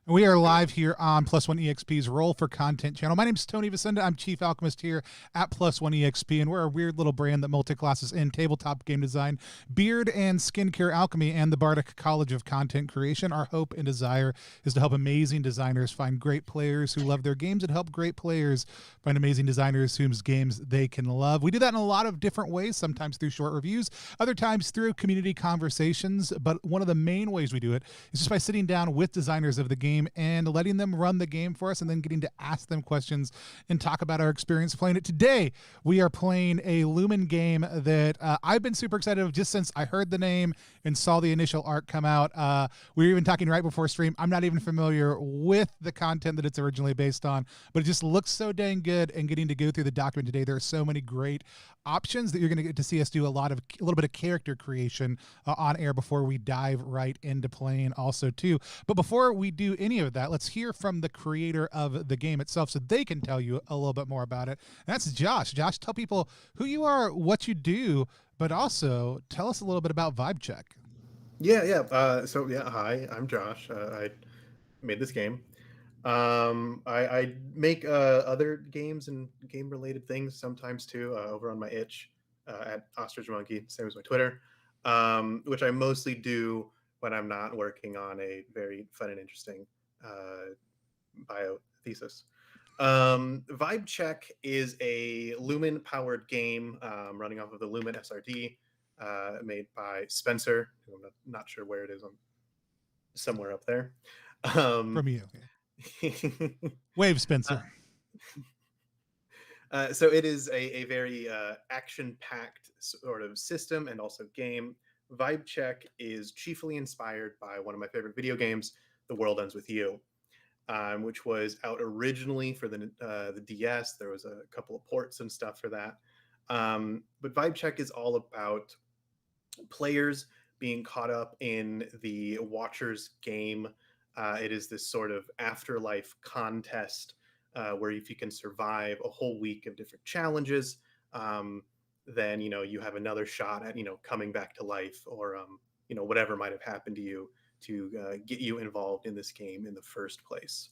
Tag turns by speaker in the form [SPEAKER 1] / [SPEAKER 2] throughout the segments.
[SPEAKER 1] We are live here on Plus One EXP's Roll for Content channel. My name is Tony Vicenda. I'm Chief Alchemist here at Plus One EXP, and we're a weird little brand that multi-classes in tabletop game design, beard and skincare alchemy, and the Bardic College of Content Creation. Our hope and desire is to help amazing designers find great players who love their games and help great players find amazing designers whose games they can love. We do that in a lot of different ways, sometimes through short reviews, other times through community conversations, but one of the main ways we do it is just by sitting down with designers of the game and letting them run the game for us and then getting to ask them questions and talk about our experience playing it. Today, we are playing a Lumen game that I've been super excited of just since I heard the name and saw the initial art come out. We were even talking right before stream. I'm not even familiar with the content that it's originally based on, but it just looks so dang good, and getting to go through the document today, there are so many great options that you're going to get to see us do a little bit of character creation on air before we dive right into playing also too. But before we do any of that, let's hear from the creator of the game itself so they can tell you a little bit more about it. And that's Josh. Josh, tell people who you are, what you do, but also tell us a little bit about vibecheck.
[SPEAKER 2] Hi, I'm Josh. I made this game. I make other games and game-related things sometimes too, over on my itch at Ostrich Monkey, same as my Twitter, which I mostly do when I'm not working on a very fun and interesting bio thesis. vibecheck is a Lumen-powered game running off of the Lumen SRD, made by Spencer, who I'm not sure where it is. I'm somewhere up there.
[SPEAKER 1] From you. Wave, Spencer.
[SPEAKER 2] So it is a very action-packed sort of system and also game. vibecheck is chiefly inspired by one of my favorite video games, The World Ends With You, which was out originally for the DS. There was a couple of ports and stuff for that. But vibecheck is all about players being caught up in the Watcher's game. It is this sort of afterlife contest where if you can survive a whole week of different challenges, then you have another shot at coming back to life, or whatever might have happened to you to get you involved in this game in the first place.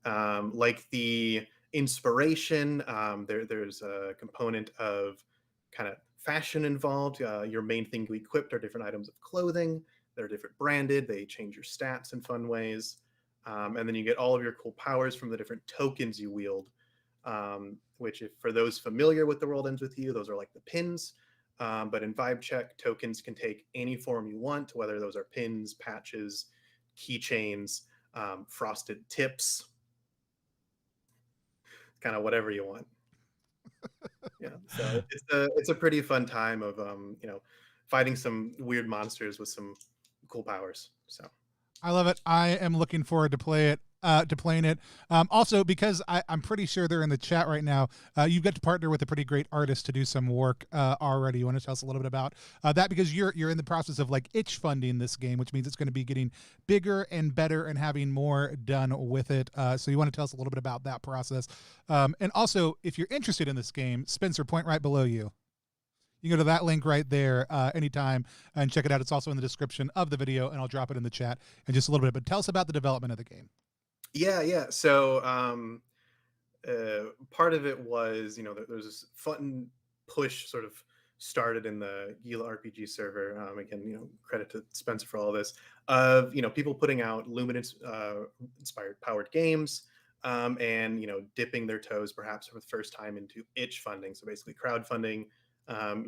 [SPEAKER 2] Like the inspiration, there's a component of kind of fashion involved. Your main thing to equip are different items of clothing. They're different branded. They change your stats in fun ways. And then you get all of your cool powers from the different tokens you wield, which, if for those familiar with The World Ends With You, those are like the pins. But in vibecheck, tokens can take any form you want, whether those are pins, patches, keychains, frosted tips, kind of whatever you want. Yeah, so it's a pretty fun time of fighting some weird monsters with some cool powers. So
[SPEAKER 1] I love it. I am looking forward to playing it. Also, because I'm pretty sure they're in the chat right now, you've got to partner with a pretty great artist to do some work already. You want to tell us a little bit about that, because you're in the process of like itch funding this game, which means it's going to be getting bigger and better and having more done with it. So you want to tell us a little bit about that process. And also, if you're interested in this game, Spencer, point right below you. You can go to that link right there anytime and check it out. It's also in the description of the video, and I'll drop it in the chat in just a little bit. But tell us about the development of the game.
[SPEAKER 2] Yeah. So part of it was, there's this fun push sort of started in the Gila RPG server. Again, credit to Spencer for all this, of people putting out Lumen inspired powered games, and dipping their toes perhaps for the first time into itch funding. So basically crowdfunding,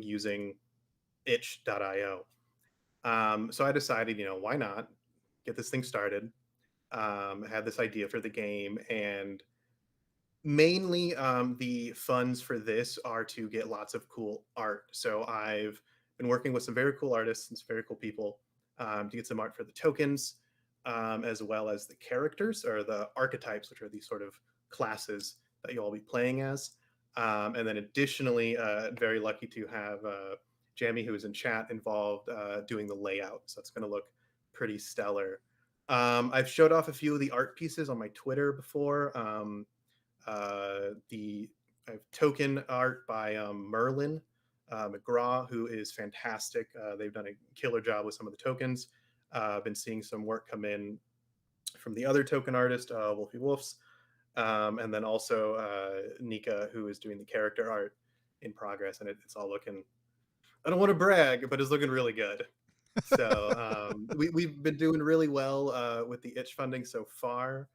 [SPEAKER 2] using itch.io. So I decided, why not get this thing started? Had this idea for the game, and mainly the funds for this are to get lots of cool art. So I've been working with some very cool artists and some very cool people to get some art for the tokens, as well as the characters, or the archetypes, which are these sort of classes that you'll all be playing as. And then additionally, very lucky to have Jamie, who is in chat, involved doing the layout. So it's going to look pretty stellar. I've showed off a few of the art pieces on my Twitter before. I have token art by Merlin McGraw, who is fantastic. They've done a killer job with some of the tokens. I've been seeing some work come in from the other token artist, Wolfie Wolfs, and then also Nika, who is doing the character art in progress, and it's all looking. I don't want to brag, but it's looking really good. So we've been doing really well with the itch funding so far.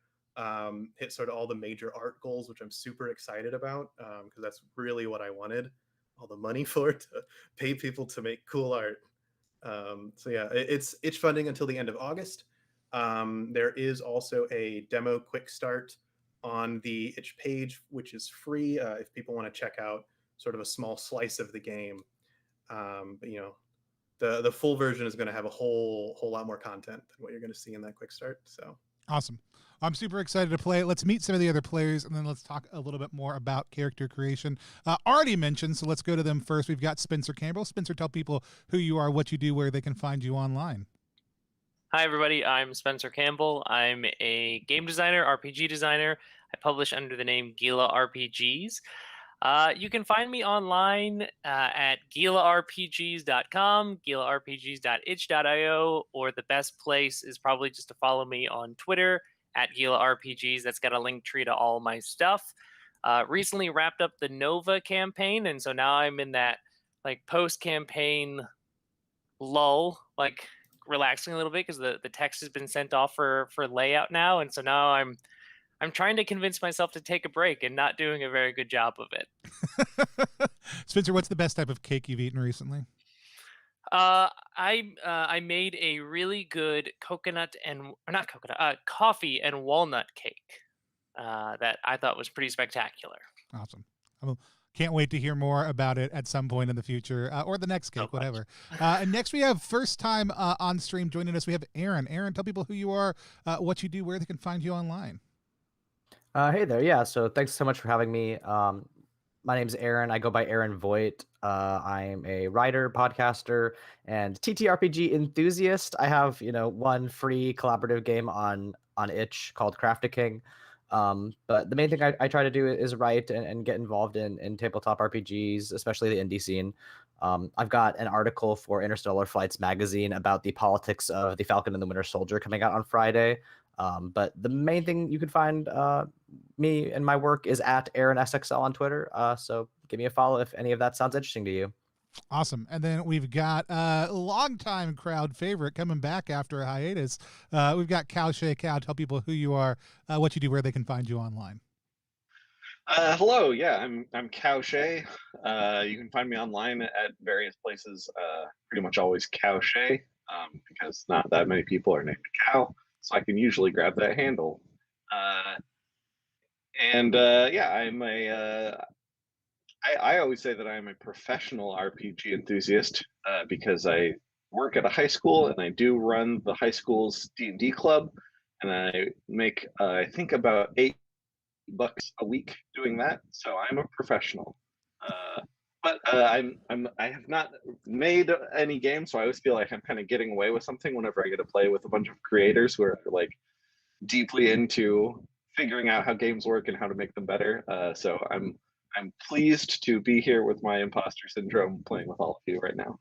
[SPEAKER 2] Hit sort of all the major art goals, which I'm super excited about because that's really what I wanted. All the money for to pay people to make cool art. So yeah, it's itch funding until the end of August. There is also a demo quick start on the itch page, which is free if people want to check out sort of a small slice of the game. But the full version is going to have a whole lot more content than what you're going to see in that quick start. So
[SPEAKER 1] Awesome. I'm super excited to play it. Let's meet some of the other players, and then let's talk a little bit more about character creation. Already mentioned, so let's go to them first. We've got Spencer Campbell. Spencer, tell people who you are, what you do, where they can find you online.
[SPEAKER 3] Hi, everybody. I'm Spencer Campbell. I'm a game designer, RPG designer. I publish under the name Gila RPGs. You can find me online at gilarpgs.com, gilarpgs.itch.io, or the best place is probably just to follow me on Twitter at gilarpgs. That's got a link tree to all my stuff. Recently wrapped up the Nova campaign, and so now I'm in that like post-campaign lull, like relaxing a little bit because the text has been sent off for layout now, and so now I'm trying to convince myself to take a break and not doing a very good job of it.
[SPEAKER 1] Spencer, what's the best type of cake you've eaten recently?
[SPEAKER 3] I made a really good coffee and walnut cake that I thought was pretty spectacular.
[SPEAKER 1] Awesome. Can't wait to hear more about it at some point in the future, or the next cake, whatever. And next we have first time on stream joining us. We have Aaron. Aaron, tell people who you are, what you do, where they can find you online.
[SPEAKER 4] Hey there. Yeah, so thanks so much for having me. My name's Aaron. I go by Aaron Voigt. I'm a writer, podcaster, and TTRPG enthusiast. I have, one free collaborative game on itch called Craft a King. But the main thing I try to do is write and get involved in tabletop RPGs, especially the indie scene. I've got an article for Interstellar Flights magazine about the politics of the Falcon and the Winter Soldier coming out on Friday. But the main thing you can find me and my work is at AaronSXL on Twitter. So give me a follow if any of that sounds interesting to you.
[SPEAKER 1] Awesome. And then we've got a longtime crowd favorite coming back after a hiatus. We've got Cow Shay. Cow, tell people who you are, what you do, where they can find you online.
[SPEAKER 5] Hello, yeah, I'm Cow Shay. You can find me online at various places. Pretty much always Cow Shay, because not that many people are named Cow, so I can usually grab that handle. Yeah, I always say that I'm a professional RPG enthusiast because I work at a high school and I do run the high school's D&D club, and I make I think about $8 a week doing that. So I'm a professional. But I have not made any games, so I always feel like I'm kind of getting away with something whenever I get to play with a bunch of creators who are like deeply into figuring out how games work and how to make them better. So I'm pleased to be here with my imposter syndrome playing with all of you right now.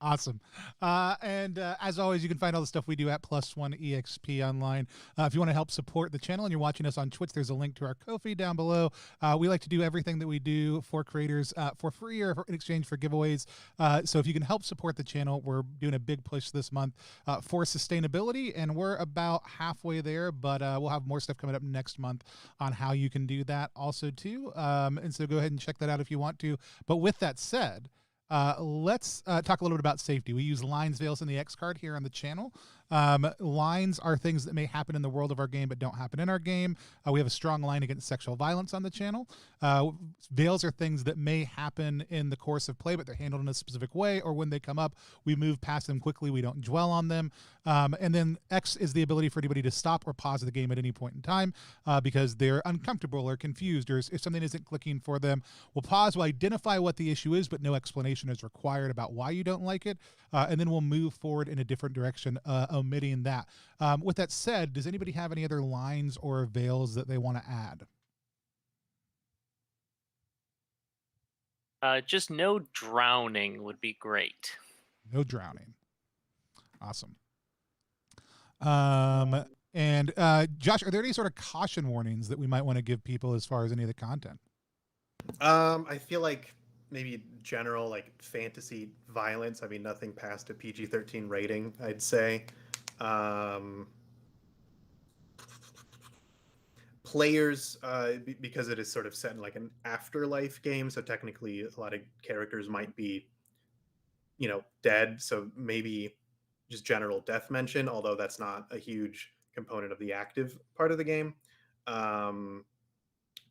[SPEAKER 1] Awesome. And as always, you can find all the stuff we do at +1EXP online. If you want to help support the channel and you're watching us on Twitch, there's a link to our Ko-fi down below. We like to do everything that we do for creators for free or in exchange for giveaways. So if you can help support the channel, we're doing a big push this month for sustainability, and we're about halfway there, but we'll have more stuff coming up next month on how you can do that also too. And so go ahead and check that out if you want to. But with that said, let's talk a little bit about safety. We use lines, veils, and the X card here on the channel. Lines are things that may happen in the world of our game but don't happen in our game. We have a strong line against sexual violence on the channel. Veils are things that may happen in the course of play, but they're handled in a specific way, or when they come up, we move past them quickly. We don't dwell on them. And then X is the ability for anybody to stop or pause the game at any point in time because they're uncomfortable or confused, or if something isn't clicking for them. We'll pause, we'll identify what the issue is, but no explanation is required about why you don't like it. And then we'll move forward in a different direction, omitting that. With that said, does anybody have any other lines or veils that they want to add?
[SPEAKER 3] Just no drowning would be great.
[SPEAKER 1] No drowning. Awesome. And Josh, are there any sort of caution warnings that we might want to give people as far as any of the content?
[SPEAKER 2] I feel like maybe general like fantasy violence. I mean, nothing past a PG-13 rating, I'd say. Players, because it is sort of set in like an afterlife game, so technically a lot of characters might be, dead. So maybe just general death mention, although that's not a huge component of the active part of the game. Um,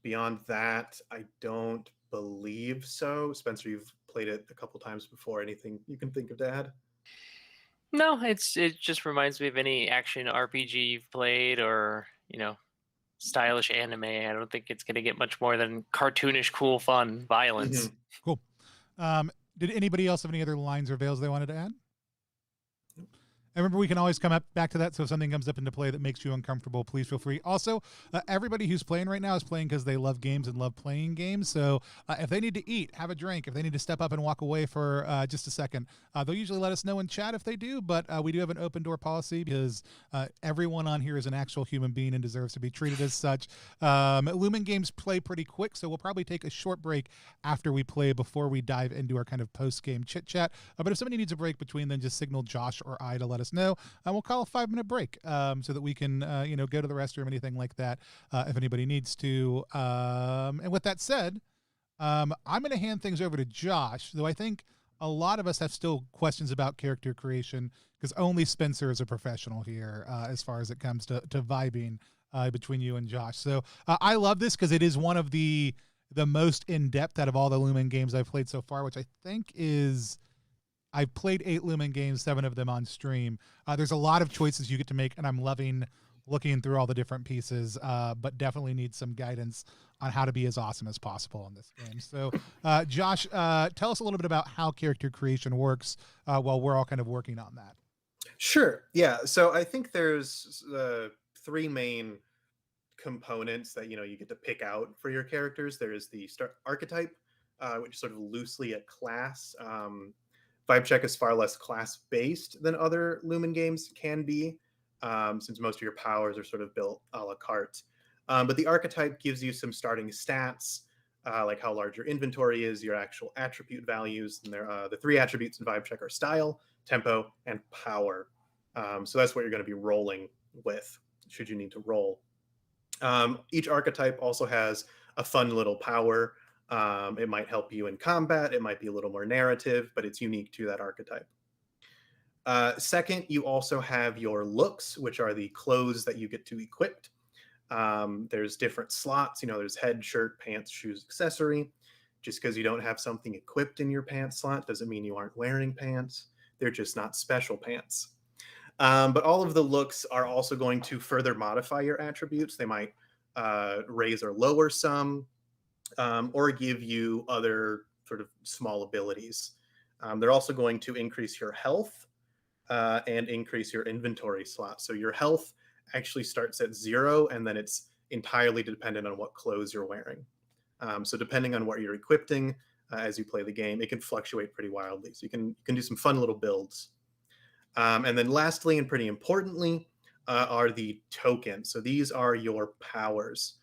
[SPEAKER 2] Beyond that, I don't believe so. Spencer, you've played it a couple times before. Anything you can think of to add?
[SPEAKER 3] No, it just reminds me of any action RPG you've played, or stylish anime. I don't think it's gonna get much more than cartoonish, cool, fun violence.
[SPEAKER 2] Mhm.
[SPEAKER 1] Cool. Did anybody else have any other lines or veils they wanted to add? And remember, we can always come back to that. So if something comes up into play that makes you uncomfortable, please feel free. Also, everybody who's playing right now is playing because they love games and love playing games. So if they need to eat, have a drink, if they need to step up and walk away for just a second, they'll usually let us know in chat if they do. But we do have an open door policy because everyone on here is an actual human being and deserves to be treated as such. Lumen games play pretty quick, so we'll probably take a short break after we play before we dive into our kind of post-game chit-chat. But if somebody needs a break between, then just signal Josh or I to let us know, and we'll call a 5-minute break so that we can go to the restroom, anything like that, if anybody needs to. And with that said, I'm going to hand things over to Josh, though I think a lot of us have still questions about character creation because only Spencer is a professional here as far as it comes to vibing between you and Josh. So I love this because it is one of the most in-depth out of all the Lumen games I've played so far, which I think is... I've played 8 Lumen games, 7 of them on stream. There's a lot of choices you get to make, and I'm loving looking through all the different pieces, but definitely need some guidance on how to be as awesome as possible in this game. So, Josh, tell us a little bit about how character creation works while we're all kind of working on that.
[SPEAKER 2] Sure. Yeah. So I think there's 3 main components that you get to pick out for your characters. There is the archetype, which is sort of loosely a class. Vibecheck is far less class-based than other Lumen games can be, since most of your powers are sort of built a la carte. But the archetype gives you some starting stats, like how large your inventory is, your actual attribute values. And the 3 attributes in Vibecheck are style, tempo, and power. So that's what you're going to be rolling with, should you need to roll. Each archetype also has a fun little power. It might help you in combat. It might be a little more narrative, but it's unique to that archetype. Second, you also have your looks, which are the clothes that you get to equip. There's different slots. There's head, shirt, pants, shoes, accessory. Just because you don't have something equipped in your pants slot doesn't mean you aren't wearing pants. They're just not special pants. But all of the looks are also going to further modify your attributes. They might raise or lower some, or give you other sort of small abilities. They're also going to increase your health and increase your inventory slot. So your health actually starts at 0, and then it's entirely dependent on what clothes you're wearing. So depending on what you're equipping as you play the game, it can fluctuate pretty wildly. So you can do some fun little builds. And then lastly, and pretty importantly, are the tokens. So these are your powers.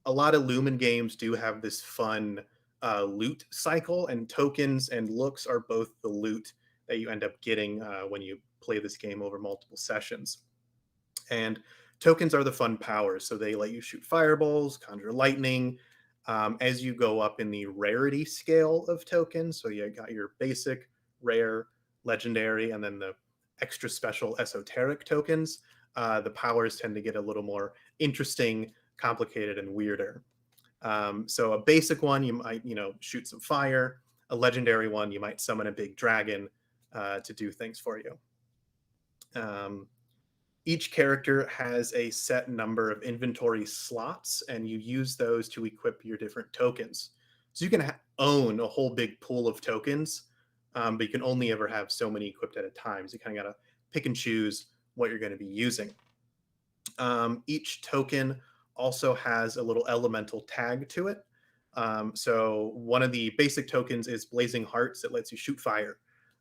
[SPEAKER 2] A lot of Lumen games do have this fun loot cycle, and tokens and looks are both the loot that you end up getting when you play this game over multiple sessions. And tokens are the fun powers. So they let you shoot fireballs, conjure lightning. As you go up in the rarity scale of tokens, so you got your basic, rare, legendary, and then the extra special esoteric tokens, the powers tend to get a little more interesting, complicated, and weirder. So a basic one, you might shoot some fire. A legendary one, you might summon a big dragon to do things for you. Each character has a set number of inventory slots, and you use those to equip your different tokens. So you can own a whole big pool of tokens, but you can only ever have so many equipped at a time. So you kind of got to pick and choose what you're going to be using. Each token also has a little elemental tag to it. So one of the basic tokens is Blazing Hearts. It lets you shoot fire.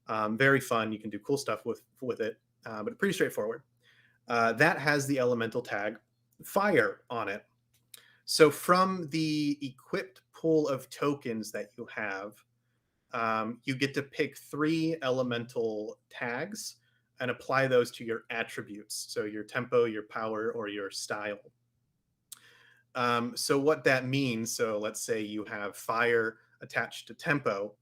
[SPEAKER 2] Very fun. You can do cool stuff with it, but pretty straightforward. that has the elemental tag fire on it. So from the equipped pool of tokens that you have, you get to pick 3 elemental tags and apply those to your attributes. So your tempo, your power, or your style. So what that means, so let's say you have fire attached to tempo.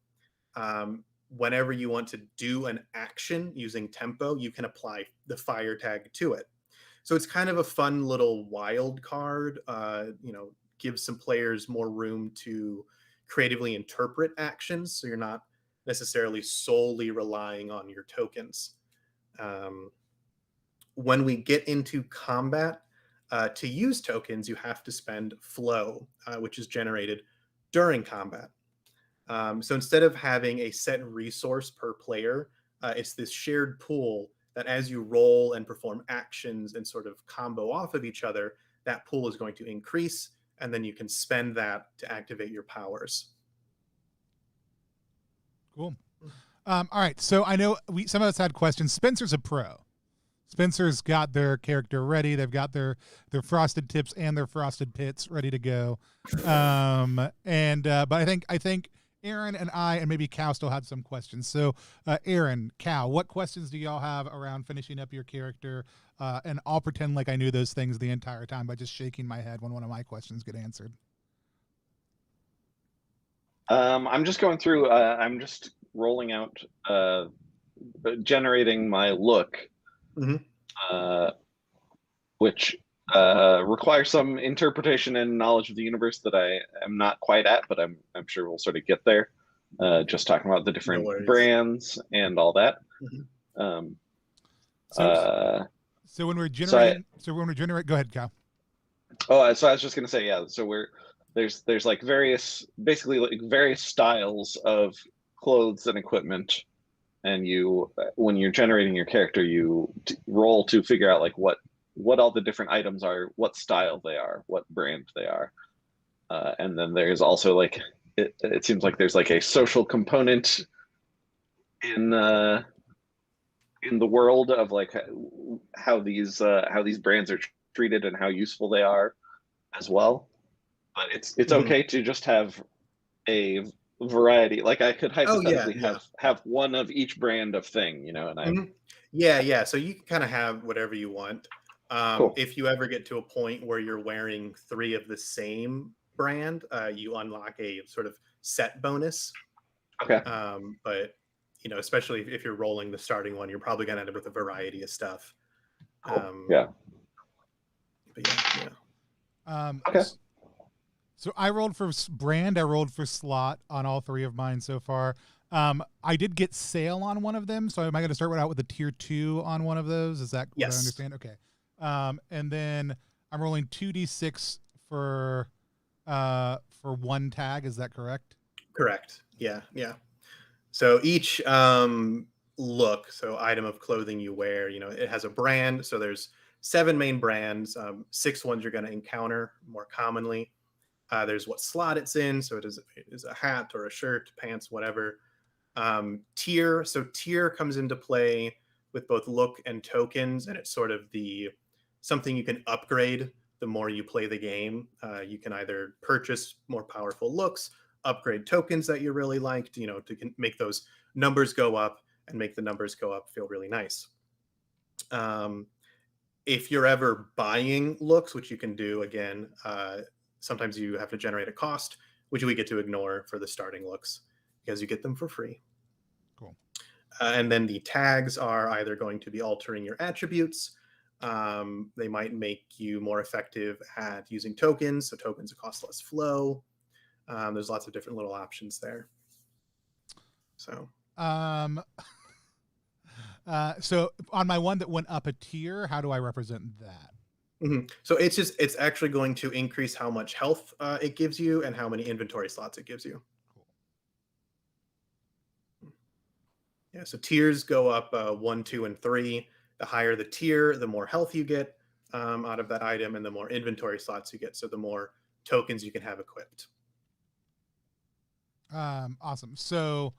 [SPEAKER 2] Whenever you want to do an action using tempo, you can apply the fire tag to it. So it's kind of a fun little wild card, gives some players more room to creatively interpret actions. So you're not necessarily solely relying on your tokens. When we get into combat, to use tokens, you have to spend flow, which is generated during combat. So instead of having a set resource per player, it's this shared pool that as you roll and perform actions and sort of combo off of each other, that pool is going to increase, and then you can spend that to activate your powers.
[SPEAKER 1] Cool. All right, so I know some of us had questions. Spencer's a pro. Spencer's got their character ready. They've got their frosted tips and their frosted pits ready to go. But I think Aaron and I and maybe Cal still had some questions. So Aaron, Cal, what questions do y'all have around finishing up your character? And I'll pretend like I knew those things the entire time by just shaking my head when one of my questions get answered.
[SPEAKER 5] I'm just going through. I'm just rolling out, generating my look, which requires some interpretation and knowledge of the universe that I am not quite at, but I'm sure we'll sort of get there. Just talking about the different brands and all that.
[SPEAKER 1] So when we're generating, go ahead, Cal.
[SPEAKER 5] Oh, so I was just gonna say, yeah. So there's like various styles of clothes and equipment, and when you're generating your character, you roll to figure out like what all the different items are, what style they are, what brand they are, and then there's also like it seems like there's like a social component in the world of like how these brands are treated and how useful they are as well. But it's okay to just have a variety. Like I could hypothetically have one of each brand of thing, and
[SPEAKER 2] yeah. So you can kind of have whatever you want.
[SPEAKER 5] Cool.
[SPEAKER 2] If you ever get to a point where you're wearing 3 of the same brand, you unlock a sort of set bonus.
[SPEAKER 5] Okay.
[SPEAKER 2] But especially if you're rolling the starting one, you're probably gonna end up with a variety of stuff.
[SPEAKER 5] Cool. Yeah.
[SPEAKER 2] But yeah.
[SPEAKER 5] Okay.
[SPEAKER 1] So I rolled for brand, I rolled for slot on all 3 of mine so far. I did get sale on one of them, so am I going to start out with a tier 2 on one of those? Is that what I understand? Okay. And then I'm rolling 2d6 for 1 tag. Is that correct?
[SPEAKER 2] Correct. Yeah. So each look, so item of clothing you wear, it has a brand. So there's 7 main brands, 6 ones you're going to encounter more commonly. There's what slot it's in, so it is a hat or a shirt, pants, whatever. Tier, so tier comes into play with both look and tokens, and it's sort of something you can upgrade the more you play the game. You can either purchase more powerful looks, upgrade tokens that you really liked, to make those numbers go up and make the numbers go up feel really nice. If you're ever buying looks, which you can do again, sometimes you have to generate a cost, which we get to ignore for the starting looks because you get them for free.
[SPEAKER 1] Cool.
[SPEAKER 2] And then the tags are either going to be altering your attributes. They might make you more effective at using tokens, so tokens cost less flow. There's lots of different little options there. So
[SPEAKER 1] so on my one that went up a tier, how do I represent that?
[SPEAKER 2] So it's actually going to increase how much health it gives you and how many inventory slots it gives you. Cool. Yeah, so tiers go up 1, 2, and 3. The higher the tier, the more health you get out of that item, and the more inventory slots you get. So the more tokens you can have equipped.
[SPEAKER 1] Awesome. So,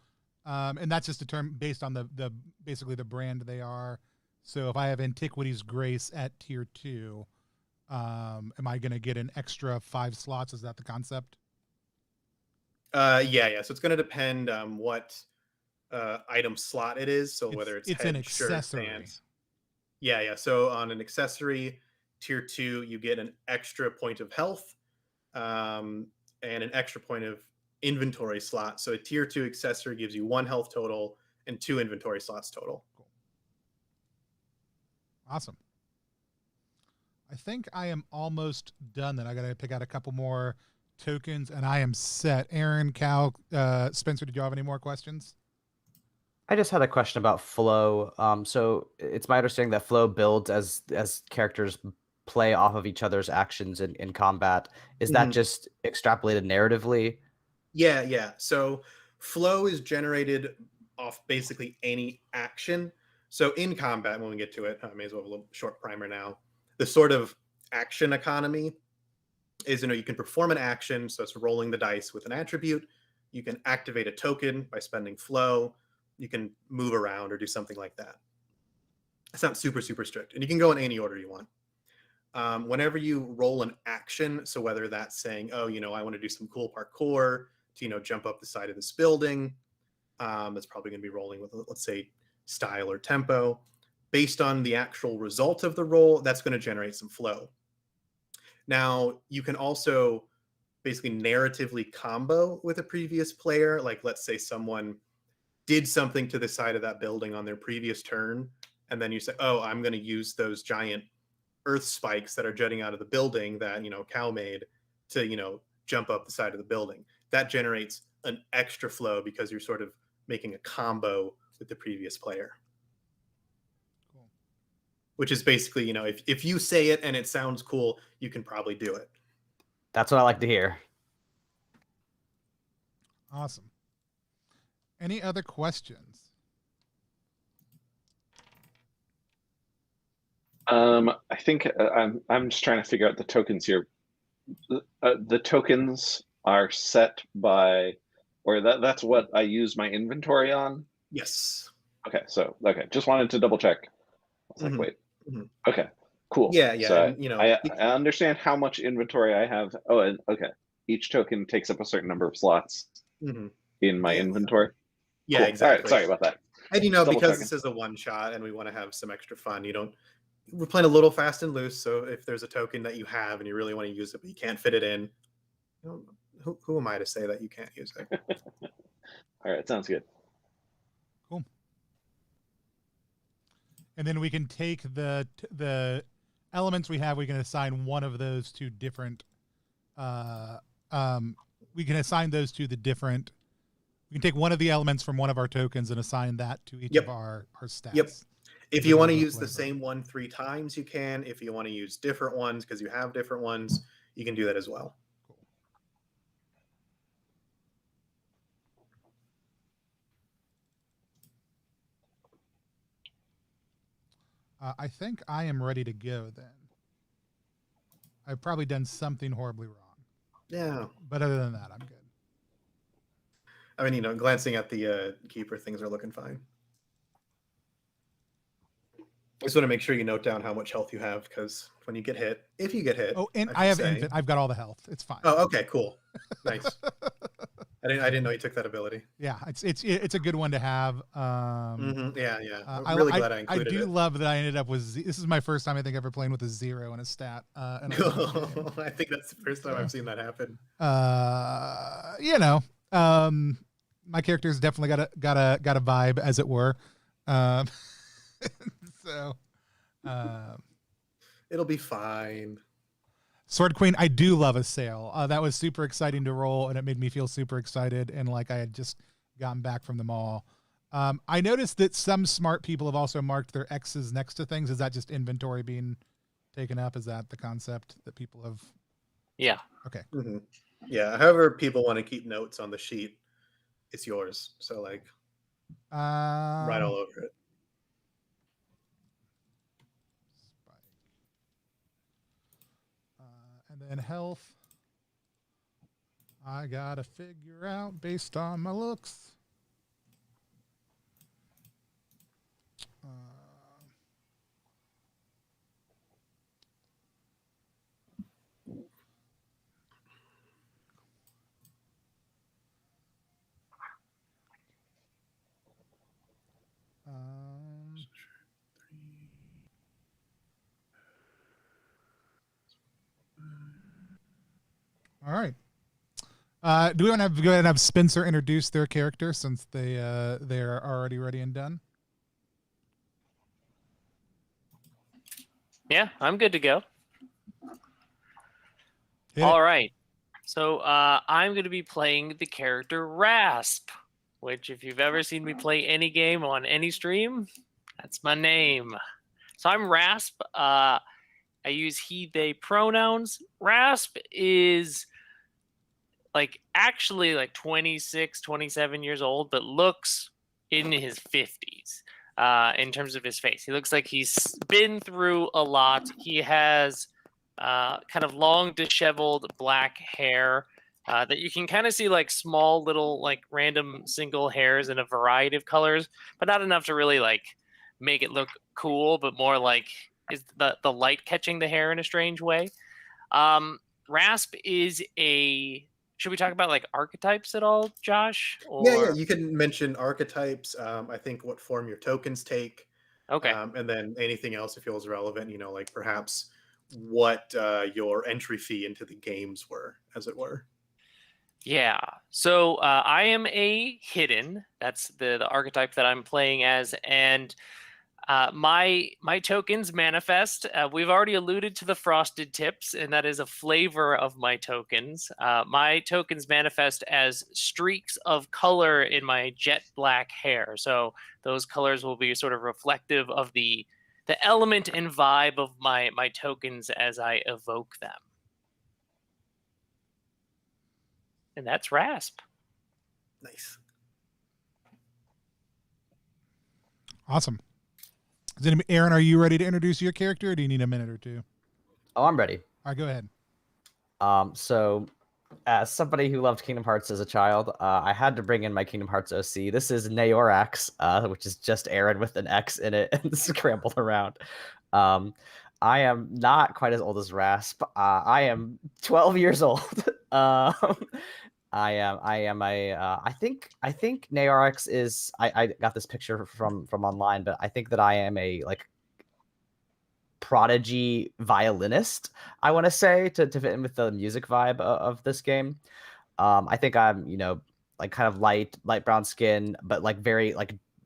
[SPEAKER 1] and that's just a term based on the basically the brand they are. So if I have Antiquity's Grace at tier 2, am I going to get an extra 5 slots? Is that the concept?
[SPEAKER 2] Yeah. So it's going to depend what item slot it is. So whether it's
[SPEAKER 1] an
[SPEAKER 2] head, shirt,
[SPEAKER 1] accessory.
[SPEAKER 2] stance. Yeah. So on an accessory, tier 2, you get an extra point of health and an extra point of inventory slot. So a tier 2 accessory gives you 1 health total and 2 inventory slots total.
[SPEAKER 1] Cool. Awesome. I think I am almost done then. I got to pick out a couple more tokens and I am set. Aaron, Cal, Spencer, did you have any more questions?
[SPEAKER 4] I just had a question about flow. So it's my understanding that flow builds as characters play off of each other's actions in combat. Is that just extrapolated narratively?
[SPEAKER 2] Yeah. So flow is generated off basically any action. So in combat, when we get to it, I may as well have a little short primer now. The sort of action economy is, you can perform an action. So it's rolling the dice with an attribute. You can activate a token by spending flow. You can move around or do something like that. It's not super strict. And you can go in any order you want. Whenever you roll an action, so whether that's saying, oh, I want to do some cool parkour to, jump up the side of this building, that's probably going to be rolling with, let's say, style or tempo. Based on the actual result of the roll, that's going to generate some flow. Now, you can also basically narratively combo with a previous player. Like, let's say someone did something to the side of that building on their previous turn, and then you say, oh, I'm going to use those giant earth spikes that are jutting out of the building that Cal made to jump up the side of the building. That generates an extra flow because you're sort of making a combo with the previous player.
[SPEAKER 1] Cool.
[SPEAKER 2] Which is basically, if you say it and it sounds cool, you can probably do it.
[SPEAKER 4] That's what I like to hear.
[SPEAKER 1] Awesome. Any other questions?
[SPEAKER 5] I think I'm just trying to figure out the tokens here. The tokens are set by, or that's what I use my inventory on?
[SPEAKER 2] Yes.
[SPEAKER 5] Okay, just wanted to double check. I was like, wait. Okay, cool.
[SPEAKER 2] Yeah.
[SPEAKER 5] So
[SPEAKER 2] And,
[SPEAKER 5] I understand how much inventory I have. Oh, and okay. Each token takes up a certain number of slots in my inventory.
[SPEAKER 2] Yeah,
[SPEAKER 5] cool.
[SPEAKER 2] Exactly.
[SPEAKER 5] All right, sorry about that.
[SPEAKER 2] And because this is a one shot and we want to have some extra fun, we're playing a little fast and loose. So if there's a token that you have and you really want to use it, but you can't fit it in, who am I to say that you can't use it?
[SPEAKER 5] All right, sounds good.
[SPEAKER 1] Cool. And then we can take the elements we have. We can assign one of those to different. We can assign those to the different. We can take one of the elements from one of our tokens and assign that to each of our stats.
[SPEAKER 2] Yep. If you want to use the same one 3 times, you can. If you want to use different ones because you have different ones, you can do that as well.
[SPEAKER 1] Cool. I think I am ready to go then. I've probably done something horribly wrong.
[SPEAKER 2] Yeah.
[SPEAKER 1] But other than that, I'm good.
[SPEAKER 2] I mean, glancing at the keeper, things are looking fine. I just want to make sure you note down how much health you have, because when you get hit, if you get hit.
[SPEAKER 1] Oh, and I have infant. I've got all the health. It's fine.
[SPEAKER 2] Oh, okay, cool. Nice. I didn't know you took that ability.
[SPEAKER 1] Yeah, it's a good one to have.
[SPEAKER 2] Yeah. I'm really glad I included it.
[SPEAKER 1] I do love that I ended up with. This is my first time I think ever playing with a 0 in a stat. And
[SPEAKER 2] I think that's the first time I've seen that happen.
[SPEAKER 1] My character's definitely got a vibe, as it were. So,
[SPEAKER 2] it'll be fine.
[SPEAKER 1] Sword Queen, I do love a sail. That was super exciting to roll, and it made me feel super excited, and like I had just gotten back from the mall. I noticed that some smart people have also marked their X's next to things. Is that just inventory being taken up? Is that the concept that people have?
[SPEAKER 3] Yeah.
[SPEAKER 1] Okay.
[SPEAKER 2] Yeah. However, people want to keep notes on the sheet, it's yours. So like, right all over it.
[SPEAKER 1] And then health, I gotta figure out based on my looks. All right. Do we want to go ahead and have Spencer introduce their character since they are already ready and done?
[SPEAKER 3] Yeah, I'm good to go.
[SPEAKER 1] Hit
[SPEAKER 3] All
[SPEAKER 1] it.
[SPEAKER 3] right. So I'm going to be playing the character Rasp, which if you've ever seen me play any game on any stream, that's my name. So I'm Rasp. I use he, they pronouns. Rasp is actually 26, 27 years old, but looks in his 50s in terms of his face. He looks like he's been through a lot. He has kind of long, disheveled black hair that you can kind of see small little random single hairs in a variety of colors, but not enough to really make it look cool, but more is the light catching the hair in a strange way. Rasp is a... Should we talk about archetypes at all, Josh?
[SPEAKER 2] Yeah, you can mention archetypes. I think what form your tokens take.
[SPEAKER 3] Okay.
[SPEAKER 2] And then anything else that feels relevant, like perhaps what your entry fee into the games were, as it were.
[SPEAKER 3] Yeah. So I am a hidden. That's the archetype that I'm playing as, and my tokens manifest. We've already alluded to the frosted tips, and that is a flavor of my tokens. My tokens manifest as streaks of color in my jet black hair. So those colors will be sort of reflective of the element and vibe of my tokens as I evoke them. And that's Rasp.
[SPEAKER 2] Nice.
[SPEAKER 1] Awesome. Aaron, are you ready to introduce your character, or do you need a minute or two?
[SPEAKER 4] Oh, I'm ready.
[SPEAKER 1] All right, go ahead.
[SPEAKER 4] So as somebody who loved Kingdom Hearts as a child, I had to bring in my Kingdom Hearts OC. This is Naorax, which is just Aaron with an X in it and scrambled around. I am not quite as old as Rasp. I am 12 years old. I think Naorax is, I got this picture from online, but I think that I am a prodigy violinist, I want to say, to fit in with the music vibe of this game. I think I'm, kind of light brown skin, but very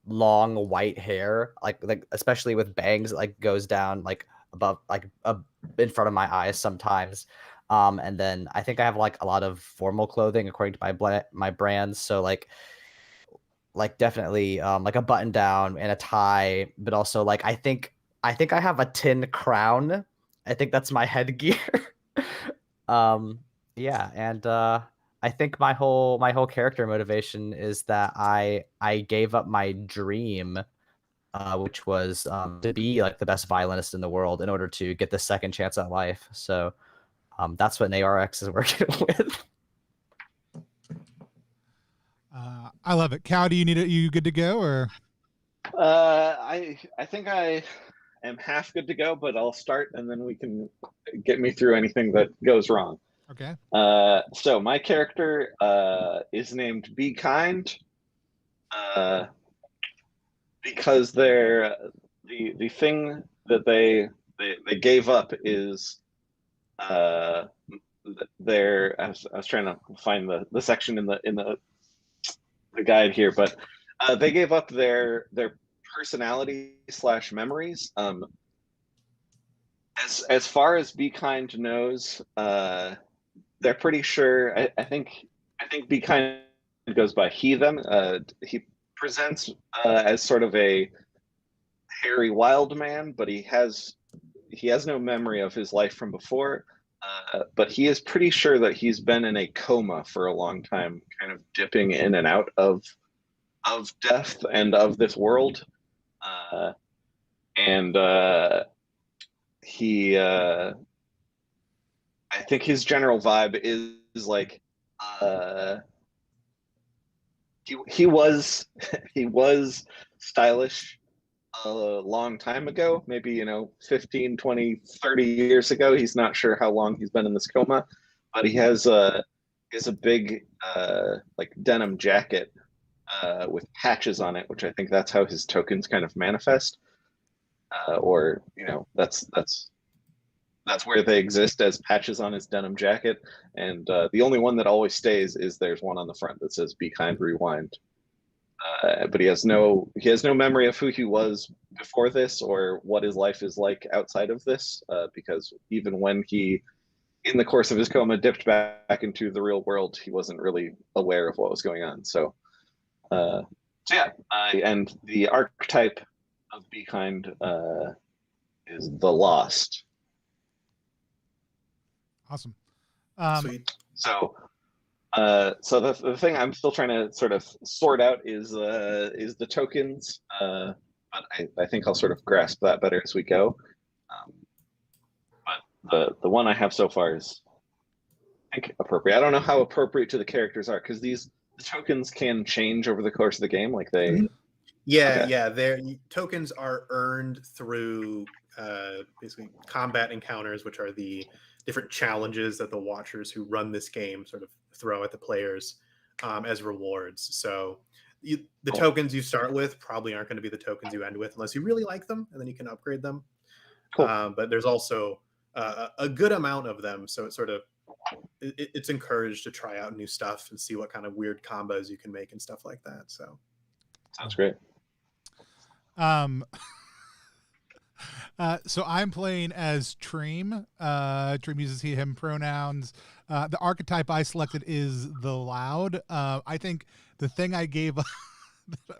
[SPEAKER 4] long white hair, like especially with bangs that goes down above, in front of my eyes sometimes. And then I think I have a lot of formal clothing according to my brands. So definitely a button down and a tie, but also I think I have a tin crown. I think that's my headgear. Yeah, and I think my whole character motivation is that I gave up my dream, which was to be the best violinist in the world in order to get the second chance at life. So that's what ARX is working with.
[SPEAKER 1] I love it. Cal, do you need it? You good to go, or?
[SPEAKER 5] I think I am half good to go, but I'll start and then we can get me through anything that goes wrong.
[SPEAKER 1] Okay.
[SPEAKER 5] So my character is named Be Kind, because they're the thing that they gave up is their. I was trying to find the section in the guide here, but they gave up their personality / memories. As far as Be Kind knows, they're pretty sure. I think Be Kind goes by he them. He presents as sort of a hairy wild man, but he has no memory of his life from before. But he is pretty sure that he's been in a coma for a long time, kind of dipping in and out of death and of this world. And he, I think his general vibe is he was stylish a long time ago, maybe 15, 20, 30 years ago. He's not sure how long he's been in this coma, but he has a big denim jacket with patches on it, which I think that's how his tokens kind of manifest. Or that's that's where they exist as patches on his denim jacket. And the only one that always stays is there's one on the front that says "Be Kind, Rewind." But he has no memory of who he was before this or what his life is like outside of this, because even when he, in the course of his coma, dipped back into the real world, he wasn't really aware of what was going on. So yeah, and the archetype of Be Kind is the Lost.
[SPEAKER 1] Awesome.
[SPEAKER 2] Sweet.
[SPEAKER 5] So the thing I'm still trying to sort of sort out is the tokens, but I think I'll sort of grasp that better as we go. But the one I have so far is, I think, appropriate. I don't know how appropriate to the characters are, because the tokens can change over the course of the game, like they.
[SPEAKER 2] Mm-hmm. Yeah,
[SPEAKER 5] Okay.
[SPEAKER 2] yeah. Their tokens are earned through basically combat encounters, which are the different challenges that the watchers who run this game sort of throw at the players as rewards. So the
[SPEAKER 5] Cool.
[SPEAKER 2] tokens you start with probably aren't going to be the tokens you end with unless you really like them, and then you can upgrade them.
[SPEAKER 5] Cool.
[SPEAKER 2] But there's also a good amount of them, so it's sort of it's encouraged to try out new stuff and see what kind of weird combos you can make and stuff like that. So
[SPEAKER 5] Sounds great.
[SPEAKER 1] So I'm playing as Treem. Treem uses he, him pronouns. The archetype I selected is the Loud. I think the thing I gave up,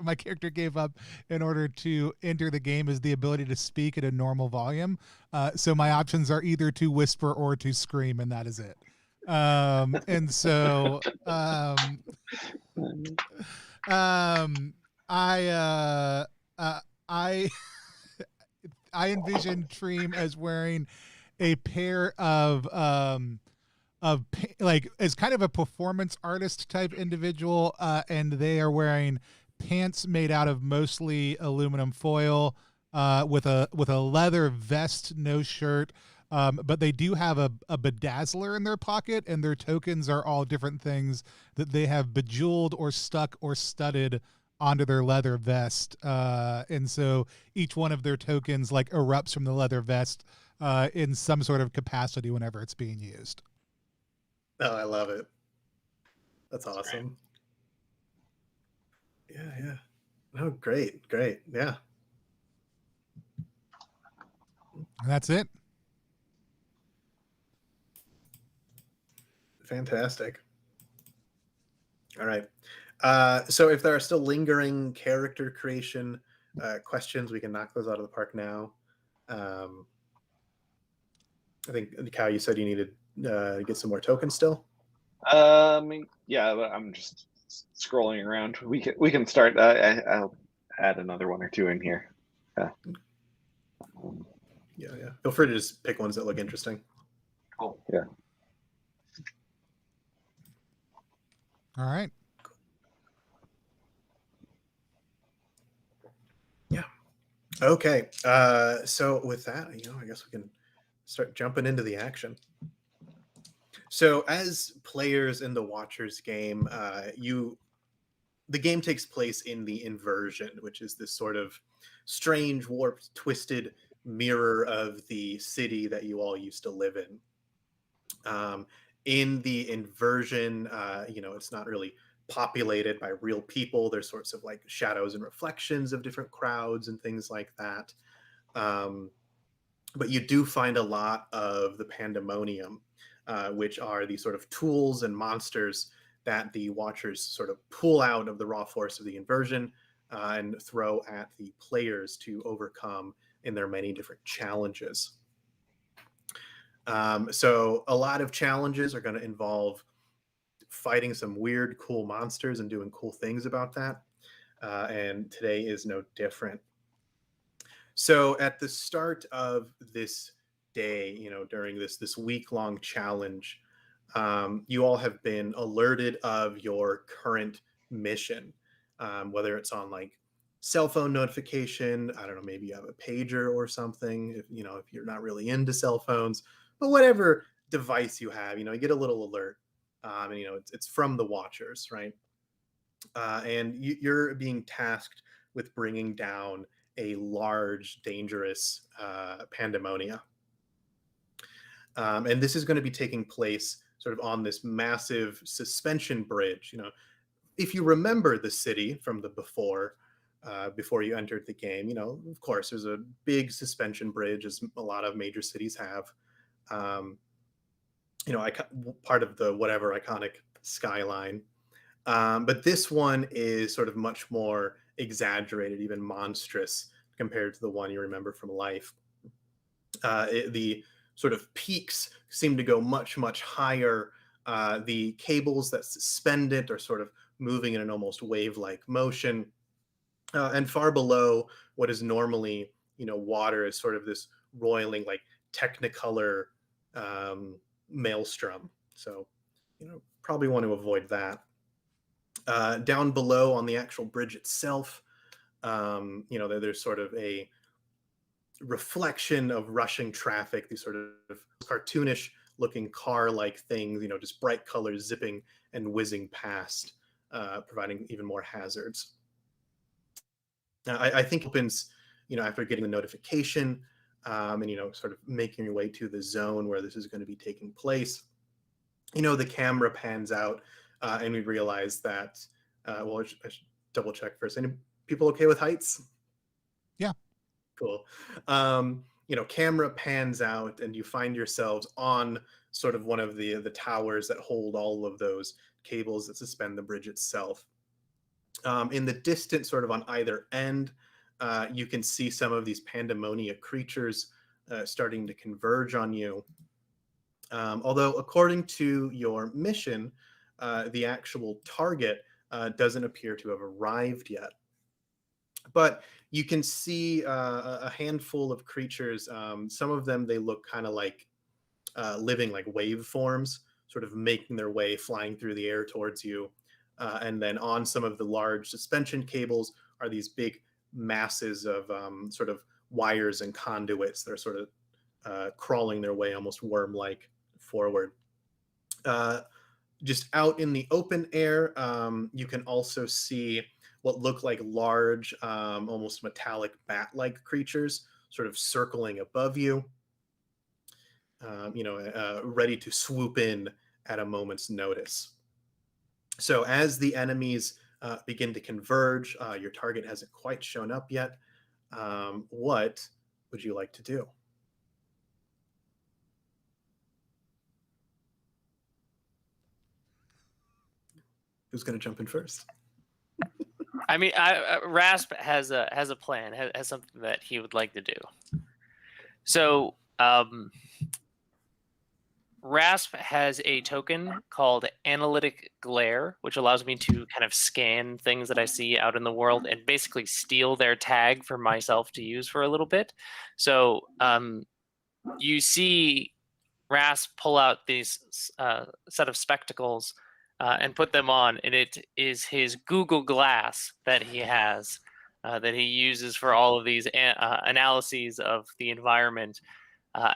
[SPEAKER 1] my character gave up in order to enter the game is the ability to speak at a normal volume. So my options are either to whisper or to scream, and that is it. And so I envision Treem as wearing a pair of like as kind of a performance artist type individual, and they are wearing pants made out of mostly aluminum foil, with a leather vest, no shirt. But they do have a bedazzler in their pocket, and their tokens are all different things that they have bejeweled or stuck or studded onto their leather vest. And so each one of their tokens like erupts from the leather vest in some sort of capacity whenever it's being used.
[SPEAKER 2] oh, I love it. That's awesome. Yeah. Oh, great. Yeah.
[SPEAKER 1] And that's it.
[SPEAKER 2] Fantastic. All right. So if there are still lingering character creation questions, we can knock those out of the park now. I think, Kyle, you said you needed to get some more tokens still.
[SPEAKER 5] Yeah, but I'm just scrolling around. We can start. I'll add another one or two in here.
[SPEAKER 2] Yeah. Feel free to just pick ones that look interesting.
[SPEAKER 5] Cool. Yeah.
[SPEAKER 1] All right.
[SPEAKER 2] Yeah. Okay. So with that, I guess we can start jumping into the action. So as players in the Watchers game, the game takes place in the Inversion, which is this sort of strange, warped, twisted mirror of the city that you all used to live in. In the Inversion, it's not really populated by real people. There's sorts of like shadows and reflections of different crowds and things like that. But you do find a lot of the pandemonium, which are these sort of tools and monsters that the Watchers sort of pull out of the raw force of the Inversion and throw at the players to overcome in their many different challenges. So a lot of challenges are going to involve fighting some weird, cool monsters and doing cool things about that. And today is no different. So at the start of this day, during this week-long challenge, you all have been alerted of your current mission, whether it's on like cell phone notification. I don't know, maybe you have a pager or something, if you're not really into cell phones, but whatever device you have, you get a little alert, and it's from the Watchers, right? And you're being tasked with bringing down a large, dangerous pandemonia. And this is going to be taking place sort of on this massive suspension bridge. If you remember the city from the before you entered the game, of course, there's a big suspension bridge, as a lot of major cities have. Um, part of the whatever iconic skyline. But this one is sort of much more exaggerated, even monstrous compared to the one you remember from life. The sort of peaks seem to go much, much higher. The cables that suspend it are sort of moving in an almost wave-like motion. And far below what is normally, water is sort of this roiling, like technicolor maelstrom. So, probably want to avoid that. Down below on the actual bridge itself, there's sort of a reflection of rushing traffic, these sort of cartoonish looking car-like things, just bright colors zipping and whizzing past, providing even more hazards. I think it opens, after getting the notification, and sort of making your way to the zone where this is going to be taking place. The camera pans out, and we realize that. Well, I should double check first. Any people okay with heights?
[SPEAKER 1] Yeah.
[SPEAKER 2] Cool. Camera pans out, and you find yourselves on sort of one of the towers that hold all of those cables that suspend the bridge itself. In the distance, sort of on either end, you can see some of these pandemonium creatures starting to converge on you. Although, according to your mission, the actual target doesn't appear to have arrived yet. But you can see a handful of creatures. Some of them, they look kind of like living like waveforms, sort of making their way, flying through the air towards you. And then on some of the large suspension cables are these big masses of sort of wires and conduits that are sort of crawling their way almost worm-like forward. Just out in the open air, you can also see what look like large, almost metallic bat-like creatures sort of circling above you, ready to swoop in at a moment's notice. So as the enemies begin to converge, your target hasn't quite shown up yet. What would you like to do? Who's going to jump in first?
[SPEAKER 3] I mean, Rasp has a plan, has something that he would like to do. So, Rasp has a token called Analytic Glare, which allows me to kind of scan things that I see out in the world and basically steal their tag for myself to use for a little bit. So, you see Rasp pull out these set of spectacles and put them on, and it is his Google Glass that he has that he uses for all of these analyses of the environment,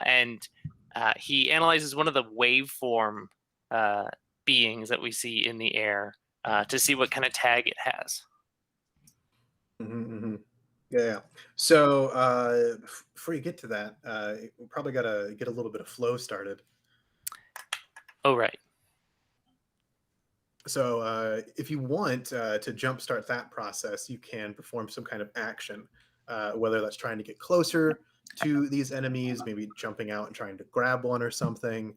[SPEAKER 3] and he analyzes one of the waveform beings that we see in the air to see what kind of tag it has.
[SPEAKER 2] Mm-hmm, mm-hmm. Yeah. So before you get to that, we probably got to get a little bit of flow started.
[SPEAKER 3] Oh, right.
[SPEAKER 2] So if you want to jumpstart that process, you can perform some kind of action, whether that's trying to get closer to these enemies, maybe jumping out and trying to grab one or something.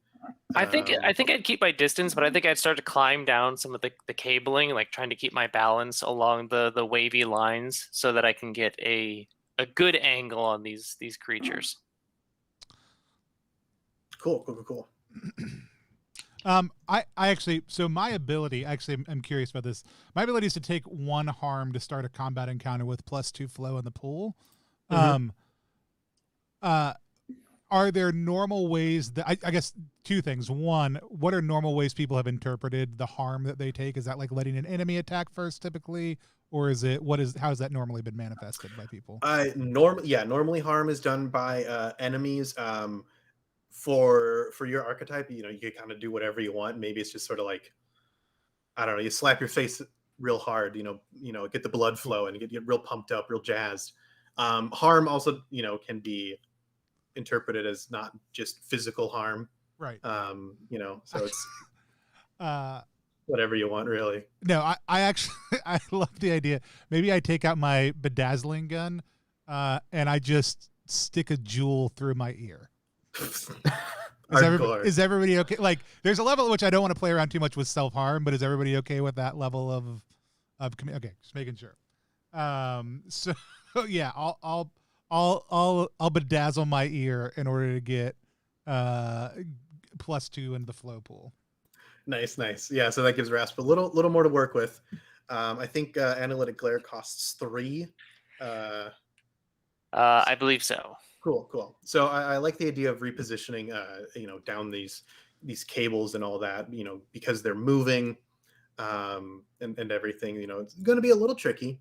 [SPEAKER 3] I think I'd keep my distance, but I think I'd start to climb down some of the cabling, like trying to keep my balance along the wavy lines so that I can get a good angle on these creatures.
[SPEAKER 2] Cool.
[SPEAKER 1] I actually, so my ability, actually, I'm curious about this. My ability is to take 1 harm to start a combat encounter with +2 flow in the pool.
[SPEAKER 2] Mm-hmm.
[SPEAKER 1] Are there normal ways that, I guess 2 things. 1, what are normal ways people have interpreted the harm that they take? Is that like letting an enemy attack first typically? Or is it, how has that normally been manifested by people?
[SPEAKER 2] Normally harm is done by enemies. For your archetype, you can kind of do whatever you want. Maybe it's just sort of like, I don't know, you slap your face real hard, get the blood flow and get real pumped up, real jazzed. Harm also, can be interpreted as not just physical harm,
[SPEAKER 1] Right.
[SPEAKER 2] So it's
[SPEAKER 1] Uh,
[SPEAKER 2] whatever you want, really.
[SPEAKER 1] no, I actually I love the idea. Maybe I take out my bedazzling gun, and I just stick a jewel through my ear.
[SPEAKER 2] Hardcore.
[SPEAKER 1] Is everybody okay? Like, there's a level at which I don't want to play around too much with self-harm, but is everybody okay with that level of okay, just making sure. So yeah, I'll bedazzle my ear in order to get +2 into the flow pool.
[SPEAKER 2] Nice. Yeah, so that gives Rasp a little more to work with. I think Analytic Glare costs 3.
[SPEAKER 3] I believe so.
[SPEAKER 2] Cool. So I like the idea of repositioning, down these cables and all that, because they're moving, and everything. It's going to be a little tricky.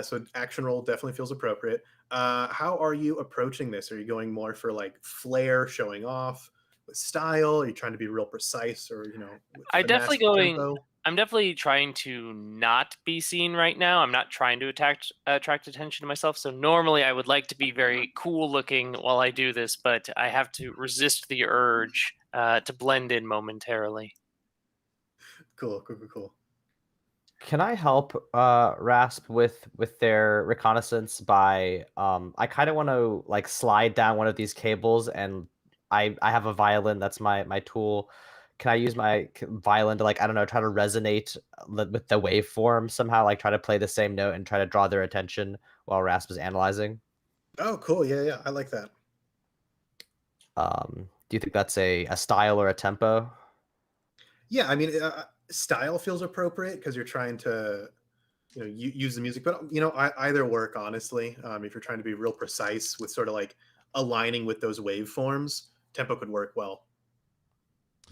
[SPEAKER 2] So action roll definitely feels appropriate. How are you approaching this? Are you going more for like flair, showing off, with style? Are you trying to be real precise, or
[SPEAKER 3] I'm definitely trying to not be seen right now. I'm not trying to attract attention to myself. So normally I would like to be very cool looking while I do this, but I have to resist the urge to blend in momentarily.
[SPEAKER 2] Cool.
[SPEAKER 4] Can I help Rasp with their reconnaissance by I kind of want to like slide down one of these cables, and I have a violin, that's my tool. Can I use my violin to, like, I don't know, try to resonate with the waveform somehow, like try to play the same note and try to draw their attention while Rasp is analyzing?
[SPEAKER 2] Oh, cool. Yeah, I like that.
[SPEAKER 4] Do you think that's a style or a tempo?
[SPEAKER 2] Yeah, I mean, style feels appropriate because you're trying to, use the music, but either work, honestly. If you're trying to be real precise with sort of like aligning with those waveforms, tempo could work well.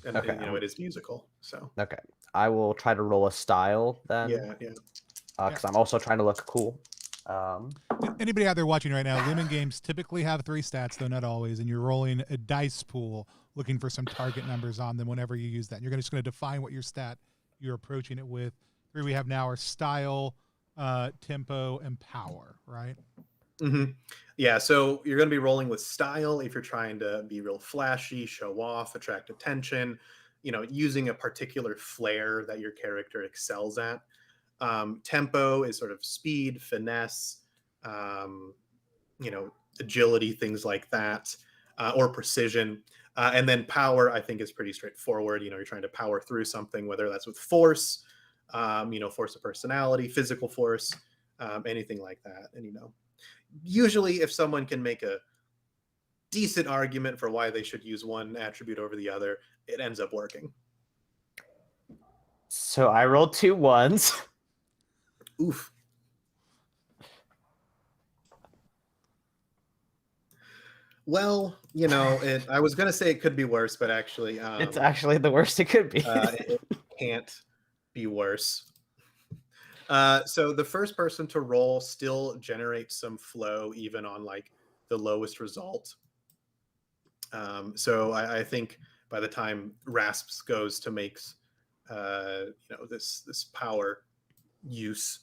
[SPEAKER 2] And
[SPEAKER 4] Okay.
[SPEAKER 2] it is musical, so
[SPEAKER 4] Okay, I will try to roll a style then.
[SPEAKER 2] yeah.
[SPEAKER 4] Because I'm also trying to look cool.
[SPEAKER 1] Anybody out there watching right now, Lumen games typically have 3 stats, though not always, and you're rolling a dice pool looking for some target numbers on them whenever you use that. You're just going to define what your stat you're approaching it with. 3 we have now are style, tempo, and power, right?
[SPEAKER 2] Mm-hmm. Yeah, so you're going to be rolling with style if you're trying to be real flashy, show off, attract attention, using a particular flair that your character excels at. Tempo is sort of speed, finesse, agility, things like that, or precision. And then power, I think, is pretty straightforward. You're trying to power through something, whether that's with force, force of personality, physical force, anything like that. And, usually if someone can make a decent argument for why they should use one attribute over the other, it ends up working.
[SPEAKER 4] So I rolled 2 1s.
[SPEAKER 2] Oof. Well, I was going to say it could be worse, but actually...
[SPEAKER 4] it's actually the worst it could be.
[SPEAKER 2] It can't be worse. So the first person to roll still generates some flow, even on like the lowest result. So I think by the time Rasps goes to makes, this power use,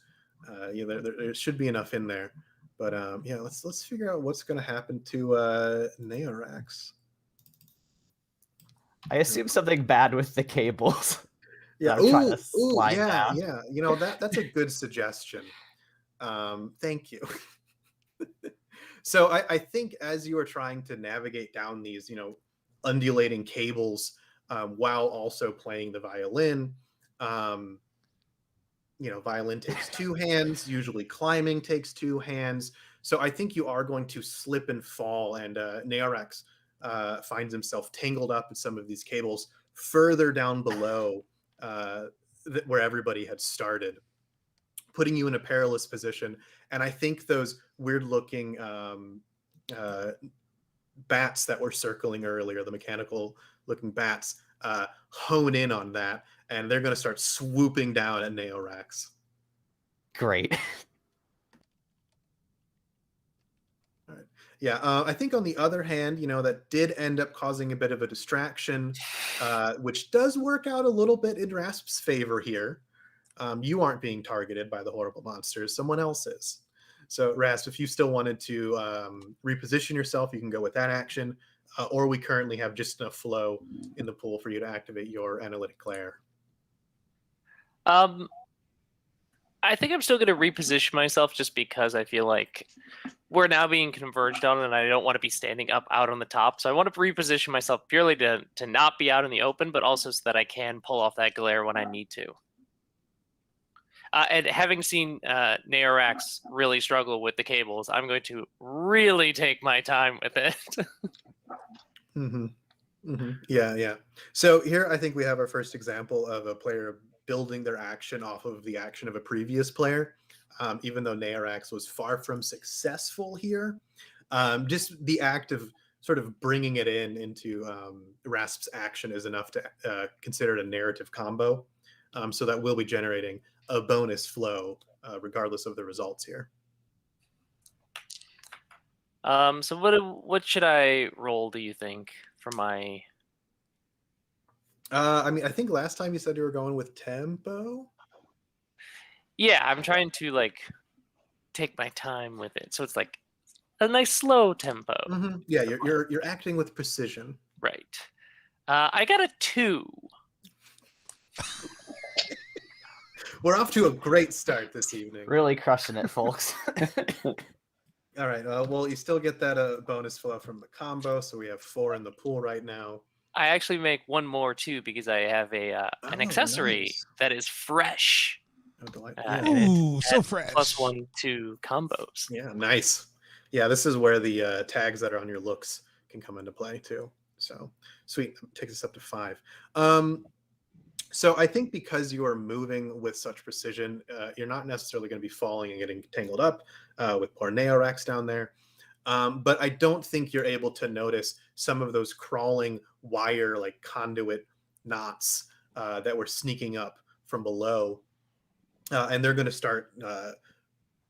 [SPEAKER 2] there should be enough in there. But let's figure out what's going to happen to Neorax.
[SPEAKER 4] I assume something bad with the cables.
[SPEAKER 2] Yeah.
[SPEAKER 4] Down.
[SPEAKER 2] Yeah. That's a good suggestion. Thank you. So I think as you are trying to navigate down these, undulating cables, while also playing the violin, violin takes 2 hands, usually climbing takes 2 hands. So I think you are going to slip and fall, and Neorax finds himself tangled up in some of these cables further down below where everybody had started, putting you in a perilous position. And I think those weird looking bats that were circling earlier, the mechanical looking bats, hone in on that, and they're going to start swooping down at Neorax.
[SPEAKER 4] Great.
[SPEAKER 2] All right. Yeah, I think on the other hand, that did end up causing a bit of a distraction, which does work out a little bit in Rasp's favor here. You aren't being targeted by the horrible monsters. Someone else is. So Rast, if you still wanted to reposition yourself, you can go with that action, or we currently have just enough flow in the pool for you to activate your analytic glare.
[SPEAKER 3] I think I'm still going to reposition myself just because I feel like we're now being converged on, and I don't want to be standing up out on the top. So I want to reposition myself purely to not be out in the open, but also so that I can pull off that glare when I need to. And having seen Neorax really struggle with the cables, I'm going to really take my time with it.
[SPEAKER 2] Yeah. So here I think we have our first example of a player building their action off of the action of a previous player. Even though Neorax was far from successful here, just the act of sort of bringing it into Rasp's action is enough to consider it a narrative combo. So that will be generating a bonus flow regardless of the results here.
[SPEAKER 3] So what should I roll, do you think, for my...
[SPEAKER 2] I mean, I think last time you said you were going with tempo.
[SPEAKER 3] Yeah, I'm trying to like take my time with it, so it's like a nice slow tempo.
[SPEAKER 2] Yeah, you're acting with precision.
[SPEAKER 3] Right. I got a 2.
[SPEAKER 2] We're off to a great start this evening.
[SPEAKER 4] Really crushing it, folks.
[SPEAKER 2] All right. Well, you still get that bonus flow from the combo, so we have 4 in the pool right now.
[SPEAKER 3] I actually make one more too because I have an accessory that is fresh.
[SPEAKER 1] Ooh, so fresh.
[SPEAKER 3] +1 to combos.
[SPEAKER 2] Yeah, nice. Yeah, this is where the tags that are on your looks can come into play too. So sweet, takes us up to 5. So I think because you are moving with such precision, you're not necessarily going to be falling and getting tangled up with poor Neorax down there. But I don't think you're able to notice some of those crawling wire like conduit knots that were sneaking up from below. And they're going to start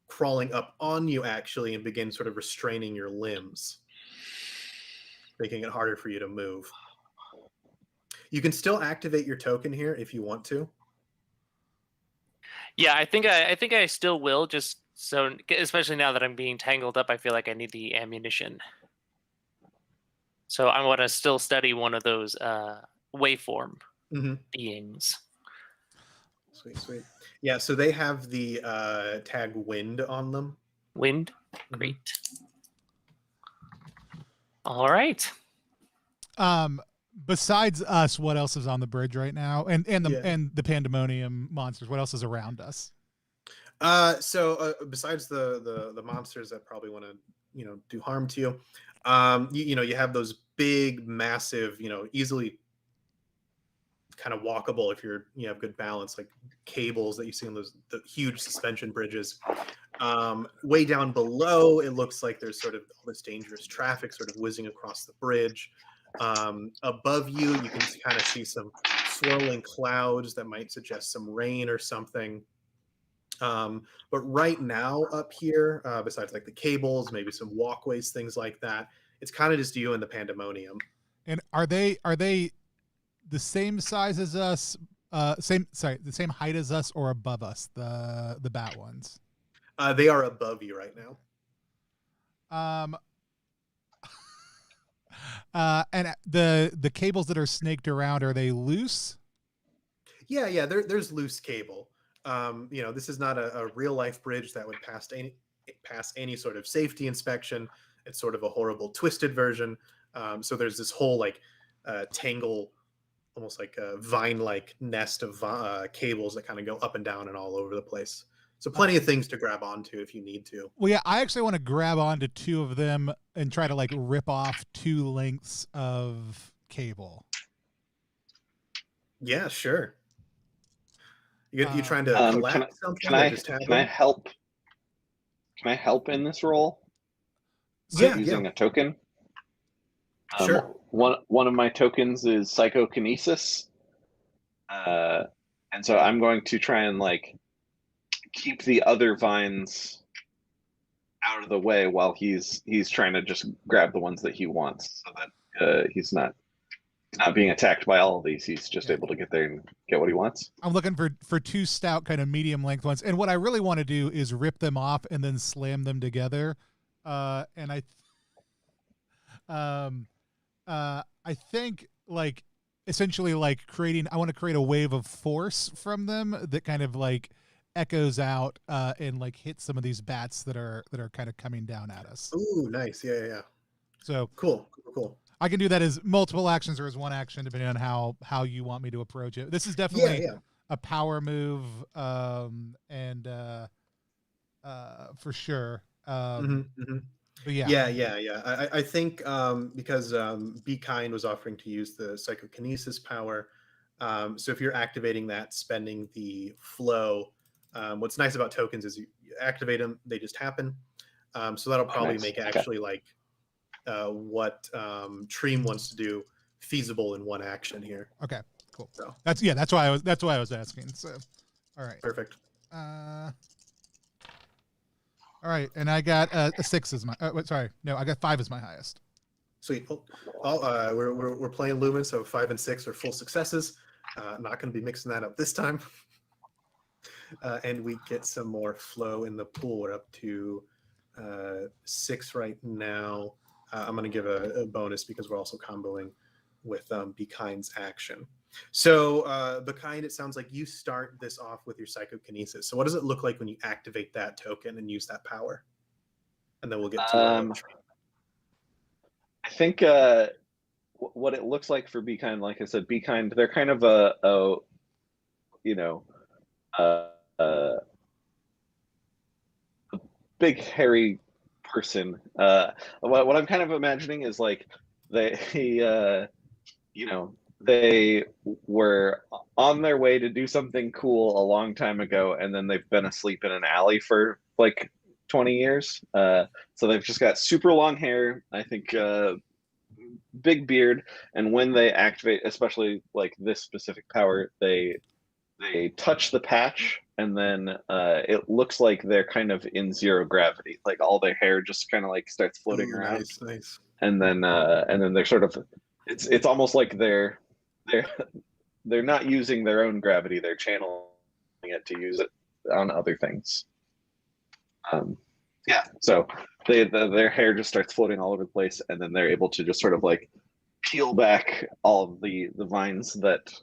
[SPEAKER 2] crawling up on you actually and begin sort of restraining your limbs, making it harder for you to move. You can still activate your token here if you want to.
[SPEAKER 3] Yeah, I think I still will, just so, especially now that I'm being tangled up, I feel like I need the ammunition. So I want to still study one of those waveform beings.
[SPEAKER 2] Sweet. Yeah, so they have the tag wind on them.
[SPEAKER 3] Wind? Great. All right.
[SPEAKER 1] Besides us, what else is on the bridge right now? And the pandemonium monsters, what else is around us?
[SPEAKER 2] So besides the monsters that probably want to do harm to you, you have those big, massive, easily kind of walkable if you have good balance, like cables that you see on the huge suspension bridges. Way down below, it looks like there's sort of all this dangerous traffic sort of whizzing across the bridge. Above you, you can kind of see some swirling clouds that might suggest some rain or something. But right now up here, besides like the cables, maybe some walkways, things like that, it's kind of just you and the pandemonium.
[SPEAKER 1] And are they the same size as us? The same height as us or above us? The bat ones.
[SPEAKER 2] They are above you right now.
[SPEAKER 1] And the cables that are snaked around, are they loose?
[SPEAKER 2] Yeah. There's loose cable. This is not a real life bridge that would pass any sort of safety inspection. It's sort of a horrible twisted version. So there's this whole like tangle, almost like a vine-like nest of cables that kind of go up and down and all over the place. So plenty of things to grab onto if you need to.
[SPEAKER 1] Well, yeah, I actually want to grab onto 2 of them and try to like rip off 2 lengths of cable.
[SPEAKER 2] Yeah, sure. You trying to collect something?
[SPEAKER 5] Can I help? Can I help in this role? Using a token.
[SPEAKER 2] Sure.
[SPEAKER 5] One of my tokens is psychokinesis, and so I'm going to try and like keep the other vines out of the way while he's trying to just grab the ones that he wants, so that he's not not being attacked by all of these. He's just
[SPEAKER 1] Yeah.
[SPEAKER 5] able to get there and get what he wants.
[SPEAKER 1] I'm looking for two stout kind of medium length ones. And what I really want to do is rip them off and then slam them together. And I think like essentially like I want to create a wave of force from them that kind of like echoes out and like hit some of these bats that are kind of coming down at us.
[SPEAKER 2] Ooh, nice. Yeah.
[SPEAKER 1] So
[SPEAKER 2] Cool.
[SPEAKER 1] I can do that as multiple actions or as one action, depending on how you want me to approach it. This is definitely a power move, and for sure. But yeah.
[SPEAKER 2] I think because Be Kind was offering to use the psychokinesis power. So if you're activating that, spending the flow, what's nice about tokens is you activate them, they just happen. So that'll probably make actually like what Treem wants to do feasible in one action here.
[SPEAKER 1] Okay, cool.
[SPEAKER 2] So
[SPEAKER 1] that's why I was asking. So, all right,
[SPEAKER 2] perfect.
[SPEAKER 1] All right, and I got a 6 as my. Sorry, no, I got 5 as my highest.
[SPEAKER 2] Sweet. We're playing Lumen, so 5 and 6 are full successes. Not going to be mixing that up this time. And we get some more flow in the pool. We're up to 6 right now. I'm going to give a bonus because we're also comboing with Be Kind's action. So Be Kind, it sounds like you start this off with your psychokinesis. So what does it look like when you activate that token and use that power? And then we'll get to
[SPEAKER 5] I think what it looks like for Be Kind, like I said, Be Kind, they're kind of a big hairy person. What I'm kind of imagining is like they were on their way to do something cool a long time ago, and then they've been asleep in an alley for like 20 years. So they've just got super long hair, I think big beard, and when they activate, especially like this specific power, they touch the patch, and then it looks like they're kind of in zero gravity. Like all their hair just kind of like starts floating around.
[SPEAKER 2] Nice.
[SPEAKER 5] And then they're sort of, it's almost like they're not using their own gravity. They're channeling it to use it on other things. So their hair just starts floating all over the place, and then they're able to just sort of like peel back all of the vines that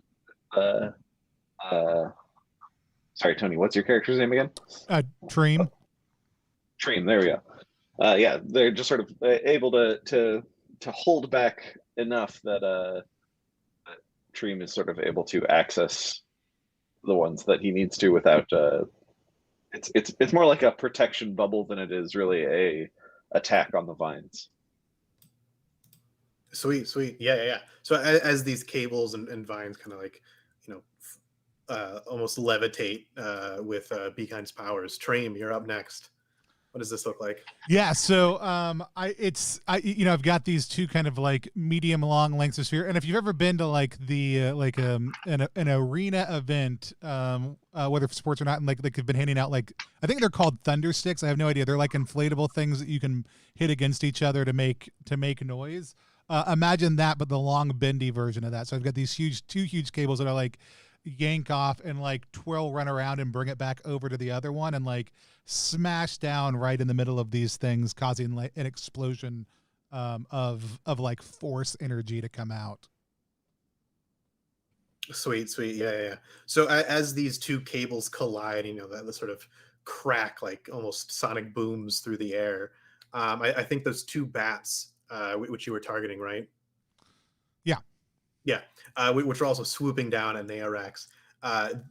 [SPEAKER 5] sorry, Tony, what's your character's name again?
[SPEAKER 1] Treem.
[SPEAKER 5] Treem, there we go. Yeah, they're just sort of able to hold back enough that Treem is sort of able to access the ones that he needs to without it's more like a protection bubble than it is really a attack on the vines.
[SPEAKER 2] Sweet. Yeah. So as these cables and vines kind of like, almost levitate with Be Kind's powers. Treem, you're up next. What does this look like?
[SPEAKER 1] Yeah, so I've got these two kind of like medium long lengths of sphere, and if you've ever been to like the an arena event, whether for sports or not, and like they've been handing out like, I think they're called thunder sticks. I have no idea. They're like inflatable things that you can hit against each other to make noise. Imagine that, but the long bendy version of that. So I've got these two huge cables that are like yank off and like twirl, run around and bring it back over to the other one and like smash down right in the middle of these things, causing like an explosion of like force energy to come out.
[SPEAKER 2] Sweet. Yeah. So as these two cables collide, that sort of crack, like almost sonic booms through the air. I think those two bats, which you were targeting, right? Yeah, which are also swooping down at Neorax.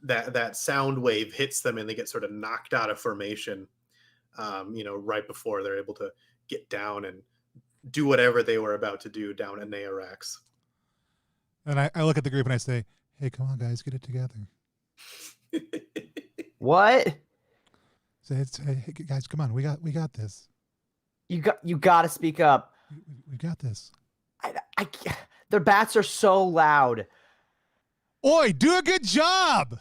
[SPEAKER 2] That sound wave hits them and they get sort of knocked out of formation, right before they're able to get down and do whatever they were about to do down at Neorax.
[SPEAKER 1] And I look at the group and I say, hey, come on, guys, get it together.
[SPEAKER 4] What?
[SPEAKER 1] Say, hey, guys, come on, we got this.
[SPEAKER 4] You got to speak up.
[SPEAKER 1] We got this.
[SPEAKER 4] Their bats are so loud.
[SPEAKER 1] Oi, do a good job.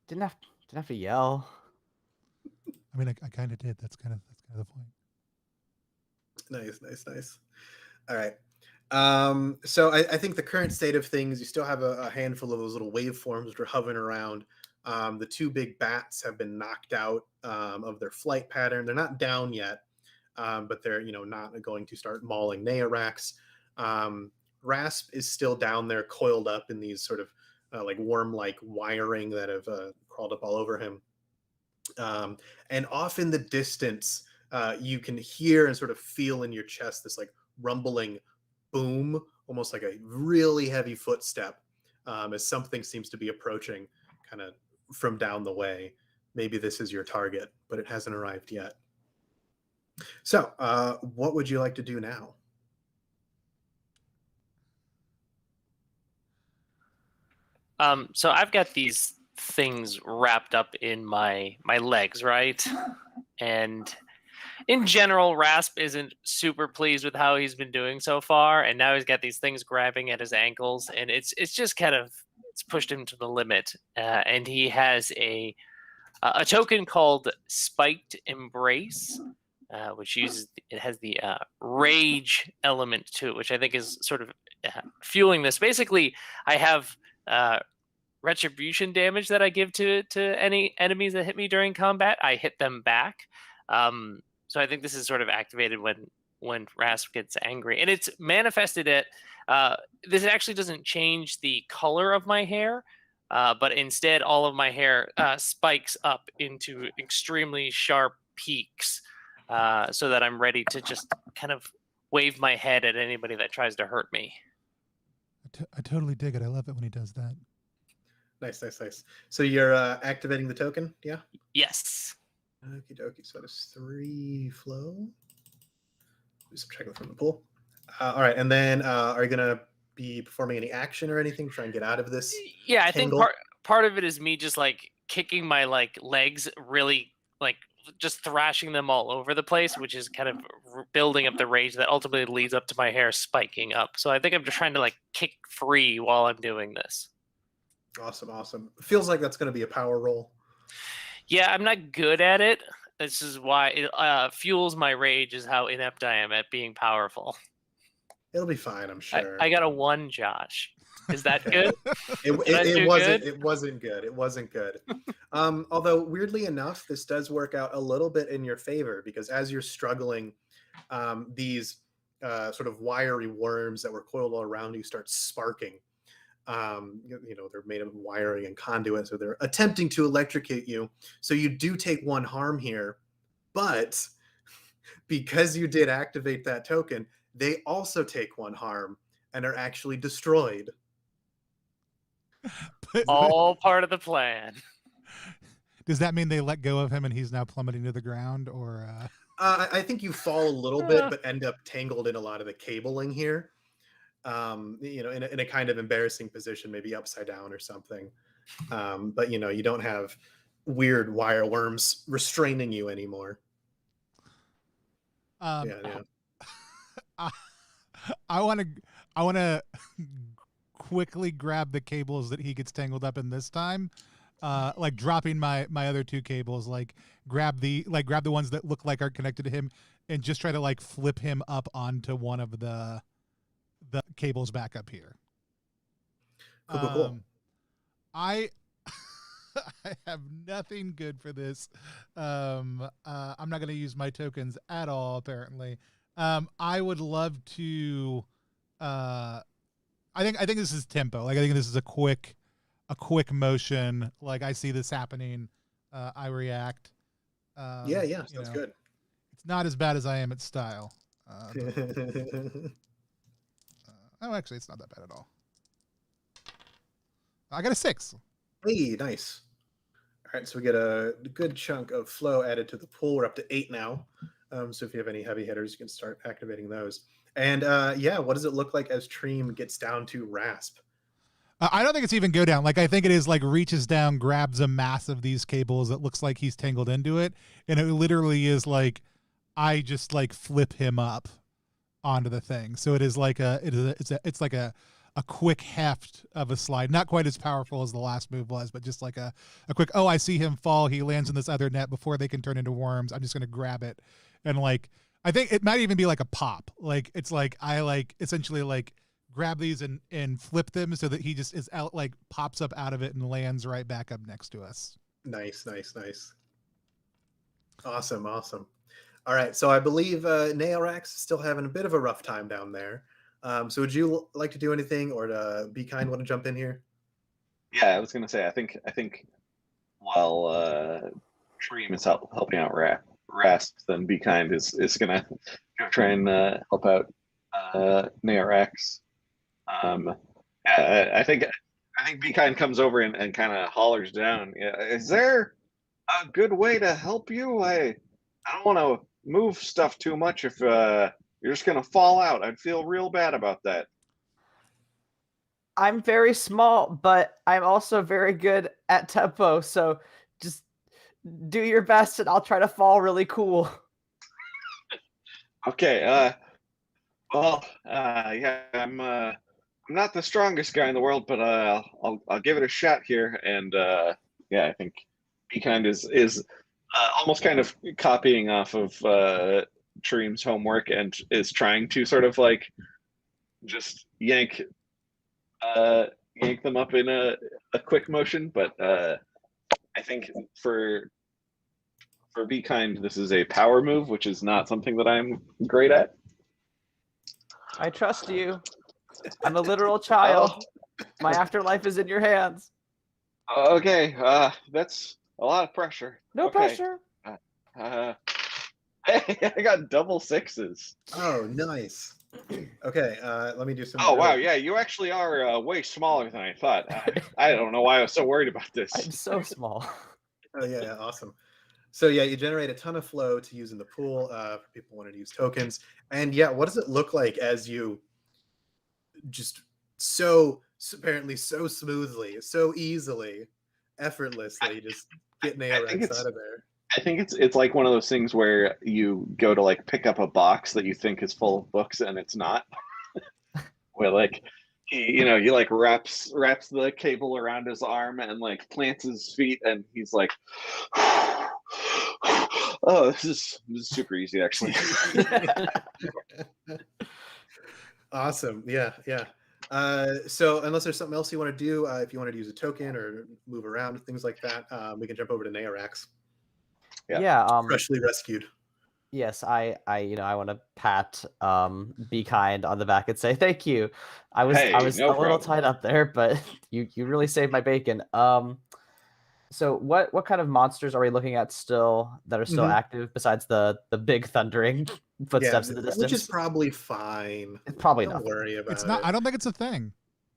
[SPEAKER 4] Didn't have to yell.
[SPEAKER 1] I mean, I kind of did. That's kind of the point.
[SPEAKER 2] Nice. All right. So I think the current state of things, you still have a handful of those little waveforms that are hovering around. The two big bats have been knocked out of their flight pattern. They're not down yet, but they're not going to start mauling Neorax. Rasp is still down there, coiled up in these sort of like worm-like wiring that have crawled up all over him. And off in the distance, you can hear and sort of feel in your chest this like rumbling boom, almost like a really heavy footstep, as something seems to be approaching kind of from down the way. Maybe this is your target, but it hasn't arrived yet. So what would you like to do now?
[SPEAKER 3] So I've got these things wrapped up in my legs, right? And in general, Rasp isn't super pleased with how he's been doing so far, and now he's got these things grabbing at his ankles, and it's just kind of it's pushed him to the limit. And he has a token called Spiked Embrace, which has the rage element to it, which I think is sort of fueling this. Basically, I have retribution damage that I give to any enemies that hit me during combat. I hit them back. So I think this is sort of activated when Rasp gets angry, and it's manifested at. This actually doesn't change the color of my hair, but instead all of my hair spikes up into extremely sharp peaks, so that I'm ready to just kind of wave my head at anybody that tries to hurt me.
[SPEAKER 1] I totally dig it. I love it when he does that.
[SPEAKER 2] Nice. So you're activating the token, yeah?
[SPEAKER 3] Yes.
[SPEAKER 2] Okie dokie. So that is 3 flow. Do some checking from the pool. All right, and then are you gonna be performing any action or anything to try and get out of this?
[SPEAKER 3] Yeah, I
[SPEAKER 2] tangle?
[SPEAKER 3] think part of it is me just like kicking my legs really, like just thrashing them all over the place, which is kind of building up the rage that ultimately leads up to my hair spiking up. So I think I'm just trying to like kick free while I'm doing this.
[SPEAKER 2] Awesome. Feels like that's going to be a power roll.
[SPEAKER 3] Yeah, I'm not good at it. This is why it fuels my rage, is how inept I am at being powerful.
[SPEAKER 2] It'll be fine, I'm sure.
[SPEAKER 3] I got a 1, Josh. Is that good?
[SPEAKER 2] It wasn't good. Although weirdly enough, this does work out a little bit in your favor, because as you're struggling, these sort of wiry worms that were coiled all around you start sparking. They're made of wiring and conduit, so they're attempting to electrocute you. So you do take 1 harm here, but because you did activate that token, they also take 1 harm and are actually destroyed.
[SPEAKER 3] All part of the plan.
[SPEAKER 1] Does that mean they let go of him and he's now plummeting to the ground, or?
[SPEAKER 2] I think you fall a little bit, but end up tangled in a lot of the cabling here. In a kind of embarrassing position, maybe upside down or something. But you don't have weird wire worms restraining you anymore. Yeah.
[SPEAKER 1] I want to quickly grab the cables that he gets tangled up in this time, like dropping my other 2 cables, like grab the ones that look like are connected to him, and just try to like flip him up onto one of the cables back up here.
[SPEAKER 2] Cool.
[SPEAKER 1] I have nothing good for this. I'm not going to use my tokens at all, apparently. I would love to. I think this is tempo. Like, I think this is a quick motion. Like, I see this happening. I react.
[SPEAKER 2] Yeah. Sounds good.
[SPEAKER 1] It's not as bad as I am at style. Oh, actually, it's not that bad at all. I got a 6.
[SPEAKER 2] Hey, nice. All right, so we get a good chunk of flow added to the pool. We're up to 8 now. So if you have any heavy hitters, you can start activating those. And what does it look like as Treem gets down to Rasp?
[SPEAKER 1] I don't think it's even go down. Like, I think it is like reaches down, grabs a mass of these cables. It looks like he's tangled into it. And it literally is like, I just like flip him up onto the thing. So it is like it's like a quick heft of a slide, not quite as powerful as the last move was, but just like a quick, I see him fall, he lands in this other net before they can turn into worms, I'm just going to grab it and like I think it might even be like a pop. Like it's like I like essentially like grab these and flip them so that he just is out, like pops up out of it and lands right back up next to us.
[SPEAKER 2] Nice. Awesome. All right, so I believe Naorax is still having a bit of a rough time down there. So would you like to do anything, or to Be Kind want to jump in here?
[SPEAKER 5] Yeah, I was gonna say I think while Treem is helping out Rasp, then Be Kind is gonna go try and help out Naorax. I think Be Kind comes over and kind of hollers down. Yeah, is there a good way to help you? I don't want to move stuff too much if you're just gonna fall out. I'd feel real bad about that.
[SPEAKER 4] I'm very small, but I'm also very good at tempo, so just do your best and I'll try to fall really cool.
[SPEAKER 5] Okay, yeah, I'm not the strongest guy in the world, but I'll give it a shot here. And yeah, I think Be Kind is almost kind of copying off of Treem's homework and is trying to sort of like just yank them up in a quick motion. But I think for Be Kind, this is a power move, which is not something that I'm great at.
[SPEAKER 4] I trust you. I'm a literal child. My afterlife is in your hands.
[SPEAKER 5] Okay, that's a lot of pressure.
[SPEAKER 4] No pressure.
[SPEAKER 5] Hey, I got double sixes.
[SPEAKER 2] Oh, nice. Okay, let me do some.
[SPEAKER 5] Oh wow, yeah, you actually are way smaller than I thought. I don't know why I was so worried about this.
[SPEAKER 4] I'm so small.
[SPEAKER 2] Oh yeah, awesome. So yeah, you generate a ton of flow to use in the pool for people wanting to use tokens. And yeah, what does it look like as you just apparently so smoothly, so easily, effortlessly just get Naorax out of there?
[SPEAKER 5] I think it's like one of those things where you go to like pick up a box that you think is full of books and it's not. Where like he like wraps the cable around his arm and like plants his feet and he's like, oh, this is super easy actually.
[SPEAKER 2] Awesome. Yeah. So unless there's something else you want to do, if you wanted to use a token or move around, things like that, we can jump over to Naorax.
[SPEAKER 4] Yeah.
[SPEAKER 2] Freshly rescued.
[SPEAKER 4] Yes, I want to pat Be Kind on the back and say thank you. I was
[SPEAKER 5] no
[SPEAKER 4] a little
[SPEAKER 5] problem.
[SPEAKER 4] tied up there, but you really saved my bacon. So what kind of monsters are we looking at still that are still active besides the big thundering footsteps in the distance?
[SPEAKER 2] Which is probably fine.
[SPEAKER 4] It's probably
[SPEAKER 2] Don't
[SPEAKER 4] nothing.
[SPEAKER 2] worry about
[SPEAKER 1] It's not.
[SPEAKER 2] it.
[SPEAKER 1] I don't think it's a thing.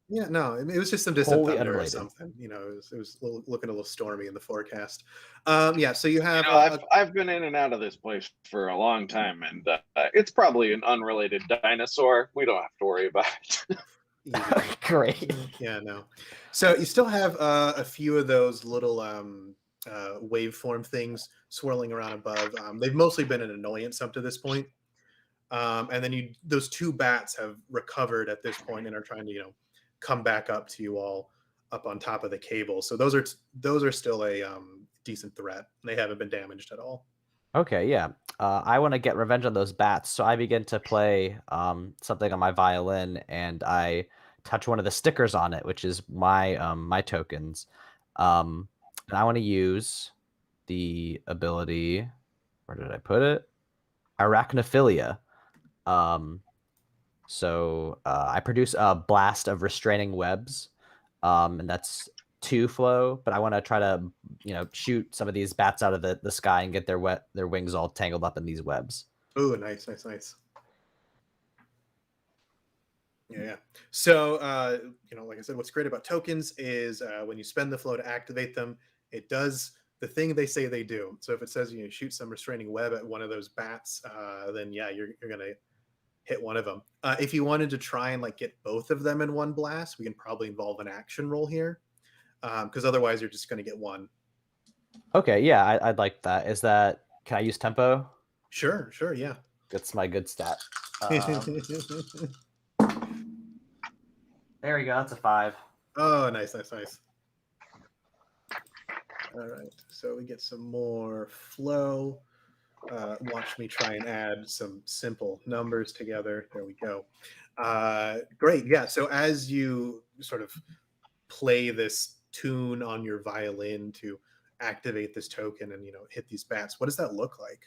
[SPEAKER 2] Yeah, no, it was just some distant
[SPEAKER 4] Wholly
[SPEAKER 2] thunder
[SPEAKER 4] unrelated.
[SPEAKER 2] or something. It was looking a little stormy in the forecast. Yeah, so you have.
[SPEAKER 5] I've been in and out of this place for a long time, and it's probably an unrelated dinosaur. We don't have to worry about it.
[SPEAKER 4] Great.
[SPEAKER 2] Yeah, no. So you still have a few of those little waveform things swirling around above. They've mostly been an annoyance up to this point. And then those two bats have recovered at this point and are trying to come back up to you all up on top of the cable. So those are still a decent threat. They haven't been damaged at all.
[SPEAKER 4] Okay, yeah. I want to get revenge on those bats, so I begin to play something on my violin, and I touch one of the stickers on it, which is my my tokens. And I want to use the ability. Where did I put it? Arachnophilia. So I produce a blast of restraining webs, and that's 2 flow. But I want to try to shoot some of these bats out of the sky and get their wings all tangled up in these webs.
[SPEAKER 2] Oh, nice. Yeah. So like I said, what's great about tokens is when you spend the flow to activate them, it does the thing they say they do. So if it says shoot some restraining web at one of those bats, then yeah, you're gonna hit one of them. If you wanted to try and get both of them in one blast, we can probably involve an action roll here, because otherwise you're just going to get one.
[SPEAKER 4] Okay, yeah, I'd like that. Can I use tempo?
[SPEAKER 2] Sure, yeah.
[SPEAKER 4] That's my good stat. There we go. That's a 5.
[SPEAKER 2] Oh, nice. All right, so we get some more flow. Watch me try and add some simple numbers together. There we go. Great. Yeah. So as you sort of play this tune on your violin to activate this token and hit these bats, what does that look like?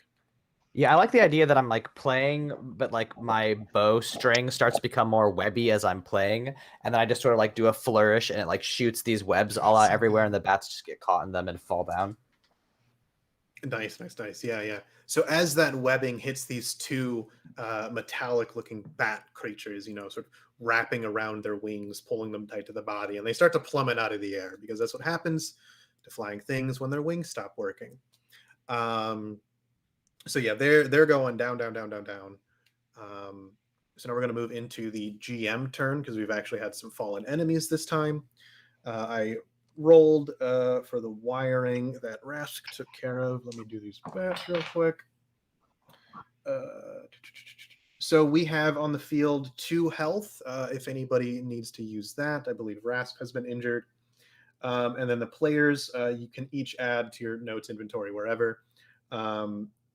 [SPEAKER 4] Yeah, I like the idea that I'm like playing, but like my bow string starts to become more webby as I'm playing, and then I just sort of like do a flourish, and it like shoots these webs all out
[SPEAKER 1] So
[SPEAKER 4] everywhere,
[SPEAKER 1] good.
[SPEAKER 4] and the bats just get caught in them and fall down.
[SPEAKER 2] Nice, nice, nice. Yeah, yeah. So as that webbing hits these two metallic-looking bat creatures, sort of wrapping around their wings, pulling them tight to the body, and they start to plummet out of the air because that's what happens to flying things when their wings stop working. Um, so yeah, they're going down, down, down, down, down. Um, so now we're going to move into the GM turn because we've actually had some fallen enemies this time. I rolled for the wiring that Rask took care of. Let me do these bats real quick. So we have on the field 2 health. If anybody needs to use that, I believe Rask has been injured. And then the players, you can each add to your notes inventory wherever.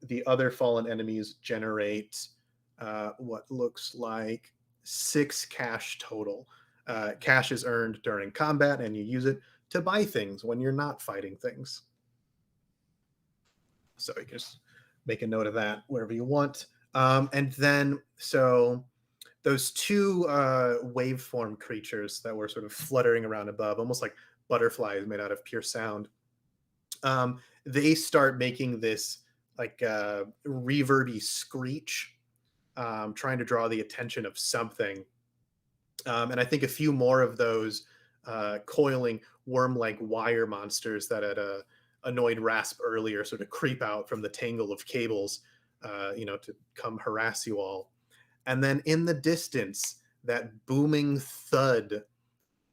[SPEAKER 2] The other fallen enemies generate what looks like 6 cash total. Cash is earned during combat, and you use it to buy things when you're not fighting things. So you can just make a note of that wherever you want. And then, so those 2 waveform creatures that were sort of fluttering around above, almost like butterflies made out of pure sound, they start making this like reverby screech, trying to draw the attention of something. And I think a few more of those coiling worm-like wire monsters that had annoyed Rasp earlier sort of creep out from the tangle of cables, to come harass you all. And then in the distance, that booming thud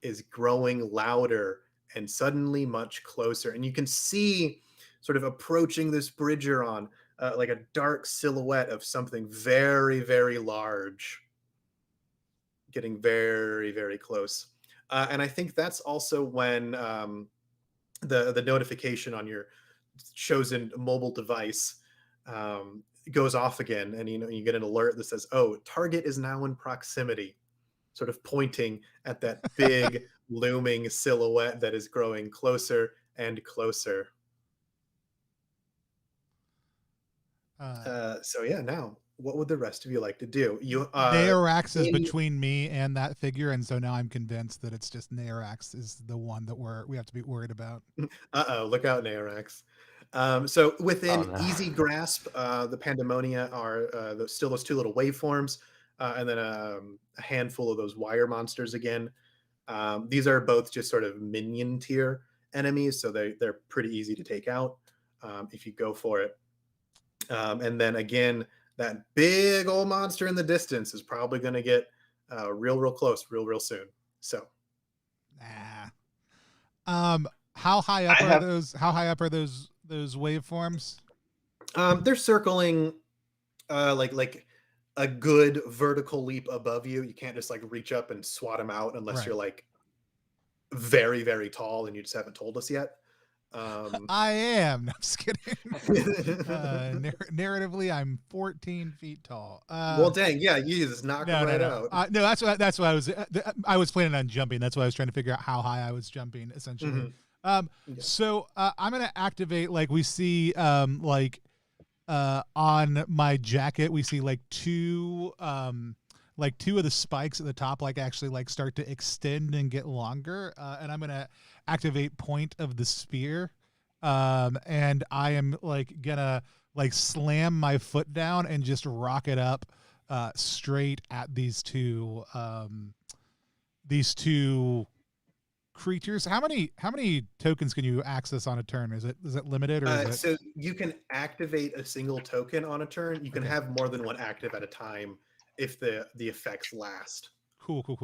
[SPEAKER 2] is growing louder and suddenly much closer. And you can see sort of approaching this bridge you're on, like a dark silhouette of something very, very large, getting very, very close. And I think that's also when the notification on your chosen mobile device goes off again, and you get an alert that says, "Oh, target is now in proximity," sort of pointing at that big looming silhouette that is growing closer and closer. So yeah, now what would the rest of you like to do?
[SPEAKER 1] Nairax is
[SPEAKER 2] in
[SPEAKER 1] between me and that figure, and so now I'm convinced that it's just Nairax is the one that we have to be worried about.
[SPEAKER 2] Uh-oh, look out, Nairax. So
[SPEAKER 4] Oh
[SPEAKER 2] within
[SPEAKER 4] no.
[SPEAKER 2] easy grasp, the Pandemonia are still those 2 little waveforms, and then a handful of those wire monsters again. These are both just sort of minion tier enemies, so they're pretty easy to take out if you go for it. And then again, that big old monster in the distance is probably going to get real, real close, real, real soon. So,
[SPEAKER 1] Nah. How high up
[SPEAKER 5] I
[SPEAKER 1] are
[SPEAKER 5] have
[SPEAKER 1] those? How high up are those waveforms?
[SPEAKER 2] they're circling like a good vertical leap above you. You can't just like reach up and swat them out unless
[SPEAKER 1] Right.
[SPEAKER 2] you're like very, very tall and you just haven't told us yet.
[SPEAKER 1] I am. No, I'm just kidding. Narratively, I'm 14 feet tall.
[SPEAKER 2] Well, dang, yeah, you just knock them right out.
[SPEAKER 1] No, that's why I was planning on jumping. That's why I was trying to figure out how high I was jumping, essentially.
[SPEAKER 2] Yeah.
[SPEAKER 1] So I'm gonna activate, like we see, on my jacket, we see like two of the spikes at the top, like actually like start to extend and get longer. And I'm gonna activate point of the spear. And I am like gonna like slam my foot down and just rock it up straight at these two creatures. How many tokens can you access on a turn? Is it limited, or is it?
[SPEAKER 2] So you can activate a single token on a turn. You can
[SPEAKER 1] Okay.
[SPEAKER 2] have more than one active at a time if the effects last.
[SPEAKER 1] Cool. I'm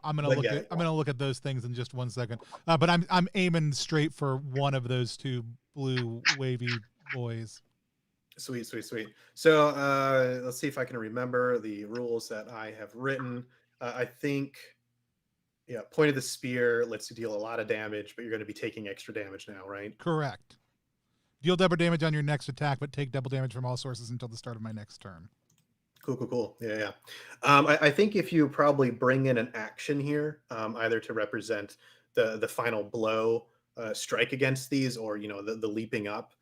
[SPEAKER 1] gonna
[SPEAKER 2] But
[SPEAKER 1] look
[SPEAKER 2] yeah,
[SPEAKER 1] at those things in just 1 second. But I'm aiming straight for one of those two blue wavy boys.
[SPEAKER 2] sweet, sweet, sweet. So let's see if I can remember the rules that I have written. I think, yeah, point of the spear lets you deal a lot of damage, but you're going to be taking extra damage now, right?
[SPEAKER 1] Correct. Deal double damage on your next attack, but take double damage from all sources until the start of my next turn.
[SPEAKER 2] Cool. Yeah. I think if you probably bring in an action here, either to represent the final blow, strike against these, or the leaping up,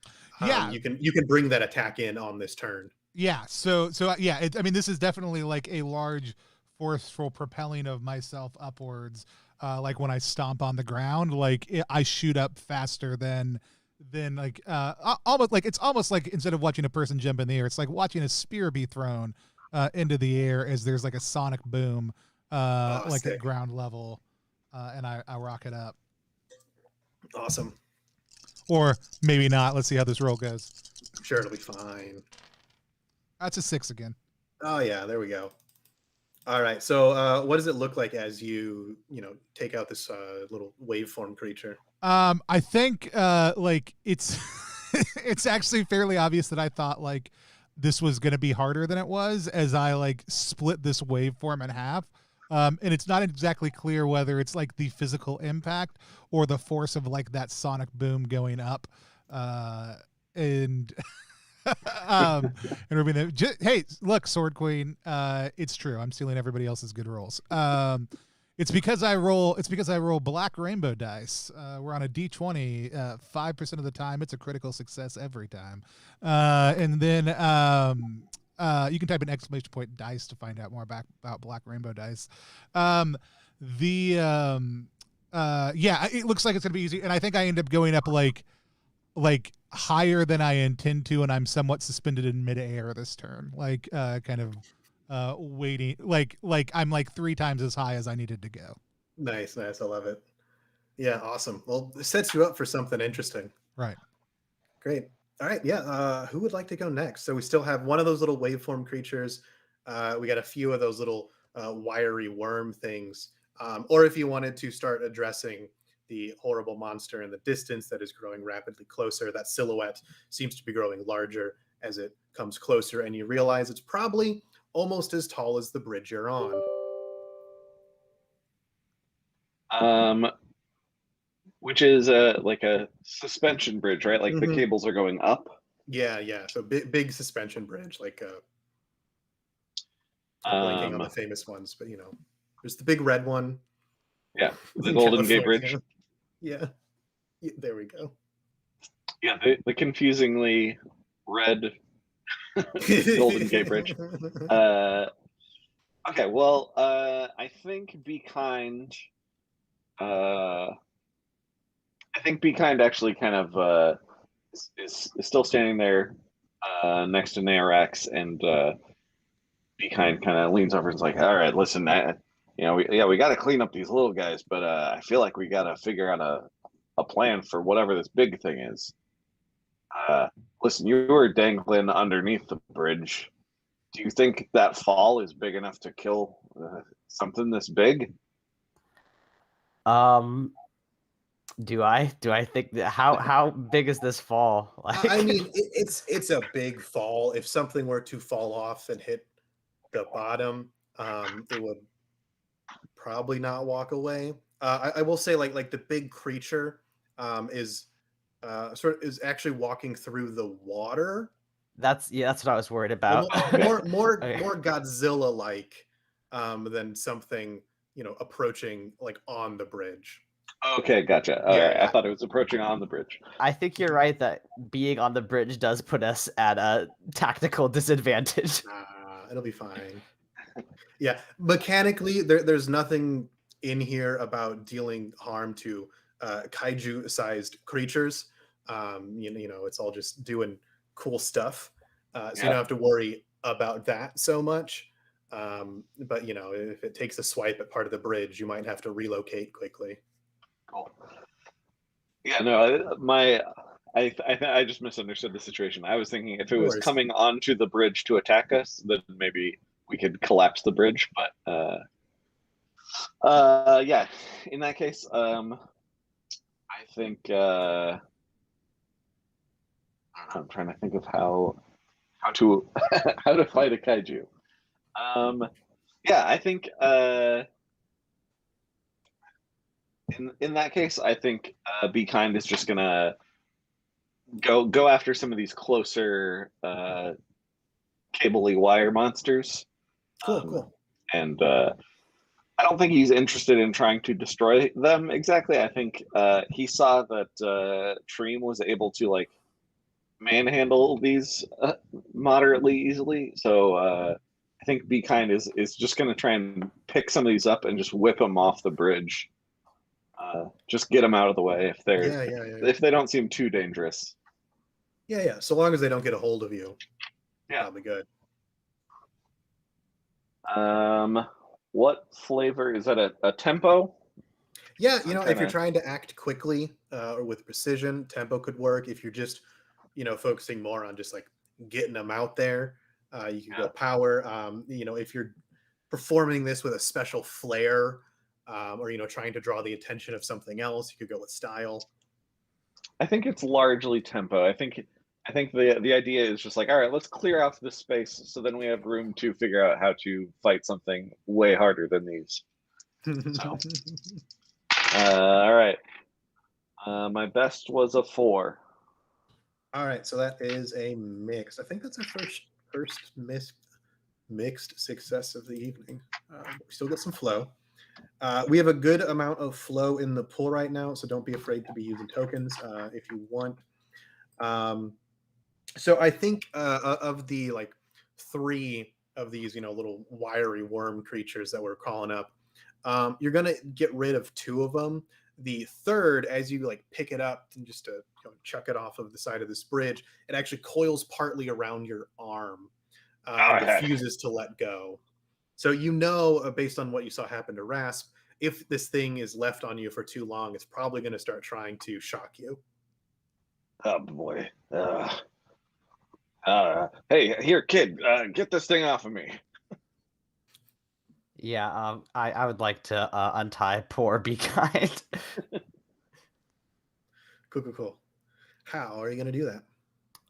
[SPEAKER 1] Yeah.
[SPEAKER 2] you can bring that attack in on this turn.
[SPEAKER 1] Yeah. So yeah. I mean, this is definitely like a large forceful propelling of myself upwards. Like when I stomp on the ground, like I shoot up faster than like almost like it's almost like instead of watching a person jump in the air, it's like watching a spear be thrown into the air as there's like a sonic boom like
[SPEAKER 2] Sick.
[SPEAKER 1] at ground level, and I rocket up.
[SPEAKER 2] Awesome.
[SPEAKER 1] Or maybe not. Let's see how this roll goes.
[SPEAKER 2] Sure, it'll be fine.
[SPEAKER 1] That's a 6 again.
[SPEAKER 2] Oh yeah, there we go. All right. So what does it look like as you take out this little waveform creature?
[SPEAKER 1] I think like it's it's actually fairly obvious that I thought like this was going to be harder than it was as I like split this waveform in half. And it's not exactly clear whether it's like the physical impact or the force of like that sonic boom going up. And and Ruby, hey, look, Sword Queen, it's true. I'm stealing everybody else's good rolls. It's because I roll black rainbow dice. We're on a D20. 5% of the time, it's a critical success every time. And then you can type an exclamation point dice to find out more about black rainbow dice. Yeah, it looks like it's gonna be easy, and I think I end up going up like higher than I intend to, and I'm somewhat suspended in midair this turn, like kind of waiting, like I'm like 3 times as high as I needed to go.
[SPEAKER 2] Nice. I love it. Yeah, awesome. Well, it sets you up for something interesting.
[SPEAKER 1] Right.
[SPEAKER 2] Great. All right. Yeah. Who would like to go next? So we still have one of those little waveform creatures. We got a few of those little wiry worm things. Or if you wanted to start addressing the horrible monster in the distance that is growing rapidly closer, that silhouette seems to be growing larger as it comes closer, and you realize it's probably almost as tall as the bridge you're on.
[SPEAKER 5] Which is like a suspension bridge, right? Like the cables are going up.
[SPEAKER 2] Yeah. So big suspension bridge, like blanking on the famous ones, but there's the big red one.
[SPEAKER 5] Yeah, the Golden Gate Bridge.
[SPEAKER 2] Yeah, there we go.
[SPEAKER 5] Yeah, the confusingly red Golden Gate Bridge. Okay, well, I think Be Kind. I think Be Kind actually kind of is still standing there next to Nairax, and Be Kind of leans over and is like, "All right, listen, we got to clean up these little guys, but I feel like we got to figure out a plan for whatever this big thing is. Listen, you were dangling underneath the bridge. Do you think that fall is big enough to kill something this big?"
[SPEAKER 4] Do I think that how big is this fall? Like,
[SPEAKER 2] I mean, it's a big fall. If something were to fall off and hit the bottom, it would probably not walk away. I will say, like the big creature is actually walking through the water.
[SPEAKER 4] that's what I was worried about.
[SPEAKER 2] More
[SPEAKER 4] Okay.
[SPEAKER 2] more Godzilla like than something approaching like on the bridge.
[SPEAKER 5] Okay, gotcha. All right. I thought it was approaching on the bridge.
[SPEAKER 4] I think you're right that being on the bridge does put us at a tactical disadvantage.
[SPEAKER 2] It'll be fine. Yeah, mechanically, there's nothing in here about dealing harm to kaiju-sized creatures. It's all just doing cool stuff. So you don't have to worry about that so much. But if it takes a swipe at part of the bridge, you might have to relocate quickly.
[SPEAKER 5] Cool. Yeah, no, I just misunderstood the situation. I was thinking if it was coming onto the bridge to attack us, then maybe we could collapse the bridge. But yeah, in that case, I think I don't know, I'm trying to think of how to how to fight a kaiju. Yeah, I think in that case, I think Be Kind is just gonna go after some of these closer cable-y wire monsters.
[SPEAKER 2] Cool.
[SPEAKER 5] And I don't think he's interested in trying to destroy them exactly. I think he saw that Treem was able to like manhandle these moderately easily. So I think Be Kind is just going to try and pick some of these up and just whip them off the bridge. Just get them out of the way if they're if they don't seem too dangerous.
[SPEAKER 2] Yeah. So long as they don't get a hold of you,
[SPEAKER 5] Yeah.
[SPEAKER 2] probably good.
[SPEAKER 5] What flavor is that? A tempo?
[SPEAKER 2] Yeah, if you're trying to act quickly or with precision, tempo could work. If you're just, focusing more on just like getting them out there, you can go power. If you're performing this with a special flair, or trying to draw the attention of something else, you could go with style.
[SPEAKER 5] I think it's largely tempo. I think the idea is just like, all right, let's clear out this space so then we have room to figure out how to fight something way harder than these. So. All right. My best was a 4.
[SPEAKER 2] All right, so that is a mix. I think that's our first mixed success of the evening. We still got some flow. We have a good amount of flow in the pool right now, so don't be afraid to be using tokens if you want. So I think of the like 3 of these, little wiry worm creatures that we're calling up, you're gonna get rid of 2 of them. The third, as you like pick it up and just to chuck it off of the side of this bridge, it actually coils partly around your arm and refuses to let go. So based on what you saw happen to Rasp, if this thing is left on you for too long, it's probably going to start trying to shock you.
[SPEAKER 5] Oh boy. Hey, here, kid, get this thing off of me.
[SPEAKER 4] Yeah, I would like to untie poor Be Kind.
[SPEAKER 2] Cool. How are you going to do that?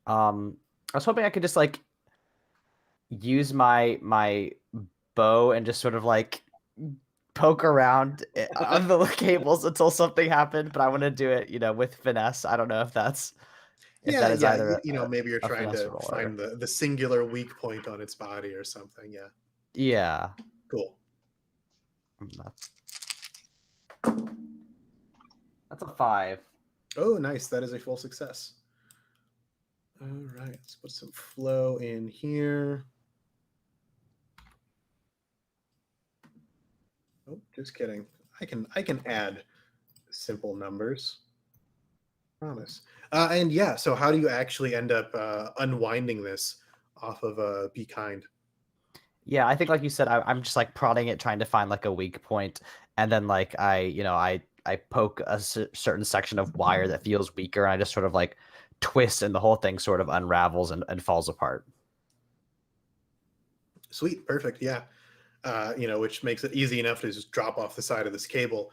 [SPEAKER 4] I was hoping I could just like use my bow and just sort of like poke around on the cables until something happened, but I want to do it, with finesse. I don't know if that's either
[SPEAKER 2] maybe you're trying to find the singular weak point on its body or something.
[SPEAKER 4] Yeah.
[SPEAKER 2] Cool.
[SPEAKER 4] That's a 5.
[SPEAKER 2] Oh, nice. That is a full success. All right, let's put some flow in here. Oh, just kidding. I can add simple numbers. Promise. And yeah, so how do you actually end up unwinding this off of Be Kind?
[SPEAKER 4] Yeah, I think like you said, I'm just like prodding it, trying to find like a weak point, and then like I poke a certain section of wire that feels weaker, and I just sort of like twist, and the whole thing sort of unravels and falls apart.
[SPEAKER 2] Sweet, perfect, yeah. Which makes it easy enough to just drop off the side of this cable,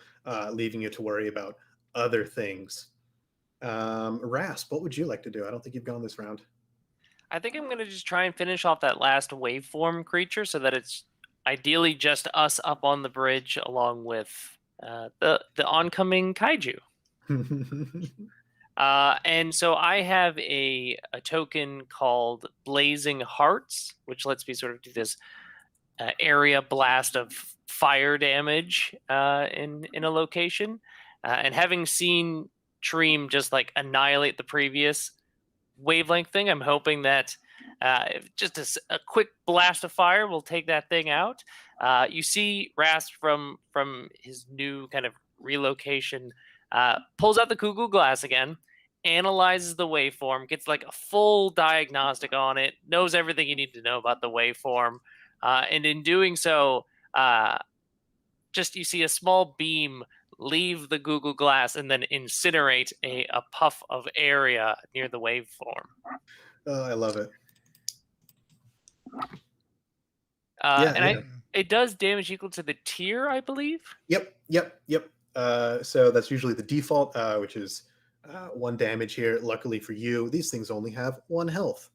[SPEAKER 2] leaving you to worry about other things. Rasp, what would you like to do? I don't think you've gone this round.
[SPEAKER 3] I think I'm going to just try and finish off that last waveform creature so that it's ideally just us up on the bridge along with the oncoming kaiju. And so I have a token called Blazing Hearts, which lets me sort of do this area blast of fire damage in a location. And having seen Treem just like annihilate the previous wavelength thing, I'm hoping that just a quick blast of fire will take that thing out. You see Rasp from his new kind of relocation pulls out the Google Glass again, analyzes the waveform, gets like a full diagnostic on it, knows everything you need to know about the waveform, and in doing so, just you see a small beam leave the Google Glass and then incinerate a puff of area near the waveform.
[SPEAKER 2] Oh, I love it.
[SPEAKER 3] It does damage equal to the tier, I believe.
[SPEAKER 2] Yep. So that's usually the default, which is 1 damage here. Luckily for you, these things only have 1 health.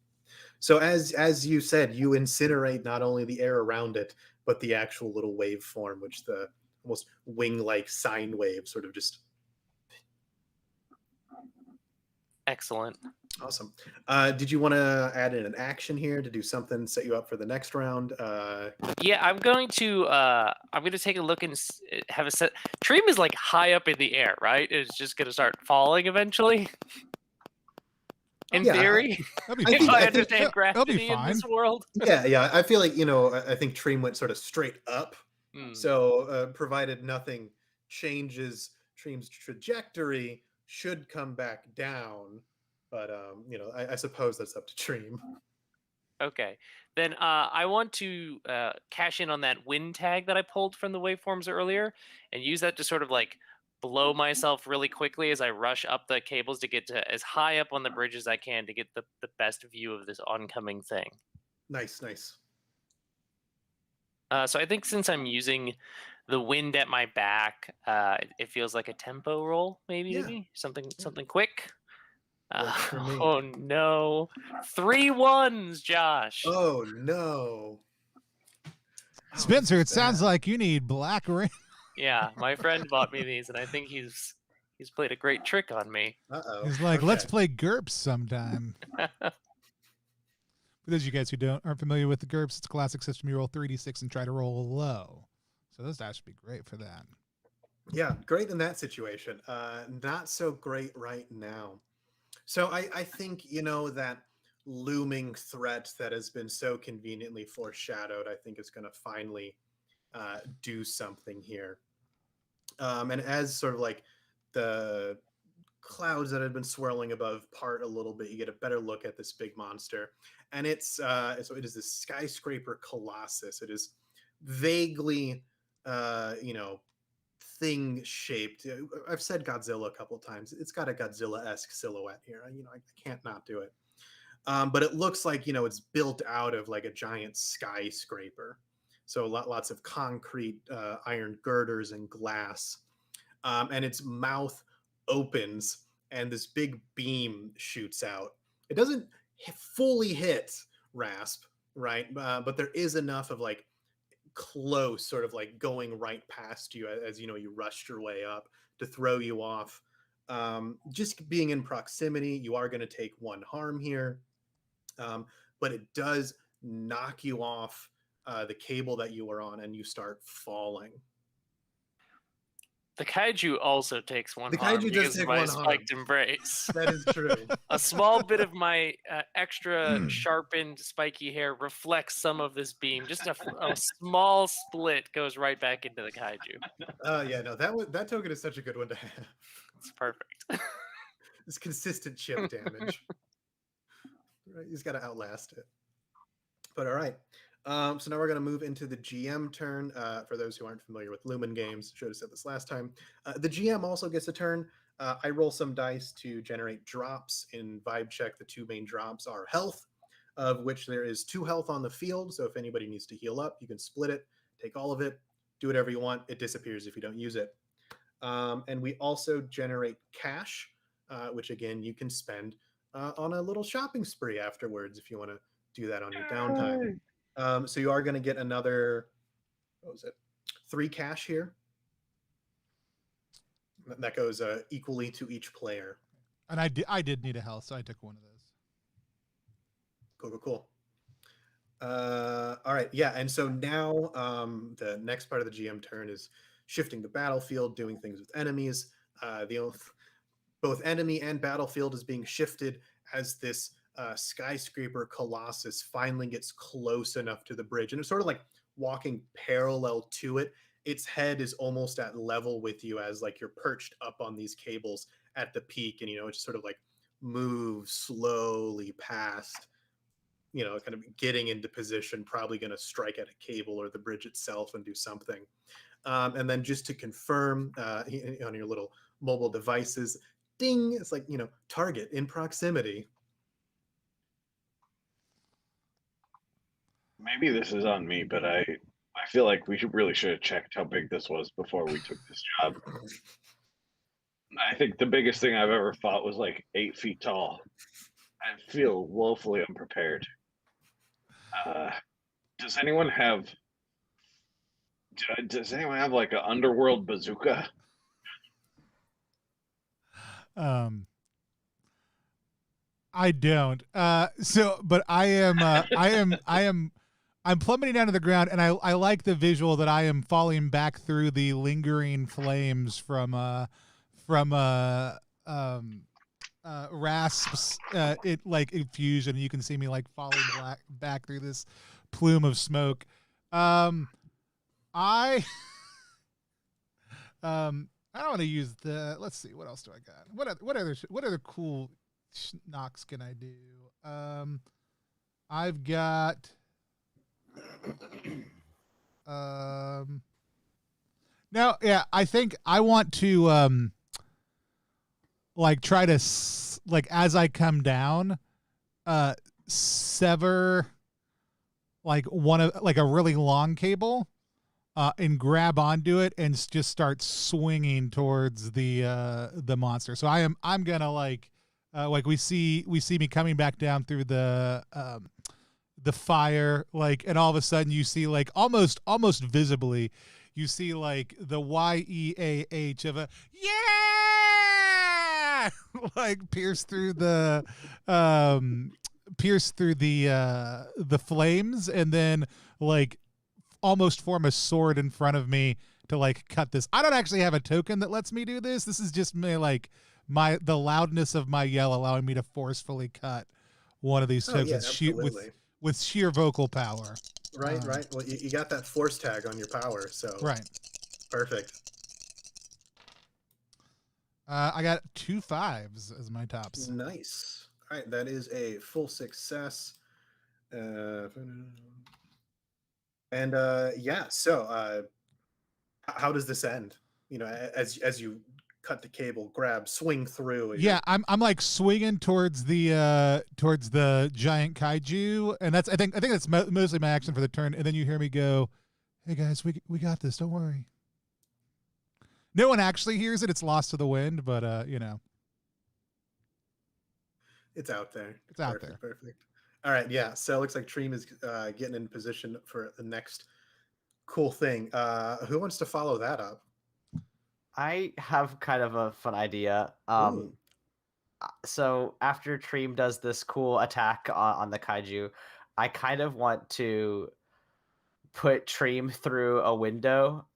[SPEAKER 2] So as you said, you incinerate not only the air around it, but the actual little waveform, which the almost wing-like sine wave sort of just.
[SPEAKER 3] Excellent.
[SPEAKER 2] Awesome. Did you want to add in an action here to do something, set you up for the next round?
[SPEAKER 3] Yeah, I'm going to take a look and have a set. Treem is like high up in the air, right? It's just going to start falling eventually. In theory, if I understand gravity in this world.
[SPEAKER 2] Yeah. I feel like, I think Treem went sort of straight up. So provided nothing changes Treem's trajectory, should come back down. But, I suppose that's up to Treem.
[SPEAKER 3] Okay. Then I want to cash in on that wind tag that I pulled from the waveforms earlier and use that to sort of like blow myself really quickly as I rush up the cables to get to as high up on the bridge as I can to get the best view of this oncoming thing.
[SPEAKER 2] Nice.
[SPEAKER 3] So I think since I'm using the wind at my back, it feels like a tempo roll, maybe something quick. Oh no, 3 1s, Josh.
[SPEAKER 2] Oh no,
[SPEAKER 1] Spencer. It sounds like you need black rain.
[SPEAKER 3] Yeah, my friend bought me these, and I think he's played a great trick on me.
[SPEAKER 1] He's like, let's play GURPS sometime. For those of you guys who aren't familiar with the GURPS, it's a classic system. You roll 3d6 and try to roll low. So this dash would be great for that.
[SPEAKER 2] Yeah, great in that situation. Not so great right now. So I think, that looming threat that has been so conveniently foreshadowed, I think is going to finally do something here. And as sort of like the clouds that had been swirling above part a little bit, you get a better look at this big monster. And it is this skyscraper colossus. It is vaguely, thing shaped. I've said Godzilla a couple times. It's got a Godzilla-esque silhouette here. I can't not do it. But it looks like, it's built out of like a giant skyscraper. So lots of concrete, iron girders and glass. And its mouth opens and this big beam shoots out. It doesn't fully hit Rasp, right? But there is enough of like close, sort of like going right past you as you rushed your way up to throw you off. Just being in proximity, you are going to take 1 harm here, but it does knock you off the cable that you were on and you start falling.
[SPEAKER 3] The kaiju also takes 1
[SPEAKER 2] the
[SPEAKER 3] harm
[SPEAKER 2] kaiju
[SPEAKER 3] because
[SPEAKER 2] does take
[SPEAKER 3] of my
[SPEAKER 2] 1
[SPEAKER 3] spiked
[SPEAKER 2] harm.
[SPEAKER 3] embrace.
[SPEAKER 2] That is true.
[SPEAKER 3] A small bit of my extra sharpened spiky hair reflects some of this beam. Just a small split goes right back into the kaiju.
[SPEAKER 2] Yeah, no, that token is such a good one to have.
[SPEAKER 3] It's perfect.
[SPEAKER 2] This consistent chip damage. Right, he's got to outlast it. But all right. So now we're going to move into the GM turn. For those who aren't familiar with Lumen games, should have said this last time. The GM also gets a turn. I roll some dice to generate drops in vibecheck. The 2 main drops are health, of which there is 2 health on the field. So if anybody needs to heal up, you can split it, take all of it, do whatever you want. It disappears if you don't use it. And we also generate cash, which again, you can spend on a little shopping spree afterwards if you want to do that on your downtime. So you are going to get another, 3 cash here. That goes equally to each player.
[SPEAKER 1] And I did need a health, so I took 1 of those.
[SPEAKER 2] Cool. All right, yeah, and so now the next part of the GM turn is shifting the battlefield, doing things with enemies. Both enemy and battlefield is being shifted as this skyscraper colossus finally gets close enough to the bridge, and it's sort of like walking parallel to it. Its head is almost at level with you as like you're perched up on these cables at the peak, and it just sort of like moves slowly past, kind of getting into position, probably going to strike at a cable or the bridge itself and do something. And then just to confirm on your little mobile devices, ding, it's like, target in proximity.
[SPEAKER 5] Maybe this is on me, but I feel like we really should have checked how big this was before we took this job. I think the biggest thing I've ever fought was like 8 feet tall. I feel woefully unprepared. Does anyone have like an underworld bazooka?
[SPEAKER 1] I don't. But I'm plummeting down to the ground, and I like the visual that I am falling back through the lingering flames from Rasp's it like infusion. You can see me like falling back through this plume of smoke. I I don't want to use the. Let's see. What else do I got? What other cool knocks can I do? I've got. No, yeah. I think I want to like try to like as I come down, sever like one of like a really long cable. And grab onto it and just start swinging towards the monster. So I'm gonna like we see me coming back down through the fire, like, and all of a sudden you see like almost visibly you see like the YEAH of a yeah like pierce through the flames, and then like almost form a sword in front of me to like cut this. I don't actually have a token that lets me do this. This is just me like the loudness of my yell allowing me to forcefully cut one of these tokens with sheer vocal power.
[SPEAKER 2] Right. Well, you got that force tag on your power, so
[SPEAKER 1] right.
[SPEAKER 2] Perfect.
[SPEAKER 1] I got 2 5s as my tops.
[SPEAKER 2] Nice. All right, that is a full success. And yeah, so how does this end? You know, as you cut the cable, grab, swing through.
[SPEAKER 1] Yeah, I'm like swinging towards the giant kaiju, and I think that's mostly my action for the turn. And then you hear me go, "Hey guys, we got this. Don't worry." No one actually hears it; it's lost to the wind. But you know,
[SPEAKER 2] it's out there.
[SPEAKER 1] It's out there.
[SPEAKER 2] Perfect. All right, yeah. So it looks like Treem is getting in position for the next cool thing. Who wants to follow that up?
[SPEAKER 4] I have kind of a fun idea. So after Treem does this cool attack on the kaiju, I kind of want to put Treem through a window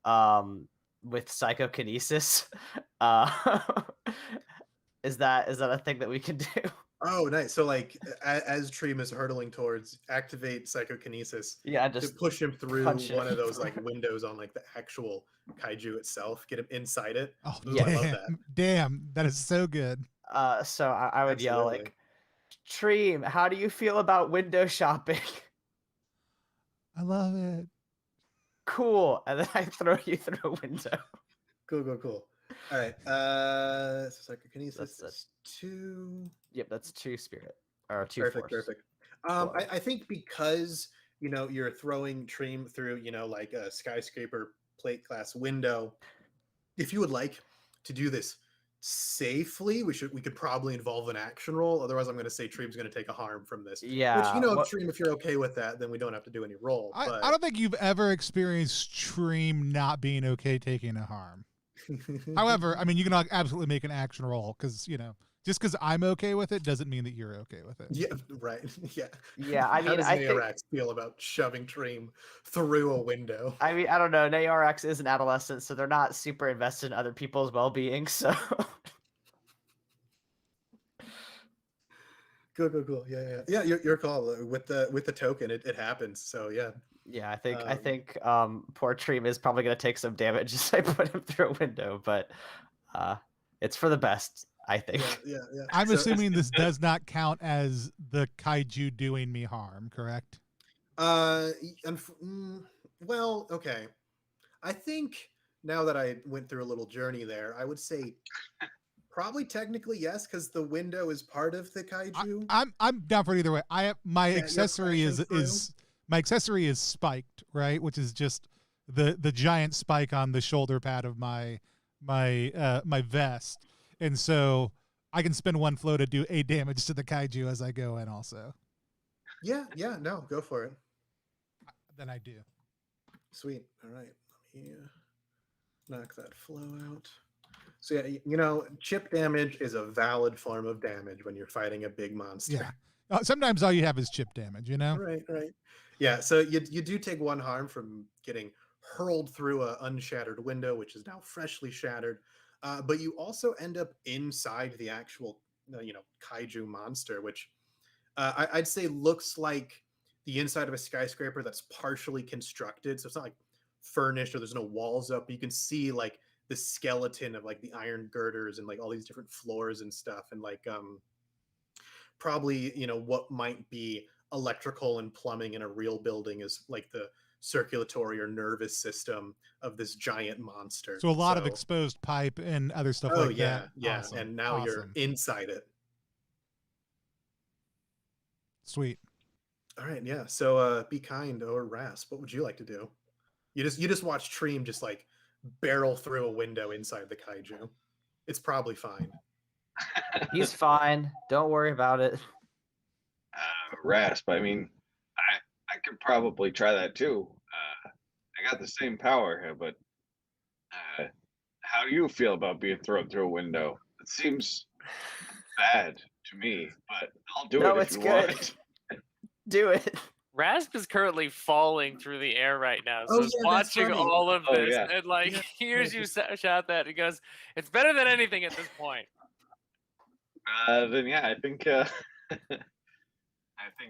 [SPEAKER 4] with psychokinesis. Is that a thing that we can do?
[SPEAKER 2] Oh, nice. So like as Treem is hurtling towards, activate psychokinesis.
[SPEAKER 4] Yeah, just
[SPEAKER 2] to push him through one of those like windows on like the actual kaiju itself. Get him inside it.
[SPEAKER 1] Oh,
[SPEAKER 2] ooh, I love that.
[SPEAKER 1] Damn, that is so good.
[SPEAKER 4] So I would yell like, Treem, how do you feel about window shopping?
[SPEAKER 1] I love it.
[SPEAKER 4] Cool. And then I throw you through a window.
[SPEAKER 2] Cool. All right. So psychokinesis. That's 2.
[SPEAKER 4] Yep, that's 2 spirit or 2
[SPEAKER 2] Perfect.
[SPEAKER 4] force.
[SPEAKER 2] Perfect. I think because you're throwing Treem through like a skyscraper plate glass window. If you would like to do this safely, we could probably involve an action roll. Otherwise, I'm going to say Treem's going to take a harm from this.
[SPEAKER 4] Yeah.
[SPEAKER 2] Which Treem, if you're okay with that, then we don't have to do any roll.
[SPEAKER 1] I don't think you've ever experienced Treem not being okay taking a harm. However, I mean, you can absolutely make an action roll because just because I'm okay with it doesn't mean that you're okay with it.
[SPEAKER 2] Yeah, right. Yeah.
[SPEAKER 4] I mean,
[SPEAKER 2] how does Naorax feel about shoving Treem through a window?
[SPEAKER 4] I mean, I don't know. Naorax is an adolescent, so they're not super invested in other people's well-being. So.
[SPEAKER 2] Cool. Yeah. Your call with the token. It happens. So yeah.
[SPEAKER 4] Yeah, I think poor Treem is probably going to take some damage as I put him through a window, but it's for the best, I think.
[SPEAKER 2] Yeah.
[SPEAKER 1] I'm assuming this does not count as the kaiju doing me harm, correct?
[SPEAKER 2] Well, okay. I think now that I went through a little journey there, I would say probably technically yes, because the window is part of the kaiju.
[SPEAKER 1] I'm down for it either way. My accessory is my accessory is spiked, right? Which is just the giant spike on the shoulder pad of my vest, and so I can spend 1 flow to do 8 damage to the kaiju as I go in. Also.
[SPEAKER 2] Yeah. No, go for it.
[SPEAKER 1] Then I do.
[SPEAKER 2] Sweet. All right. Let me knock that flow out. So yeah, you know, chip damage is a valid form of damage when you're fighting a big monster.
[SPEAKER 1] Yeah. Sometimes all you have is chip damage, you know?
[SPEAKER 2] Right, right. Yeah, so you do take one harm from getting hurled through a unshattered window, which is now freshly shattered. But you also end up inside the actual, kaiju monster, which I'd say looks like the inside of a skyscraper that's partially constructed. So it's not like furnished or there's no walls up. But you can see like the skeleton of like the iron girders and like all these different floors and stuff, and like probably what might be electrical and plumbing in a real building is like the circulatory or nervous system of this giant monster.
[SPEAKER 1] So a lot of exposed pipe and other stuff
[SPEAKER 2] Oh
[SPEAKER 1] like
[SPEAKER 2] yeah,
[SPEAKER 1] that.
[SPEAKER 2] yeah.
[SPEAKER 1] Awesome.
[SPEAKER 2] And now you're
[SPEAKER 1] Awesome.
[SPEAKER 2] inside it.
[SPEAKER 1] Sweet.
[SPEAKER 2] All right, yeah. So Be Kind or Rasp, what would you like to do? You just watch Treem just like barrel through a window inside the kaiju. It's probably fine.
[SPEAKER 4] He's fine. Don't worry about it.
[SPEAKER 5] Rasp. I mean, I could probably try that too. I got the same power here, but how do you feel about being thrown through a window? It seems bad to me, but I'll do
[SPEAKER 4] No,
[SPEAKER 5] it if
[SPEAKER 4] it's
[SPEAKER 5] you
[SPEAKER 4] good.
[SPEAKER 5] want.
[SPEAKER 4] Do it.
[SPEAKER 3] Rasp is currently falling through the air right now, so
[SPEAKER 2] Oh,
[SPEAKER 3] he's
[SPEAKER 2] yeah, that's
[SPEAKER 3] watching
[SPEAKER 2] funny.
[SPEAKER 3] all of
[SPEAKER 5] Oh,
[SPEAKER 3] this
[SPEAKER 5] yeah.
[SPEAKER 3] and like
[SPEAKER 2] Yeah,
[SPEAKER 3] hears
[SPEAKER 2] yeah,
[SPEAKER 3] you shout that. He goes, "It's better than anything at this point."
[SPEAKER 5] Then yeah, I think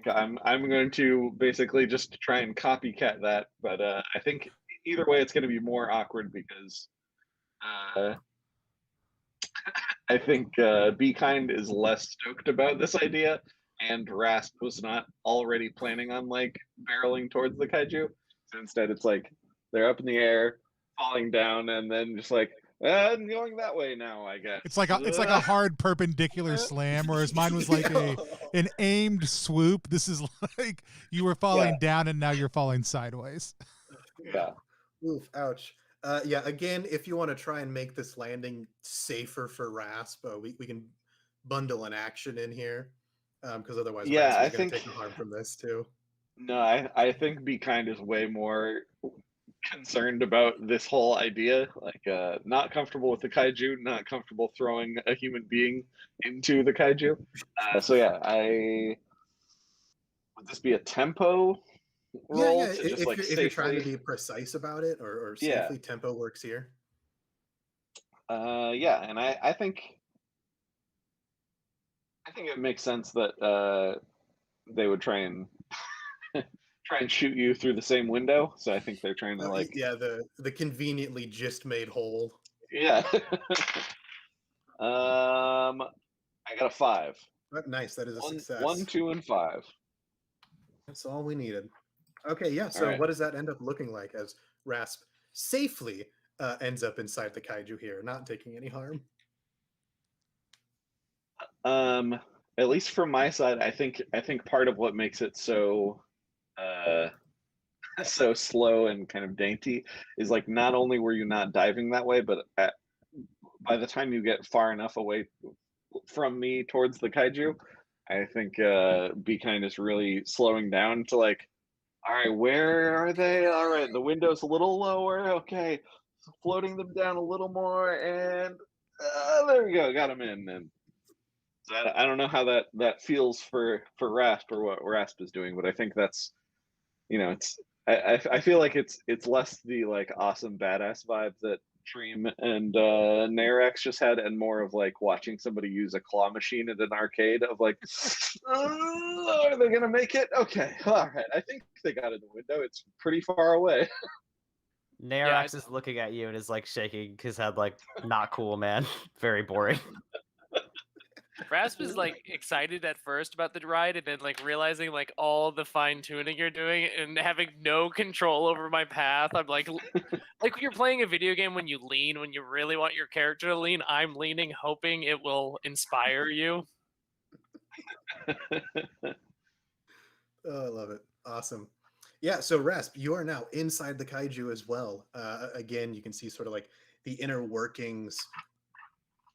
[SPEAKER 5] I'm going to basically just try and copycat that, but I think either way it's going to be more awkward because I think Be Kind is less stoked about this idea, and Rasp was not already planning on like barreling towards the kaiju. So instead, it's like they're up in the air, falling down, and then just like I'm going that way now. I guess
[SPEAKER 1] It's like a hard perpendicular slam, whereas mine was like an aimed swoop. This is like you were falling down and now you're falling sideways.
[SPEAKER 5] Yeah.
[SPEAKER 2] Oof, ouch. Yeah, again, if you want to try and make this landing safer for Rasp, we can bundle an action in here, because otherwise
[SPEAKER 5] Yeah,
[SPEAKER 2] Rasp
[SPEAKER 5] I
[SPEAKER 2] is going to
[SPEAKER 5] think
[SPEAKER 2] take the harm from this too.
[SPEAKER 5] no, I think Be Kind is way more concerned about this whole idea. Like, not comfortable with the kaiju, not comfortable throwing a human being into the kaiju. So yeah, would this be a tempo roll
[SPEAKER 2] Yeah.
[SPEAKER 5] to just like
[SPEAKER 2] If you're trying to
[SPEAKER 5] safely?
[SPEAKER 2] be precise about it or
[SPEAKER 5] Yeah,
[SPEAKER 2] safely, tempo works here.
[SPEAKER 5] yeah, and I think it makes sense that they would try and shoot you through the same window. So I think they're trying to like
[SPEAKER 2] Yeah, the conveniently just made hole.
[SPEAKER 5] yeah. I got a 5.
[SPEAKER 2] Nice, that is a success.
[SPEAKER 5] 1, 2, and 5.
[SPEAKER 2] That's all we needed. Okay, yeah. So
[SPEAKER 5] right.
[SPEAKER 2] what does that end up looking like as Rasp safely ends up inside the kaiju here, not taking any harm?
[SPEAKER 5] At least from my side, I think part of what makes it so so slow and kind of dainty is like not only were you not diving that way, but by the time you get far enough away from me towards the kaiju, I think Be Kind is really slowing down to like, all right, where are they? All right, the window's a little lower. Okay, floating them down a little more, and there we go, got them in. And so I don't know how that feels for Rasp or what Rasp is doing, but I think that's it's I feel like it's less the like awesome badass vibe that Dream and Narex just had, and more of like watching somebody use a claw machine at an arcade of like, are they gonna make it? Okay, all right. I think they got in the window. It's pretty far away.
[SPEAKER 4] Narex is looking at you and is like shaking his head, like, not cool, man. Very boring.
[SPEAKER 3] Rasp is like excited at first about the ride, and then like realizing like all the fine tuning you're doing and having no control over my path. I'm like you're playing a video game when you lean, when you really want your character to lean. I'm leaning, hoping it will inspire you.
[SPEAKER 2] Oh, I love it. Awesome. Yeah, so Rasp, you are now inside the kaiju as well. Again, you can see sort of like the inner workings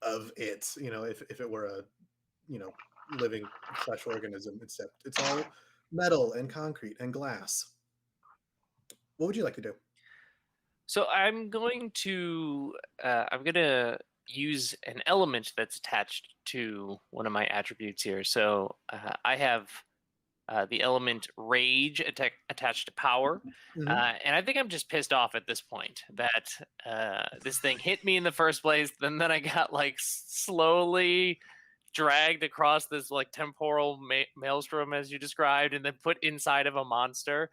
[SPEAKER 2] of it, if it were a, living flesh organism, except it's all metal and concrete and glass. What would you like to do?
[SPEAKER 3] So I'm gonna use an element that's attached to one of my attributes here. So I have the element rage attached to power.
[SPEAKER 2] Mhm.
[SPEAKER 3] And I think I'm just pissed off at this point that this thing hit me in the first place. Then I got like slowly dragged across this like temporal maelstrom, as you described, and then put inside of a monster.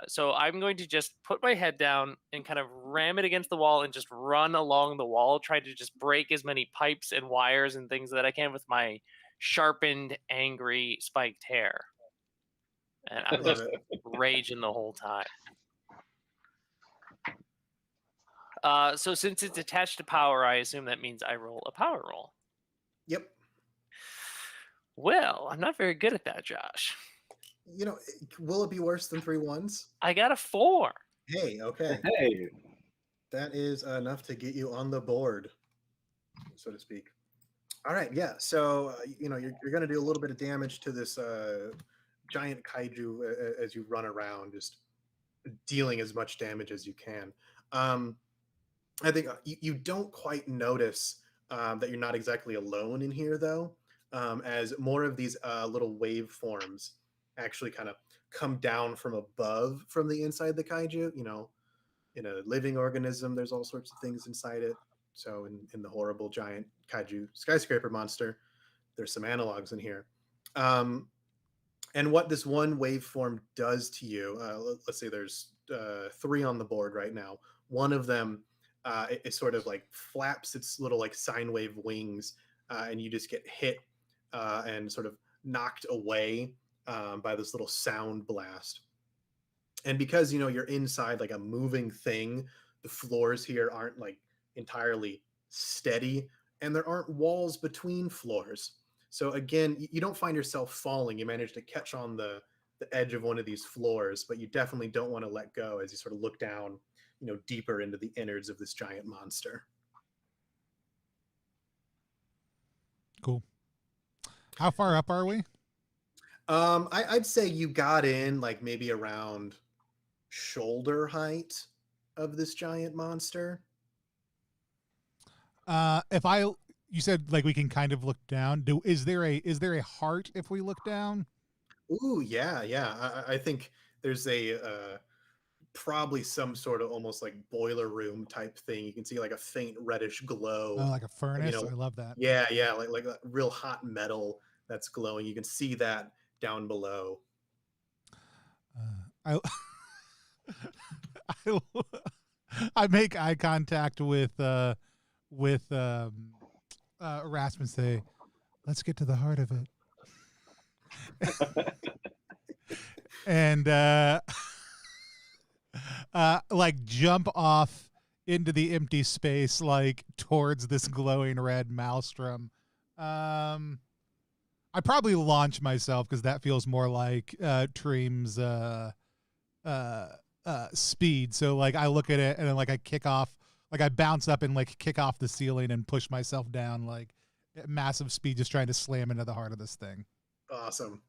[SPEAKER 3] So I'm going to just put my head down and kind of ram it against the wall and just run along the wall, trying to just break as many pipes and wires and things that I can with my sharpened, angry, spiked hair. And I'm
[SPEAKER 2] Love
[SPEAKER 3] just
[SPEAKER 2] it.
[SPEAKER 3] raging the whole time. So since it's attached to power, I assume that means I roll a power roll.
[SPEAKER 2] Yep.
[SPEAKER 3] Well, I'm not very good at that, Josh.
[SPEAKER 2] You know, will it be worse than 3 1s?
[SPEAKER 3] I got a 4.
[SPEAKER 2] Hey, okay.
[SPEAKER 5] Hey,
[SPEAKER 2] That is enough to get you on the board, so to speak. All right, yeah. So you know you're going to do a little bit of damage to this giant kaiju as you run around, just dealing as much damage as you can. I think you don't quite notice that you're not exactly alone in here, though, as more of these little waveforms actually kind of come down from above from the inside the kaiju. You know, in a living organism, there's all sorts of things inside it. So in the horrible giant kaiju skyscraper monster, there's some analogs in here. And what this one waveform does to you, let's say there's 3 on the board right now. One of them it sort of like flaps its little like sine wave wings, and you just get hit and sort of knocked away by this little sound blast. And because you know you're inside like a moving thing, the floors here aren't like entirely steady, and there aren't walls between floors. So again, you don't find yourself falling. You manage to catch on the edge of one of these floors, but you definitely don't want to let go as you sort of look down, you know, deeper into the innards of this giant monster.
[SPEAKER 1] Cool. How far up are we?
[SPEAKER 2] I'd say you got in like maybe around shoulder height of this giant monster.
[SPEAKER 1] You said like we can kind of look down. Is there a heart if we look down?
[SPEAKER 2] Ooh, yeah. I think there's a probably some sort of almost like boiler room type thing. You can see like a faint reddish glow.
[SPEAKER 1] Oh, like a furnace.
[SPEAKER 2] You know,
[SPEAKER 1] I love that.
[SPEAKER 2] Yeah, like that real hot metal that's glowing. You can see that down below.
[SPEAKER 1] I I make eye contact with Erasmus. Say, let's get to the heart of it. And like jump off into the empty space, like towards this glowing red maelstrom. I probably launch myself because that feels more like Treem's speed. So like I look at it and then like I kick off, like I bounce up and like kick off the ceiling and push myself down like at massive speed, just trying to slam into the heart of this thing.
[SPEAKER 2] Awesome.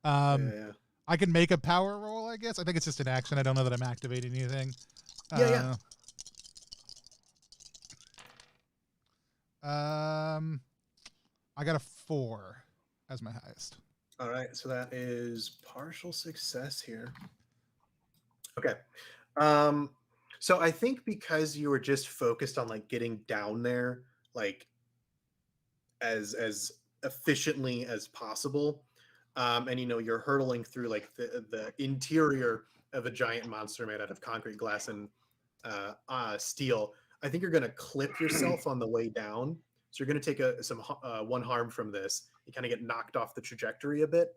[SPEAKER 1] Yeah. I can make a power roll, I guess. I think it's just an action. I don't know that I'm activating anything.
[SPEAKER 2] Yeah.
[SPEAKER 1] I got a 4 as my highest.
[SPEAKER 2] All right, so that is partial success here. Okay. So I think because you were just focused on like getting down there like as efficiently as possible, and you know you're hurtling through like the interior of a giant monster made out of concrete, glass, and steel. I think you're going to clip yourself on the way down. So you're going to take some one harm from this. You kind of get knocked off the trajectory a bit,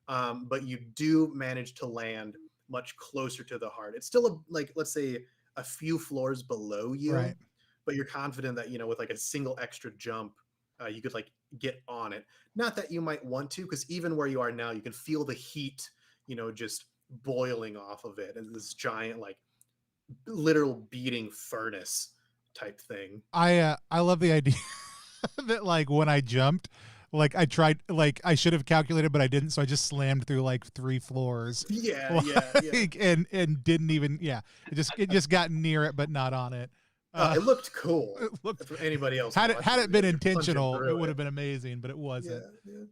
[SPEAKER 2] but you do manage to land much closer to the heart. It's still like, let's say, a few floors below you,
[SPEAKER 1] right,
[SPEAKER 2] but you're confident that, you know, with like a single extra jump, you could like get on it. Not that you might want to, because even where you are now, you can feel the heat, you know, just boiling off of it, and this giant like literal beating furnace type thing.
[SPEAKER 1] I love the idea that like when I jumped, like I tried, like I should have calculated, but I didn't. So I just slammed through like 3 floors.
[SPEAKER 2] Yeah.
[SPEAKER 1] And didn't even. Yeah, it just got near it, but not on it.
[SPEAKER 2] It looked cool.
[SPEAKER 1] It looked,
[SPEAKER 2] For anybody else,
[SPEAKER 1] had it been
[SPEAKER 2] you're punching
[SPEAKER 1] intentional,
[SPEAKER 2] through
[SPEAKER 1] it would have been amazing, but it
[SPEAKER 2] Yeah,
[SPEAKER 1] wasn't.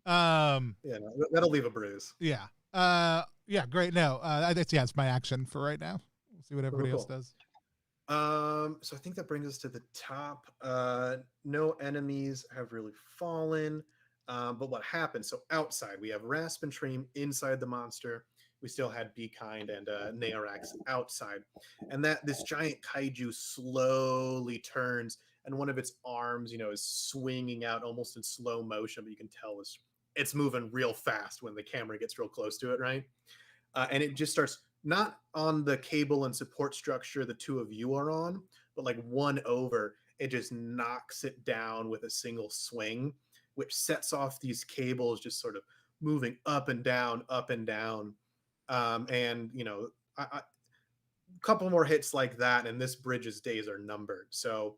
[SPEAKER 2] yeah. No, that'll leave a bruise.
[SPEAKER 1] Yeah. Yeah, great. No, it's my action for right now. We'll see what everybody else does.
[SPEAKER 2] So I think that brings us to the top. No enemies have really fallen. But what happened? So outside, we have Rasp and Treem inside the monster. We still had Be Kind and Neorax outside. And this giant kaiju slowly turns, and one of its arms, is swinging out almost in slow motion, but you can tell it's moving real fast when the camera gets real close to it, right? And it just starts not on the cable and support structure the two of you are on, but like one over, it just knocks it down with a single swing, which sets off these cables just sort of moving up and down, up and down. And a couple more hits like that, and this bridge's days are numbered. So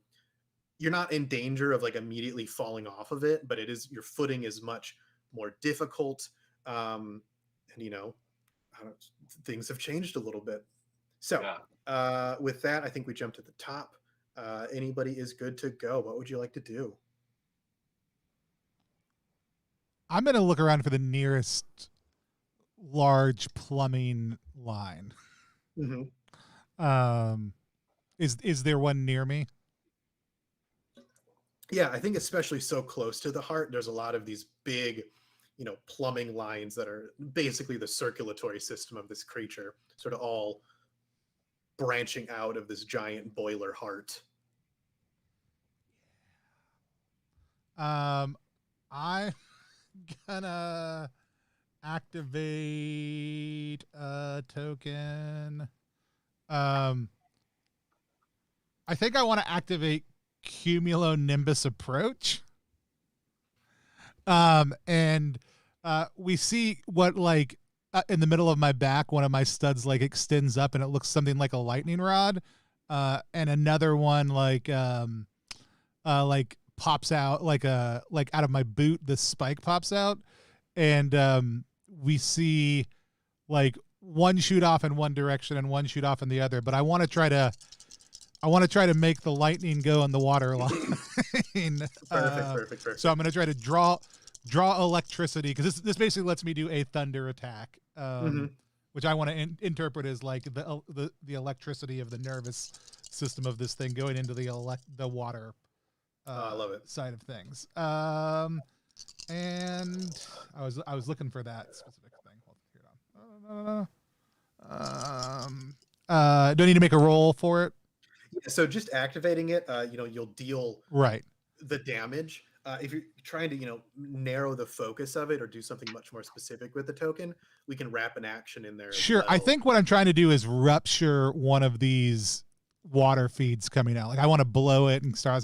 [SPEAKER 2] you're not in danger of like immediately falling off of it, but your footing is much more difficult. And things have changed a little bit. So with that, I think we jump to the top. Anybody is good to go. What would you like to do?
[SPEAKER 1] I'm going to look around for the nearest large plumbing line.
[SPEAKER 2] Mm-hmm.
[SPEAKER 1] Is there one near me?
[SPEAKER 2] Yeah, I think especially so close to the heart, there's a lot of these big, plumbing lines that are basically the circulatory system of this creature, sort of all branching out of this giant boiler heart.
[SPEAKER 1] I'm gonna activate a token. I think I want to activate Cumulonimbus Approach. And we see what in the middle of my back, one of my studs extends up and it looks something like a lightning rod. And another one pops out out of my boot, this spike pops out. And we see one shoot off in one direction and one shoot off in the other. But I want to try to make the lightning go in the water line. Perfect. So I'm going to try to draw electricity, because this basically lets me do a thunder attack, which I want to interpret as the electricity of the nervous system of this thing going into the water
[SPEAKER 2] I love it.
[SPEAKER 1] side of things. And I was looking for that specific thing. Hold on. Do I need to make a roll for it?
[SPEAKER 2] Yeah, so just activating it, you'll deal the damage. If you're trying to, narrow the focus of it or do something much more specific with the token, we can wrap an action in there.
[SPEAKER 1] Sure. I think what I'm trying to do is rupture one of these water feeds coming out. I want to blow it and start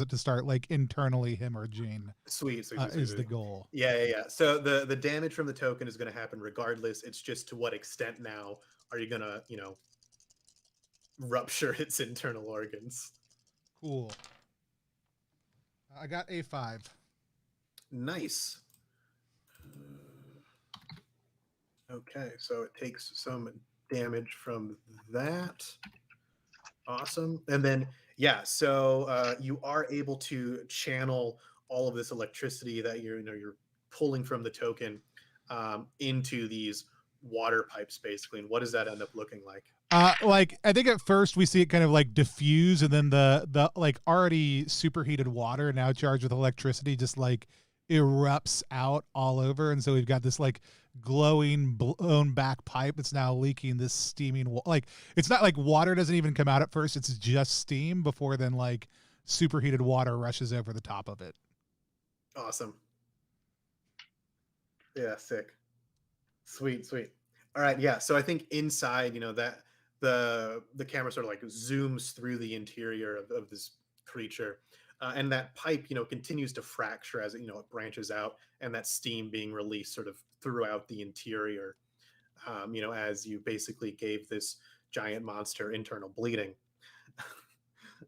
[SPEAKER 1] internally hemorrhaging.
[SPEAKER 2] Sweet.
[SPEAKER 1] Is the goal.
[SPEAKER 2] Yeah. So the damage from the token is going to happen regardless. It's just to what extent now are you going to, rupture its internal organs.
[SPEAKER 1] Cool. I got a 5.
[SPEAKER 2] Nice. Okay, so it takes some damage from that. Awesome. And then so you are able to channel all of this electricity that you're pulling from the token into these water pipes, basically. And what does that end up looking like?
[SPEAKER 1] I think at first we see it kind of diffuse, and then the already superheated water now charged with electricity just erupts out all over, and so we've got this glowing blown back pipe that's now leaking this steaming it's not water doesn't even come out at first, it's just steam before then superheated water rushes over the top of it.
[SPEAKER 2] Awesome. Yeah, sick. Sweet. All right, yeah. So I think inside, that the camera sort of zooms through the interior of this creature, and that pipe, continues to fracture as it branches out, and that steam being released sort of throughout the interior, as you basically gave this giant monster internal bleeding.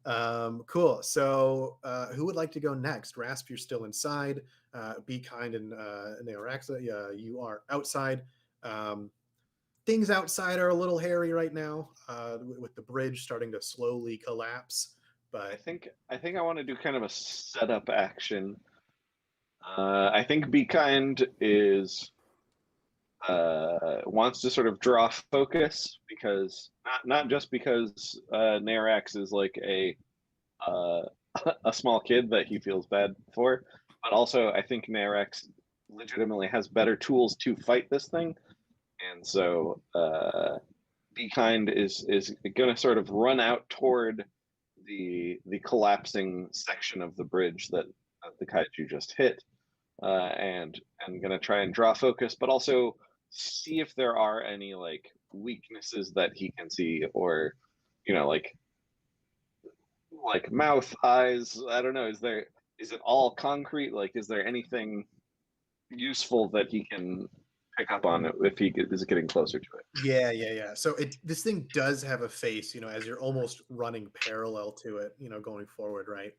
[SPEAKER 2] Cool. So who would like to go next? Rasp, you're still inside. Be Kind and Neoraxa, you are outside. Things outside are a little hairy right now, with the bridge starting to slowly collapse. But
[SPEAKER 5] I think I want to do kind of a setup action. I think Be Kind is wants to sort of draw focus because not just because Narax is like a small kid that he feels bad for, but also I think Narax legitimately has better tools to fight this thing, and so Be Kind is going to sort of run out toward the collapsing section of the bridge that the kaiju just hit, and I'm going to try and draw focus, but also see if there are any like weaknesses that he can see, or like mouth, eyes. I don't know. Is it all concrete? Like, is there anything useful that he can pick up on if he is getting closer to it?
[SPEAKER 2] Yeah. So this thing does have a face, as you're almost running parallel to it, going forward, right?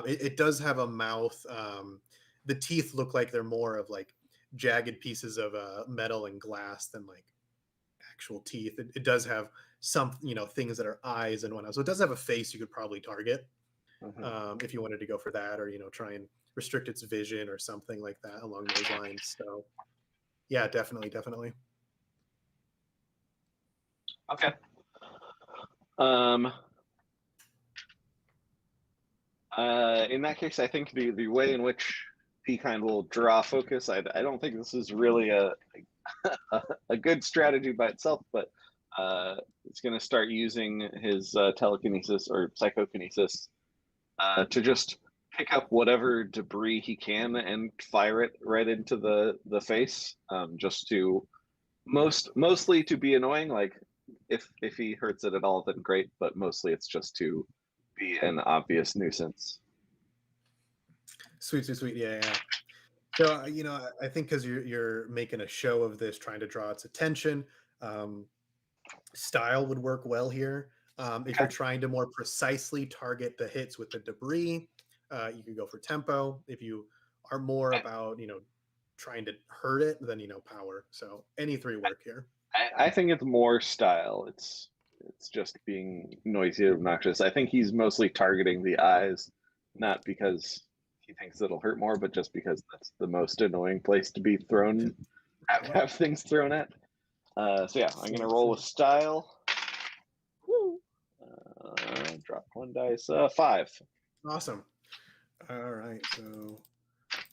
[SPEAKER 2] It does have a mouth. The teeth look like they're more of like jagged pieces of metal and glass than like actual teeth. It does have some, things that are eyes and whatnot. So it does have a face you could probably target if you wanted to go for that, or try and restrict its vision or something like that along those lines. So yeah, definitely.
[SPEAKER 5] Okay. In that case, I think the way in which Be Kind will draw focus, I don't think this is really a good strategy by itself, but it's going to start using his telekinesis or psychokinesis to just pick up whatever debris he can and fire it right into the face, just to mostly to be annoying. Like if he hurts it at all, then great, but mostly it's just to be an obvious nuisance.
[SPEAKER 2] Sweet. Yeah. So I think because you're making a show of this, trying to draw its attention, style would work well here. If you're trying to more precisely target the hits with the debris, you could go for tempo. If you are more about trying to hurt it, then power. So any three work here.
[SPEAKER 5] I think it's more style. It's just being noisy and obnoxious. I think he's mostly targeting the eyes, not because he thinks it'll hurt more, but just because that's the most annoying place to be thrown, have things thrown at. So yeah, I'm gonna roll with style. Woo! Drop one dice. 5.
[SPEAKER 2] Awesome. All right, so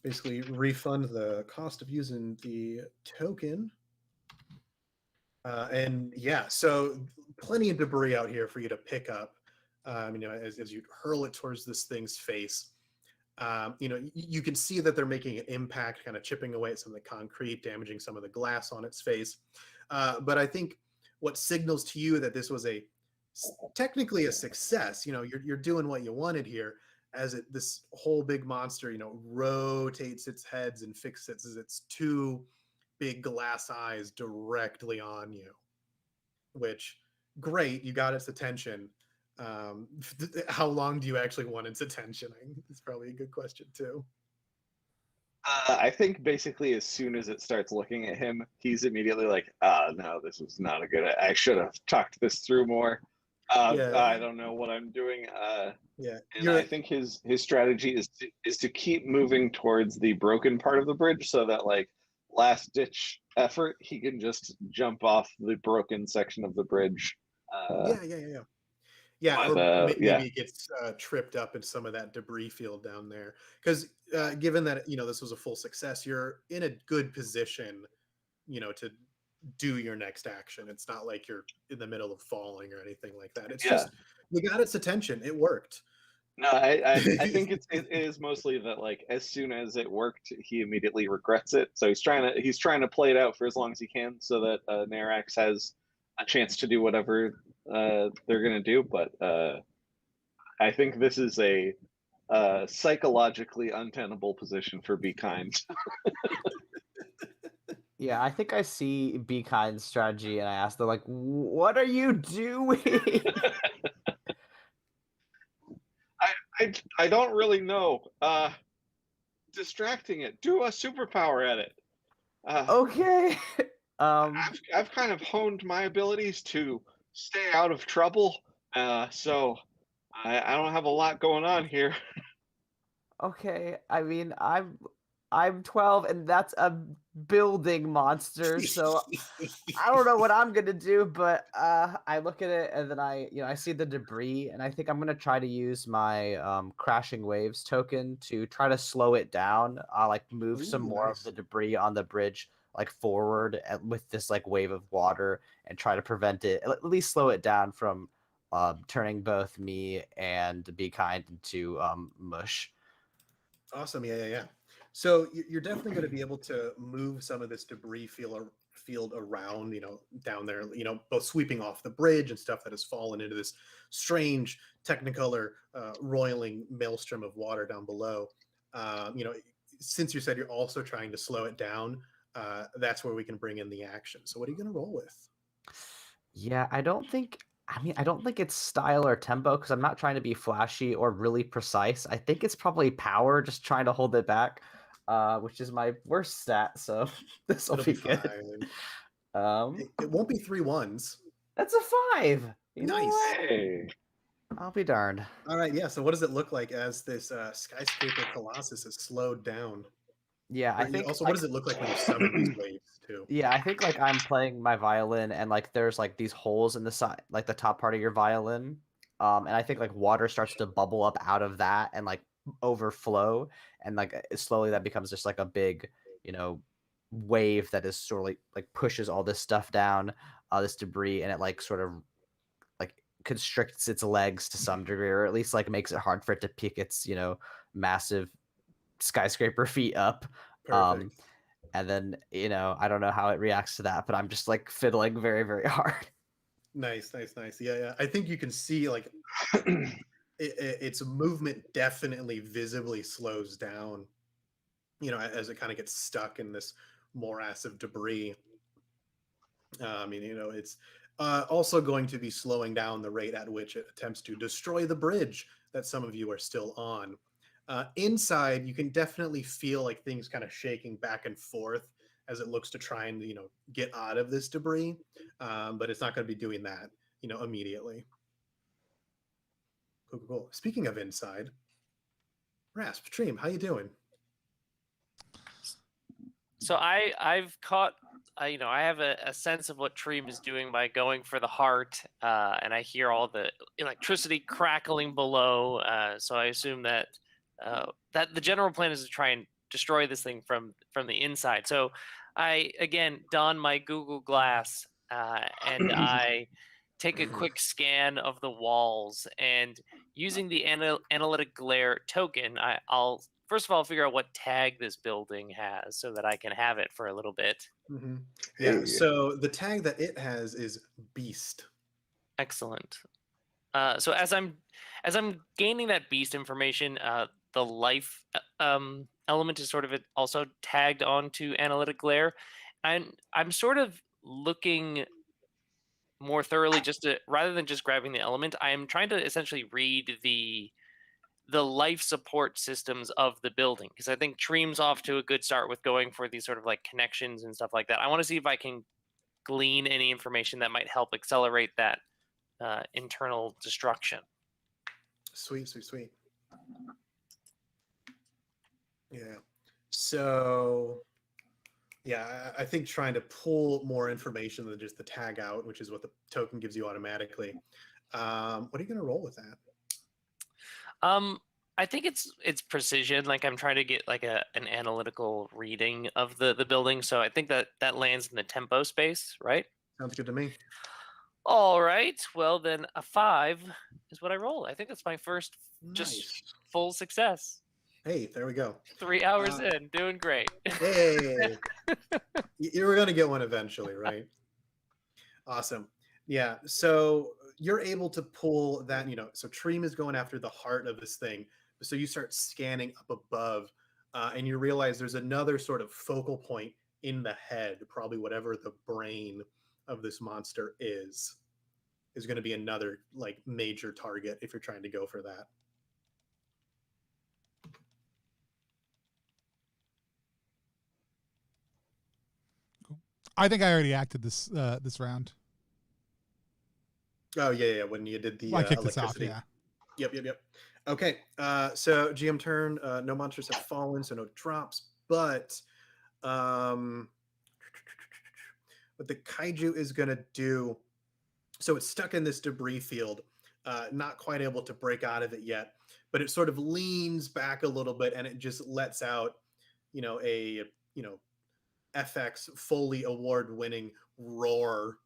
[SPEAKER 2] basically refund the cost of using the token. And yeah, so plenty of debris out here for you to pick up. As you hurl it towards this thing's face. You can see that they're making an impact, kind of chipping away at some of the concrete, damaging some of the glass on its face. But I think what signals to you that this was technically a success, you're doing what you wanted here, as this whole big monster, rotates its heads and fixes its two big glass eyes directly on you, which great, you got its attention. How long do you actually want its attention? It's probably a good question too.
[SPEAKER 5] I think basically as soon as it starts looking at him, he's immediately like, no, this was not a good, I should have talked this through more. I don't know what I'm doing. And I think his strategy is to keep moving towards the broken part of the bridge, so that like last ditch effort, he can just jump off the broken section of the bridge.
[SPEAKER 2] Maybe it gets tripped up in some of that debris field down there. Because given that this was a full success, you're in a good position, to do your next action. It's not like you're in the middle of falling or anything like that. It's just you got its attention. It worked.
[SPEAKER 5] No, I think it is mostly that like as soon as it worked, he immediately regrets it. So he's trying to play it out for as long as he can, so that Narax has a chance to do whatever they're gonna do. But I think this is a psychologically untenable position for Be Kind.
[SPEAKER 4] Yeah, I think I see Be Kind's strategy, and I ask them like, "What are you doing?"
[SPEAKER 5] I don't really know. Distracting it. Do a superpower at it.
[SPEAKER 4] Okay.
[SPEAKER 5] I've kind of honed my abilities to stay out of trouble. So I don't have a lot going on here.
[SPEAKER 4] Okay, I mean, I'm 12 and that's a building monster, so I don't know what I'm gonna do, but I look at it and then I see the debris, and I think I'm gonna try to use my crashing waves token to try to slow it down. Like move some
[SPEAKER 2] Ooh,
[SPEAKER 4] more of
[SPEAKER 2] nice.
[SPEAKER 4] the debris on the bridge like forward with this like wave of water, and try to prevent it, at least slow it down from turning both me and Be Kind into mush.
[SPEAKER 2] Awesome. Yeah. So you're definitely going to be able to move some of this debris field around, down there, both sweeping off the bridge and stuff that has fallen into this strange technicolor, roiling maelstrom of water down below. Since you said you're also trying to slow it down, that's where we can bring in the action. So what are you going to roll with?
[SPEAKER 4] Yeah, I don't think it's style or tempo because I'm not trying to be flashy or really precise. I think it's probably power, just trying to hold it back, which is my worst stat. So this will
[SPEAKER 2] It'll
[SPEAKER 4] be
[SPEAKER 2] be
[SPEAKER 4] good.
[SPEAKER 2] fine.
[SPEAKER 4] Um,
[SPEAKER 2] It won't be 3 1s.
[SPEAKER 4] that's a 5. You know
[SPEAKER 2] Nice.
[SPEAKER 4] what?
[SPEAKER 5] Hey.
[SPEAKER 4] I'll be darned.
[SPEAKER 2] All right. Yeah. So what does it look like as this skyscraper colossus is slowed down?
[SPEAKER 4] Yeah, I think
[SPEAKER 2] Also, what does it look like when you summon these waves too?
[SPEAKER 4] yeah, I think like I'm playing my violin and like there's like these holes in the side, like the top part of your violin. And I think like water starts to bubble up out of that and like overflow, and like slowly that becomes just like a big, you know, wave that is sort of like pushes all this stuff down, this debris, and it like sort of like constricts its legs to some degree, or at least like makes it hard for it to pick its, massive skyscraper feet up. Um,
[SPEAKER 2] Perfect.
[SPEAKER 4] and then, I don't know how it reacts to that, but I'm just like fiddling very, very hard.
[SPEAKER 2] Nice. Yeah. I think you can see like its movement definitely visibly slows down, as it kind of gets stuck in this morass of debris. It's also going to be slowing down the rate at which it attempts to destroy the bridge that some of you are still on. Inside, you can definitely feel like things kind of shaking back and forth as it looks to try and get out of this debris, but it's not going to be doing that immediately. Cool. Speaking of inside, Rasp, Stream, how you doing?
[SPEAKER 3] So I've caught I have a sense of what Treem is doing by going for the heart, and I hear all the electricity crackling below. So I assume that that the general plan is to try and destroy this thing from the inside. So I again don my Google Glass, and I take a quick scan of the walls, and using the analytic glare token, I'll first of all figure out what tag this building has so that I can have it for a little bit.
[SPEAKER 2] Mm-hmm. Yeah.
[SPEAKER 5] Hey.
[SPEAKER 2] So the tag that it has is Beast.
[SPEAKER 3] Excellent. So as I'm gaining that beast information, the life element is sort of also tagged onto analytic glare, and I'm sort of looking more thoroughly just to rather than just grabbing the element. I am trying to essentially read the life support systems of the building, because I think Treem's off to a good start with going for these sort of like connections and stuff like that. I want to see if I can glean any information that might help accelerate that internal destruction.
[SPEAKER 2] Sweet. Yeah. So, yeah, I think trying to pull more information than just the tag out, which is what the token gives you automatically. What are you going to roll with that?
[SPEAKER 3] I think it's precision. Like I'm trying to get like an analytical reading of the building. So I think that lands in the tempo space, right?
[SPEAKER 2] Sounds good to me.
[SPEAKER 3] All right. Well, then a 5 is what I roll. I think that's my first just
[SPEAKER 2] Nice.
[SPEAKER 3] full success.
[SPEAKER 2] Hey, there we go.
[SPEAKER 3] 3 hours in, doing great.
[SPEAKER 2] Hey, you were going to get one eventually, right? Awesome. Yeah. So you're able to pull that, so Treem is going after the heart of this thing. So you start scanning up above, and you realize there's another sort of focal point in the head, probably whatever the brain of this monster is going to be another like major target if you're trying to go for that.
[SPEAKER 1] Cool. I think I already acted this round.
[SPEAKER 2] Oh yeah, when you did the
[SPEAKER 1] Well, I kicked this off.
[SPEAKER 2] electricity. Yep. Okay. So GM turn. No monsters have fallen, so no drops. But what the kaiju is gonna do? So it's stuck in this debris field, not quite able to break out of it yet. But it sort of leans back a little bit, and it just lets out, a FX Foley award-winning roar,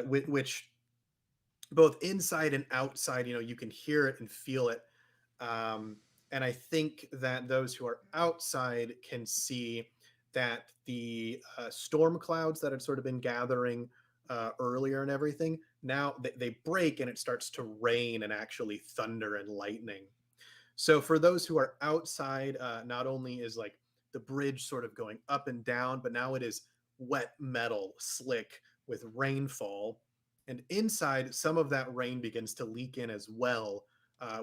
[SPEAKER 2] which both inside and outside, you can hear it and feel it. And I think that those who are outside can see that the storm clouds that had sort of been gathering earlier and everything, now they break and it starts to rain and actually thunder and lightning. So for those who are outside, not only is like the bridge sort of going up and down, but now it is wet metal, slick with rainfall. And inside, some of that rain begins to leak in as well,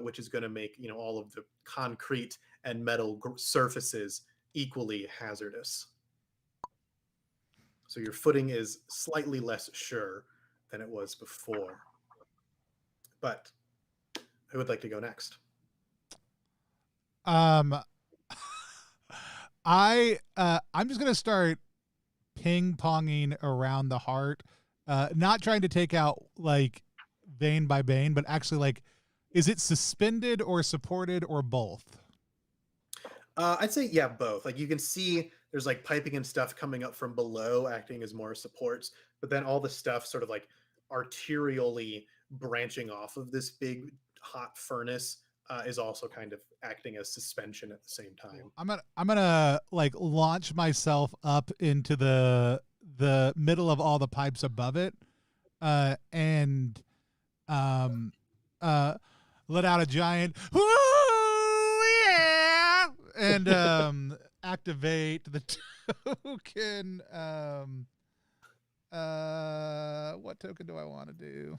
[SPEAKER 2] which is going to make all of the concrete and metal surfaces equally hazardous. So your footing is slightly less sure than it was before. But who would like to go next?
[SPEAKER 1] I'm just gonna start ping-ponging around the heart, not trying to take out like vein by vein, but actually like, is it suspended or supported or both?
[SPEAKER 2] I'd say both. Like you can see there's like piping and stuff coming up from below, acting as more supports, but then all the stuff sort of like arterially branching off of this big hot furnace is also kind of acting as suspension at the same time.
[SPEAKER 1] I'm gonna like launch myself up into the middle of all the pipes above it, and let out a giant whoo yeah, and activate the token. What token do I want to do?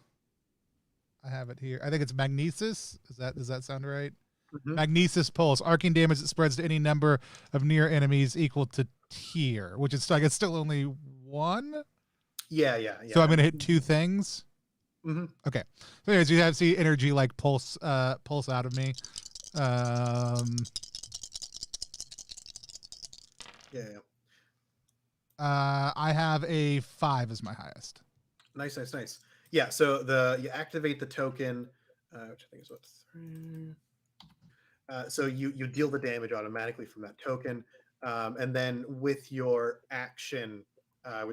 [SPEAKER 1] I have it here. I think it's Magnesis. Does that sound right? Mm-hmm. Magnesis Pulse. Arcane damage that spreads to any number of near enemies equal to tier, which is like it's still only one.
[SPEAKER 2] Yeah.
[SPEAKER 1] So I'm gonna hit two things.
[SPEAKER 2] Mm-hmm.
[SPEAKER 1] Okay. So anyways, you have see energy like pulse out of me.
[SPEAKER 2] Yeah.
[SPEAKER 1] I have a 5 as my highest.
[SPEAKER 2] Nice. Yeah, so you activate the token, which I think is what 3. So you deal the damage automatically from that token, and then with your action,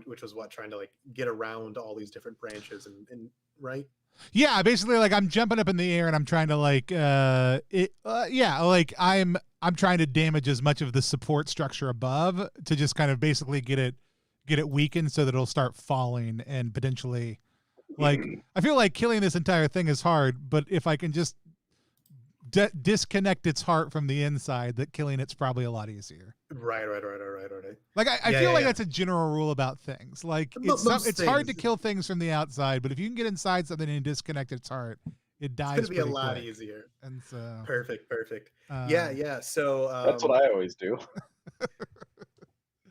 [SPEAKER 2] which was what, trying to like get around all these different branches and right?
[SPEAKER 1] Yeah, basically like I'm jumping up in the air and I'm trying to like I'm trying to damage as much of the support structure above to just kind of basically get it weakened so that it'll start falling and potentially. Like, I feel like killing this entire thing is hard, but if I can just disconnect its heart from the inside, that killing it's probably a lot easier.
[SPEAKER 2] Right.
[SPEAKER 1] Like, I feel like that's a general rule about things. Like, it's hard to kill things from the outside, but if you can get inside something and disconnect its heart, it dies.
[SPEAKER 2] It's going to be a lot
[SPEAKER 1] quick.
[SPEAKER 2] easier.
[SPEAKER 1] And so
[SPEAKER 2] perfect. Yeah. So
[SPEAKER 5] that's what I always do.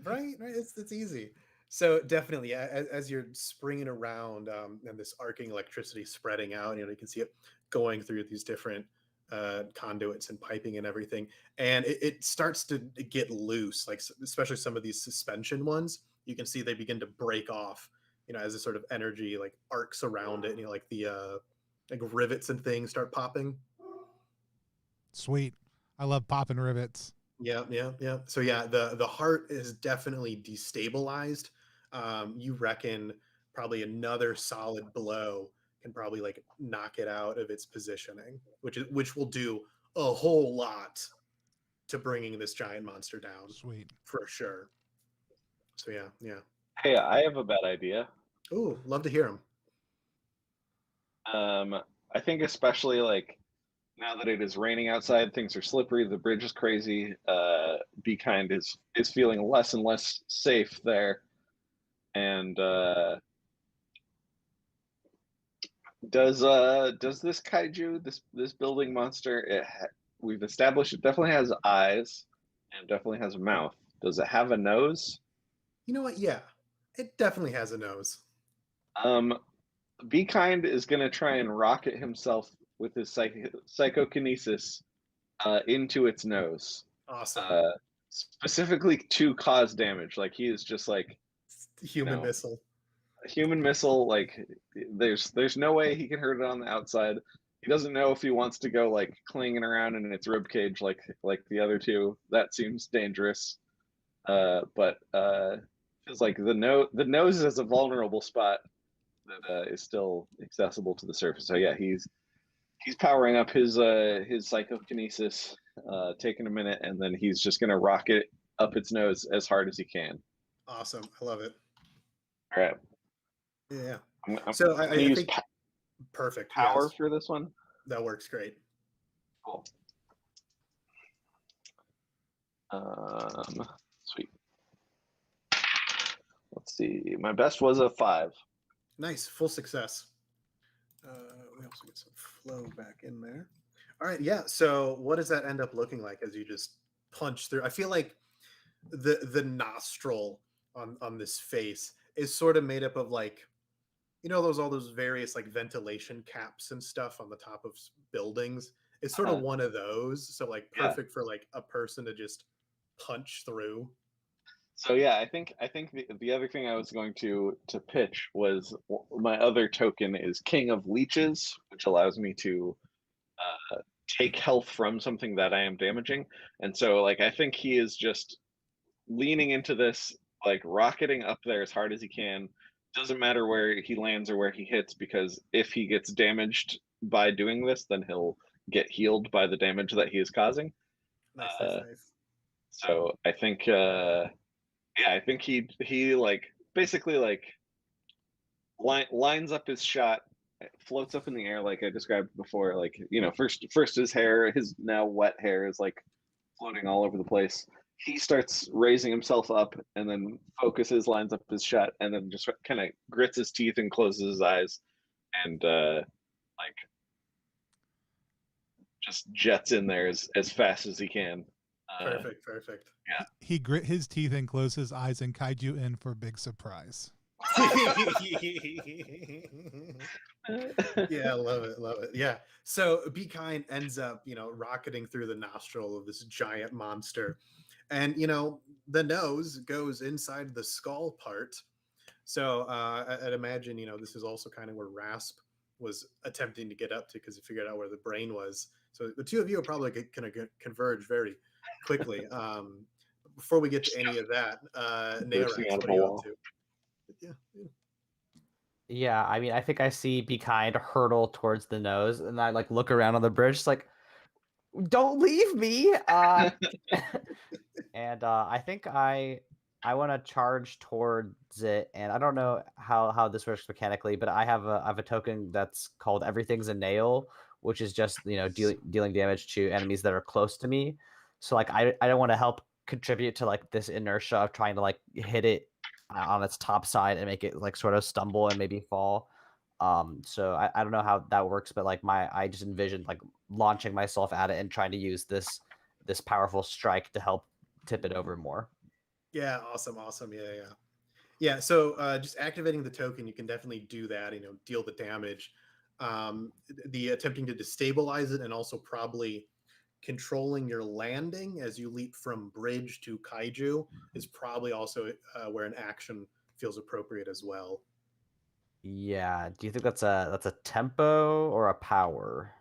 [SPEAKER 2] Right. It's easy. So definitely, as you're springing around and this arcing electricity spreading out, you can see it going through these different conduits and piping and everything, and it starts to get loose. Like especially some of these suspension ones, you can see they begin to break off. As a sort of energy like arcs around it, and like the like rivets and things start popping.
[SPEAKER 1] Sweet, I love popping rivets.
[SPEAKER 2] Yeah. So yeah, the heart is definitely destabilized. You reckon probably another solid blow can probably like knock it out of its positioning, which will do a whole lot to bringing this giant monster down.
[SPEAKER 1] Sweet,
[SPEAKER 2] for sure. So yeah.
[SPEAKER 5] Hey, I have a bad idea.
[SPEAKER 2] Ooh, love to hear him.
[SPEAKER 5] I think especially like now that it is raining outside, things are slippery, the bridge is crazy. Be Kind is feeling less and less safe there. And does this kaiju, this building monster, we've established it definitely has eyes and definitely has a mouth. Does it have a nose?
[SPEAKER 2] You know what? Yeah, it definitely has a nose.
[SPEAKER 5] Be Kind is going to try and rocket himself with his psychokinesis into its nose,
[SPEAKER 2] Awesome.
[SPEAKER 5] specifically to cause damage. Like he is just like
[SPEAKER 2] Human missile.
[SPEAKER 5] a human missile. Like there's no way he can hurt it on the outside. He doesn't know if he wants to go like clinging around in its rib cage like the other two. That seems dangerous. But feels like the nose is a vulnerable spot that is still accessible to the surface. So yeah, he's powering up his psychokinesis, taking a minute, and then he's just gonna rocket up its nose as hard as he can.
[SPEAKER 2] Awesome. I love it.
[SPEAKER 5] All right.
[SPEAKER 2] Yeah.
[SPEAKER 5] So
[SPEAKER 2] I think perfect
[SPEAKER 5] power
[SPEAKER 2] yes.
[SPEAKER 5] for this one.
[SPEAKER 2] That works great.
[SPEAKER 5] Cool. Sweet. Let's see. My best was a 5.
[SPEAKER 2] Nice, full success. We also get some flow back in there. All right, yeah. So what does that end up looking like as you just punch through? I feel like the nostril on this face is sort of made up of like, you know, all those various like ventilation caps and stuff on the top of buildings. It's sort of one of those. So like perfect for like a person to just punch through.
[SPEAKER 5] So yeah, I think the other thing I was going to pitch was my other token is King of Leeches, which allows me to take health from something that I am damaging. And so like I think he is just leaning into this, like rocketing up there as hard as he can. Doesn't matter where he lands or where he hits, because if he gets damaged by doing this, then he'll get healed by the damage that he is causing.
[SPEAKER 2] Nice.
[SPEAKER 5] So I think I think he like basically like lines up his shot, floats up in the air like I described before. Like, you know, first his hair, his now wet hair is like floating all over the place. He starts raising himself up and then focuses, lines up his shot, and then just kind of grits his teeth and closes his eyes, and like just jets in there as fast as he can.
[SPEAKER 2] Perfect.
[SPEAKER 5] Yeah.
[SPEAKER 1] He grit his teeth and closed his eyes and kaiju in for a big surprise.
[SPEAKER 2] Yeah, love it. Yeah. So Be Kind ends up, you know, rocketing through the nostril of this giant monster. And, you know, the nose goes inside the skull part. So I'd imagine, you know, this is also kind of where Rasp was attempting to get up to, because he figured out where the brain was. So the two of you are probably going to converge very quickly. Before we get to any of that, Nairax, what are you up to?
[SPEAKER 4] Yeah, I mean, I think I see Be Kind hurtle towards the nose, and I like look around on the bridge, like, don't leave me. And I think I want to charge towards it, and I don't know how this works mechanically, but I have a token that's called Everything's a Nail, which is just, you know, dealing damage to enemies that are close to me. So like I don't want to help contribute to like this inertia of trying to like hit it on its top side and make it like sort of stumble and maybe fall. So I don't know how that works, but like I just envisioned like launching myself at it and trying to use this powerful strike to help tip it over more.
[SPEAKER 2] Yeah, awesome. Yeah, so just activating the token, you can definitely do that, you know, deal the damage. The attempting to destabilize it, and also probably controlling your landing as you leap from bridge to kaiju is probably also where an action feels appropriate as well.
[SPEAKER 4] Yeah. Do you think that's a tempo or a power?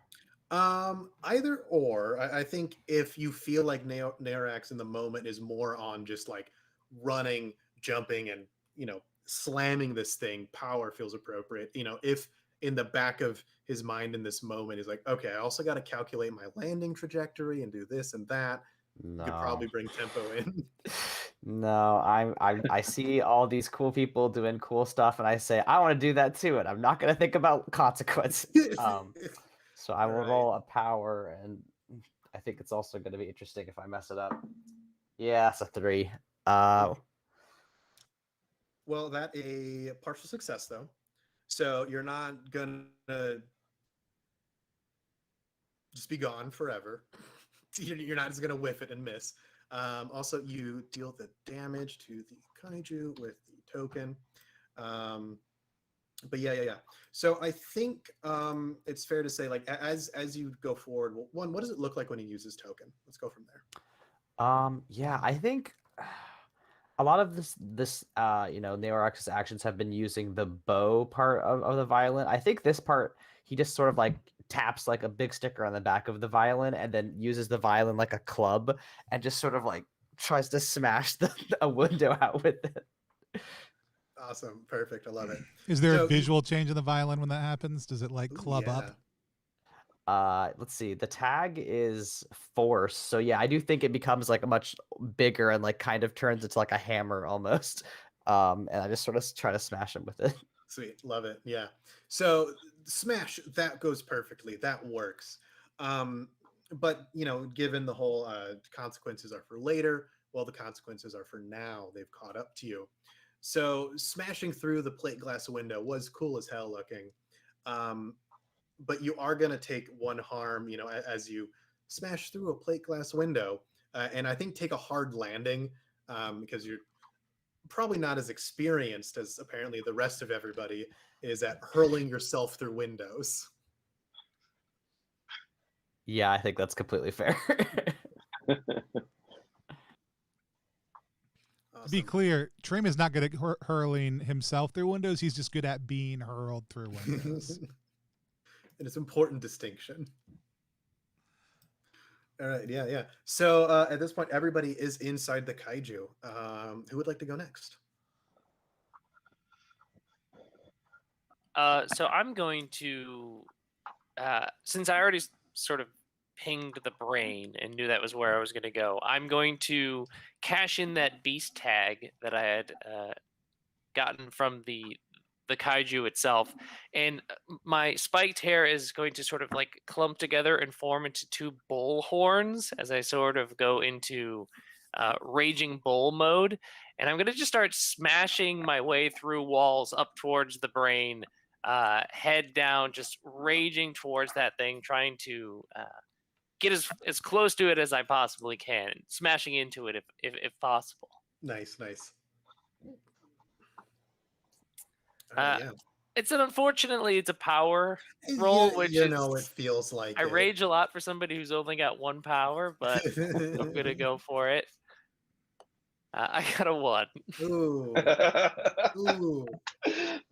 [SPEAKER 2] Either or. I think if you feel like Nairax in the moment is more on just like running, jumping, and, you know, slamming this thing, power feels appropriate. You know, if in the back of his mind in this moment is like, okay, I also got to calculate my landing trajectory and do this and that.
[SPEAKER 4] No.
[SPEAKER 2] You could probably bring tempo in.
[SPEAKER 4] No, I see all these cool people doing cool stuff, and I say I want to do that too, and I'm not gonna think about consequences. So I will roll a power, and I think it's also going to be interesting if I mess it up. Yeah, it's a 3.
[SPEAKER 2] Well, that a partial success though, so you're not gonna just be gone forever. You're not just gonna whiff it and miss. Also, you deal the damage to the kaiju with the token. But yeah. So I think it's fair to say, like, as you go forward, one, what does it look like when he uses token? Let's go from there.
[SPEAKER 4] Yeah, I think a lot of this Neorax's actions have been using the bow part of the violin. I think this part he just sort of like taps like a big sticker on the back of the violin and then uses the violin like a club and just sort of like tries to smash a window out with it.
[SPEAKER 2] Awesome. Perfect. I love it.
[SPEAKER 1] Is there a
[SPEAKER 2] So
[SPEAKER 1] visual change in the violin when that happens? Does it like club up?
[SPEAKER 4] Let's see. The tag is force. So yeah, I do think it becomes like a much bigger and like kind of turns into like a hammer almost. And I just sort of try to smash him with it.
[SPEAKER 2] Sweet. Love it. Yeah. So smash, that goes perfectly. That works. But given the whole consequences are for later, well, the consequences are for now. They've caught up to you. So smashing through the plate glass window was cool as hell looking. But you are going to take one harm, as you smash through a plate glass window. And I think take a hard landing because you're probably not as experienced as apparently the rest of everybody is at hurling yourself through windows.
[SPEAKER 4] Yeah, I think that's completely fair.
[SPEAKER 1] To be clear, Trim is not good at hurling himself through windows. He's just good at being hurled through windows.
[SPEAKER 2] And it's an important distinction. All right, yeah. So at this point, everybody is inside the kaiju. Who would like to go next?
[SPEAKER 3] So I'm going to, since I already sort of pinged the brain and knew that was where I was going to go, I'm going to cash in that beast tag that I had gotten from the kaiju itself, and my spiked hair is going to sort of like clump together and form into two bull horns as I sort of go into raging bull mode, and I'm going to just start smashing my way through walls up towards the brain, head down, just raging towards that thing, trying to get as close to it as I possibly can, smashing into it if possible.
[SPEAKER 2] Nice.
[SPEAKER 3] Yeah. It's unfortunately it's a power roll, which
[SPEAKER 2] it feels like
[SPEAKER 3] I rage a lot for somebody who's only got one power, but I'm gonna go for it. I got a 1.
[SPEAKER 2] Ooh.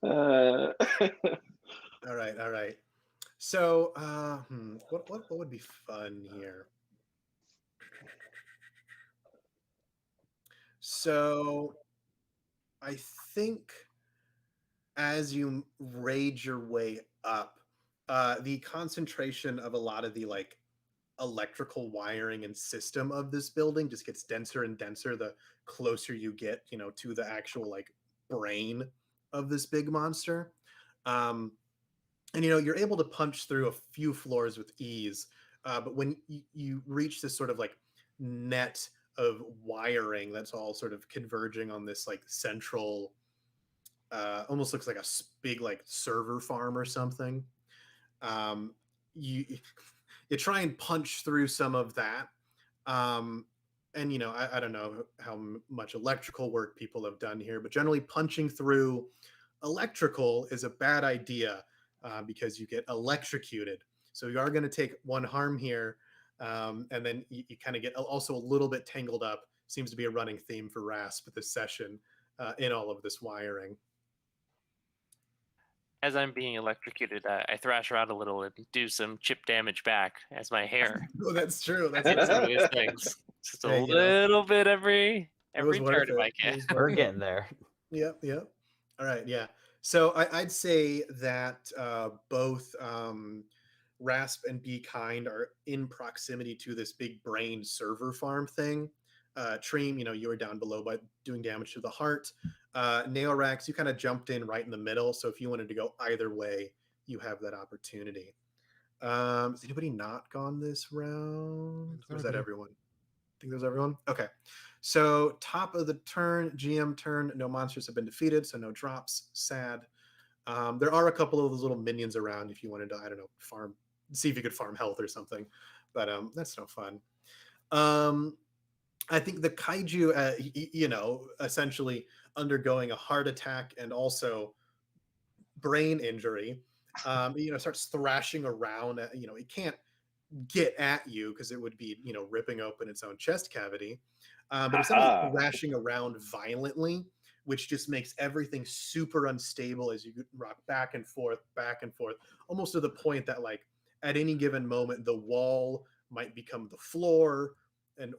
[SPEAKER 2] All right. So, what would be fun here? So, I think as you rage your way up, the concentration of a lot of the like electrical wiring and system of this building just gets denser and denser the closer you get, to the actual like brain of this big monster. And you're able to punch through a few floors with ease, but when you reach this sort of like net of wiring that's all sort of converging on this like central almost looks like a big like server farm or something. You you try and punch through some of that. And I don't know how much electrical work people have done here, but generally punching through electrical is a bad idea because you get electrocuted. So you are going to take one harm here, and then you kind of get also a little bit tangled up. Seems to be a running theme for Rasp this session in all of this wiring.
[SPEAKER 3] As I'm being electrocuted, I thrash around a little and do some chip damage back as my hair.
[SPEAKER 2] Oh, that's true. That's
[SPEAKER 3] some of these things. Just a little bit every turn if I can.
[SPEAKER 4] We're getting there.
[SPEAKER 2] Yep. All right, yeah. So I'd say that both Rasp and Be Kind are in proximity to this big brain server farm thing. Treem, you were down below by doing damage to the heart. Neorax, you kind of jumped in right in the middle. So if you wanted to go either way, you have that opportunity. Has anybody not gone this round? Or is that everyone? I think that was everyone. Okay. So top of the turn, GM turn, no monsters have been defeated, so no drops. Sad. There are a couple of those little minions around if you wanted to, I don't know, farm, see if you could farm health or something. But that's no fun. I think the kaiju, essentially undergoing a heart attack and also brain injury. Starts thrashing around. It can't get at you because it would be, ripping open its own chest cavity. But it's suddenly thrashing around violently, which just makes everything super unstable as you rock back and forth, almost to the point that, like, at any given moment, the wall might become the floor,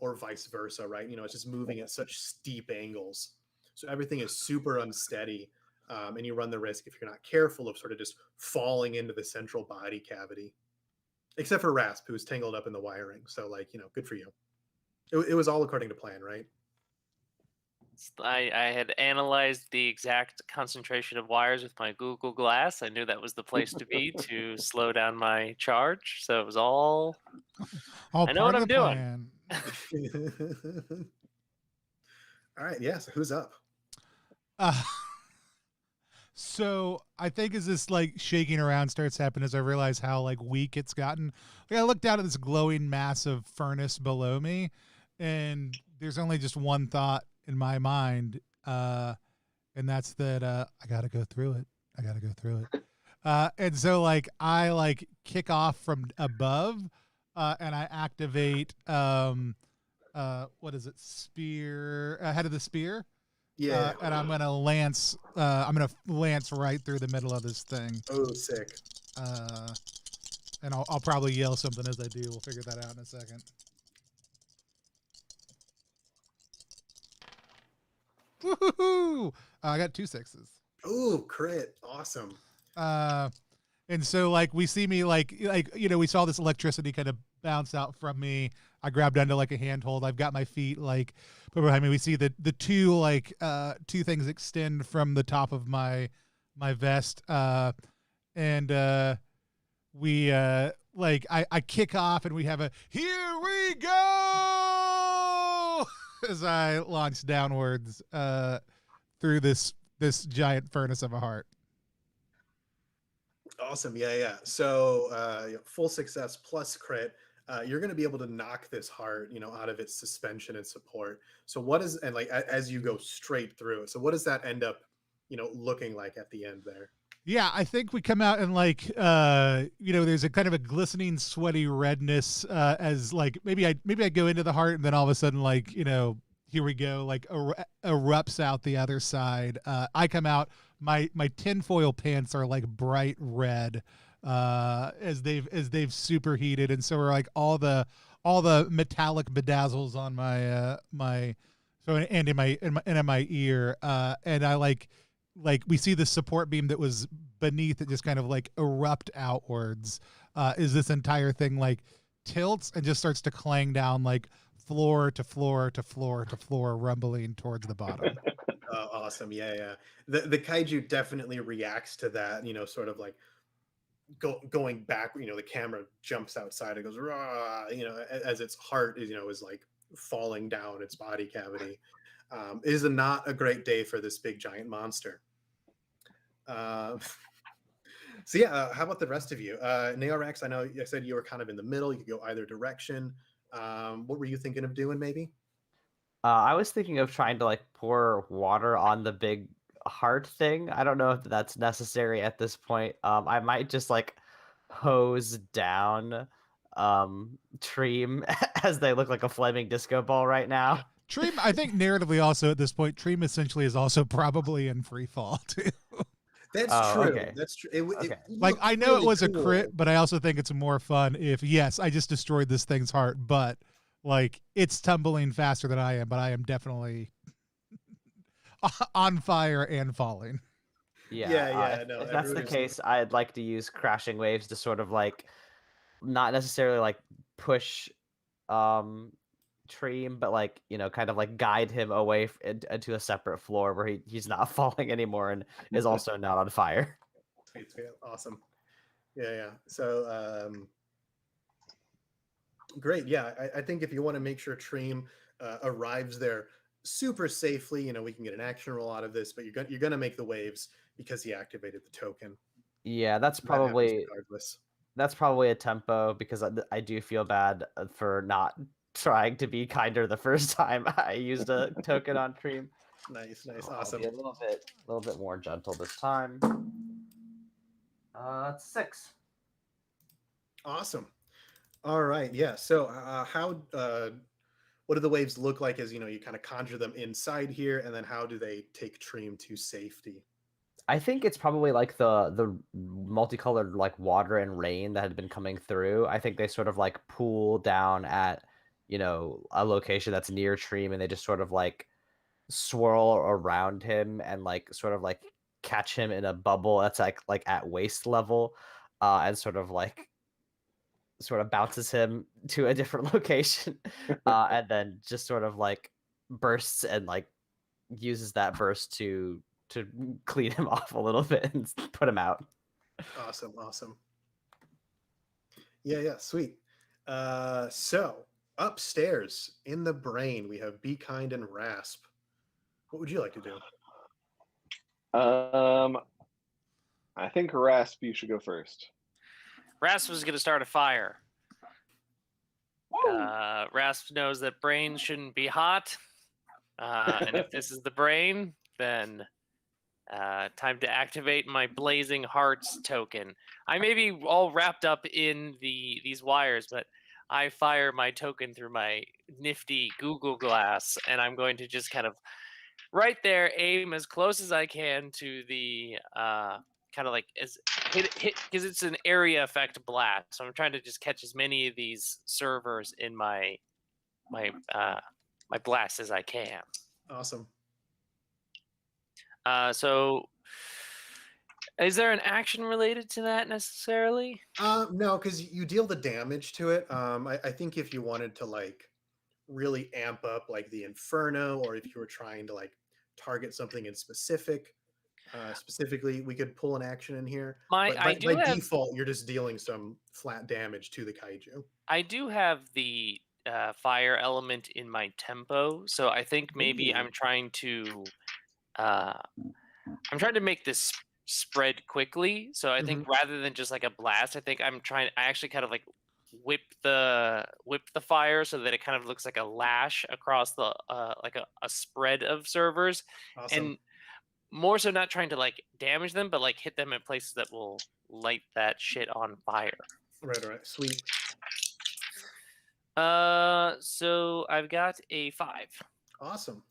[SPEAKER 2] or vice versa, right? It's just moving at such steep angles. So everything is super unsteady. And you run the risk, if you're not careful, of sort of just falling into the central body cavity. Except for Rasp, who's tangled up in the wiring. So, like, good for you. It was all according to plan, right?
[SPEAKER 3] I had analyzed the exact concentration of wires with my Google Glass. I knew that was the place to be to slow down my charge. So it was all I know
[SPEAKER 1] part
[SPEAKER 3] what
[SPEAKER 1] of
[SPEAKER 3] I'm
[SPEAKER 1] the
[SPEAKER 3] doing.
[SPEAKER 1] plan.
[SPEAKER 2] All right, yeah, so who's up?
[SPEAKER 1] So I think as this like shaking around starts happening, as I realize how like weak it's gotten, like I look down at this glowing mass of furnace below me, and there's only just one thought in my mind, and that's that I gotta go through it. I gotta go through it. And so like I like kick off from above, and I activate what is it? Spear, head of the spear.
[SPEAKER 2] Yeah.
[SPEAKER 1] And I'm gonna lance right through the middle of this thing.
[SPEAKER 2] Oh, sick.
[SPEAKER 1] And I'll probably yell something as I do. We'll figure that out in a second. Woohoo! I got 2 6s.
[SPEAKER 2] Ooh, crit. Awesome.
[SPEAKER 1] And so like we see me like we saw this electricity kind of bounce out from me. I grabbed onto like a handhold. I've got my feet like put behind me. We see the two like 2 things extend from the top of my vest. And we like I kick off and we have a here we go as I launch downwards through this giant furnace of a heart.
[SPEAKER 2] Awesome. Yeah. So full success plus crit. You're going to be able to knock this heart, out of its suspension and support. So as you go straight through, so what does that end up, looking like at the end there?
[SPEAKER 1] Yeah, I think we come out and like there's a kind of a glistening, sweaty redness as like maybe I go into the heart and then all of a sudden like here we go, like erupts out the other side. I come out, my tinfoil pants are like bright red as they've superheated, and so are like all the metallic bedazzles on my and in my ear, and I like we see the support beam that was beneath it just kind of like erupt outwards. Is this entire thing like tilts and just starts to clang down like floor to floor to floor to floor, rumbling towards the bottom.
[SPEAKER 2] Awesome. Yeah. The kaiju definitely reacts to that, sort of like going back, the camera jumps outside and goes, rah, as its heart is like falling down its body cavity. It is not a great day for this big giant monster. So yeah, how about the rest of you? Neorex, I know I said you were kind of in the middle. You could go either direction. What were you thinking of doing, maybe?
[SPEAKER 4] I was thinking of trying to like pour water on the big heart thing. I don't know if that's necessary at this point. I might just like hose down Treem as they look like a flaming disco ball right now.
[SPEAKER 1] Treem, I think narratively also at this point, Treem essentially is also probably in free fall too.
[SPEAKER 2] That's true.
[SPEAKER 4] Okay.
[SPEAKER 2] That's true.
[SPEAKER 4] Okay.
[SPEAKER 1] Like I know
[SPEAKER 2] really
[SPEAKER 1] it was
[SPEAKER 2] cool.
[SPEAKER 1] a crit, but I also think it's more fun if yes, I just destroyed this thing's heart, but like it's tumbling faster than I am, but I am definitely on fire and falling.
[SPEAKER 4] Yeah.
[SPEAKER 2] No,
[SPEAKER 4] If that's the
[SPEAKER 2] everybody's-
[SPEAKER 4] case, I'd like to use crashing waves to sort of like not necessarily like push Treem, but like kind of like guide him away into a separate floor where he's not falling anymore and is also not on fire.
[SPEAKER 2] Sweet. Awesome. Yeah. So great. Yeah, I think if you want to make sure Treem arrives there super safely, we can get an action roll out of this, but you're gonna make the waves because he activated the token.
[SPEAKER 4] Yeah, that's
[SPEAKER 2] That happens
[SPEAKER 4] probably
[SPEAKER 2] regardless.
[SPEAKER 4] a tempo because I do feel bad for not trying to be kinder the first time I used a token on Treem.
[SPEAKER 2] Nice,
[SPEAKER 4] I'll
[SPEAKER 2] awesome.
[SPEAKER 4] be a little bit more gentle this time. It's 6.
[SPEAKER 2] Awesome. All right. Yeah. So what do the waves look like as you kind of conjure them inside here, and then how do they take Treem to safety?
[SPEAKER 4] I think it's probably like the multicolored like water and rain that had been coming through. I think they sort of like pool down at, a location that's near Treem, and they just sort of like swirl around him and like sort of like catch him in a bubble that's like at waist level, and sort of bounces him to a different location, and then just sort of like bursts and like uses that burst to clean him off a little bit and put him out.
[SPEAKER 2] Awesome. Yeah, sweet. So upstairs in the brain, we have Be Kind and Rasp. What would you like to do?
[SPEAKER 5] I think Rasp, you should go first.
[SPEAKER 3] Rasp is going to start a fire. Rasp knows that brains shouldn't be hot. And if this is the brain, then time to activate my Blazing Hearts token. I may be all wrapped up in these wires, but I fire my token through my nifty Google Glass, and I'm going to just kind of right there aim as close as I can to the kind of like as hit because it's an area effect blast. So I'm trying to just catch as many of these servers in my blast as I can.
[SPEAKER 2] Awesome.
[SPEAKER 3] So is there an action related to that necessarily?
[SPEAKER 2] No, because you deal the damage to it. I think if you wanted to like really amp up like the Inferno, or if you were trying to like target something in specifically, we could pull an action in here. But by default, you're just dealing some flat damage to the kaiju.
[SPEAKER 3] I do have the fire element in my tempo, so I think maybe I'm trying to make this spread quickly. So I think rather than just like a blast, I actually kind of like whip the fire so that it kind of looks like a lash across the like a spread of servers.
[SPEAKER 2] Awesome.
[SPEAKER 3] And more so not trying to like damage them, but like hit them in places that will light that shit on fire.
[SPEAKER 2] Right, sweet.
[SPEAKER 3] So I've got a 5.
[SPEAKER 2] Awesome.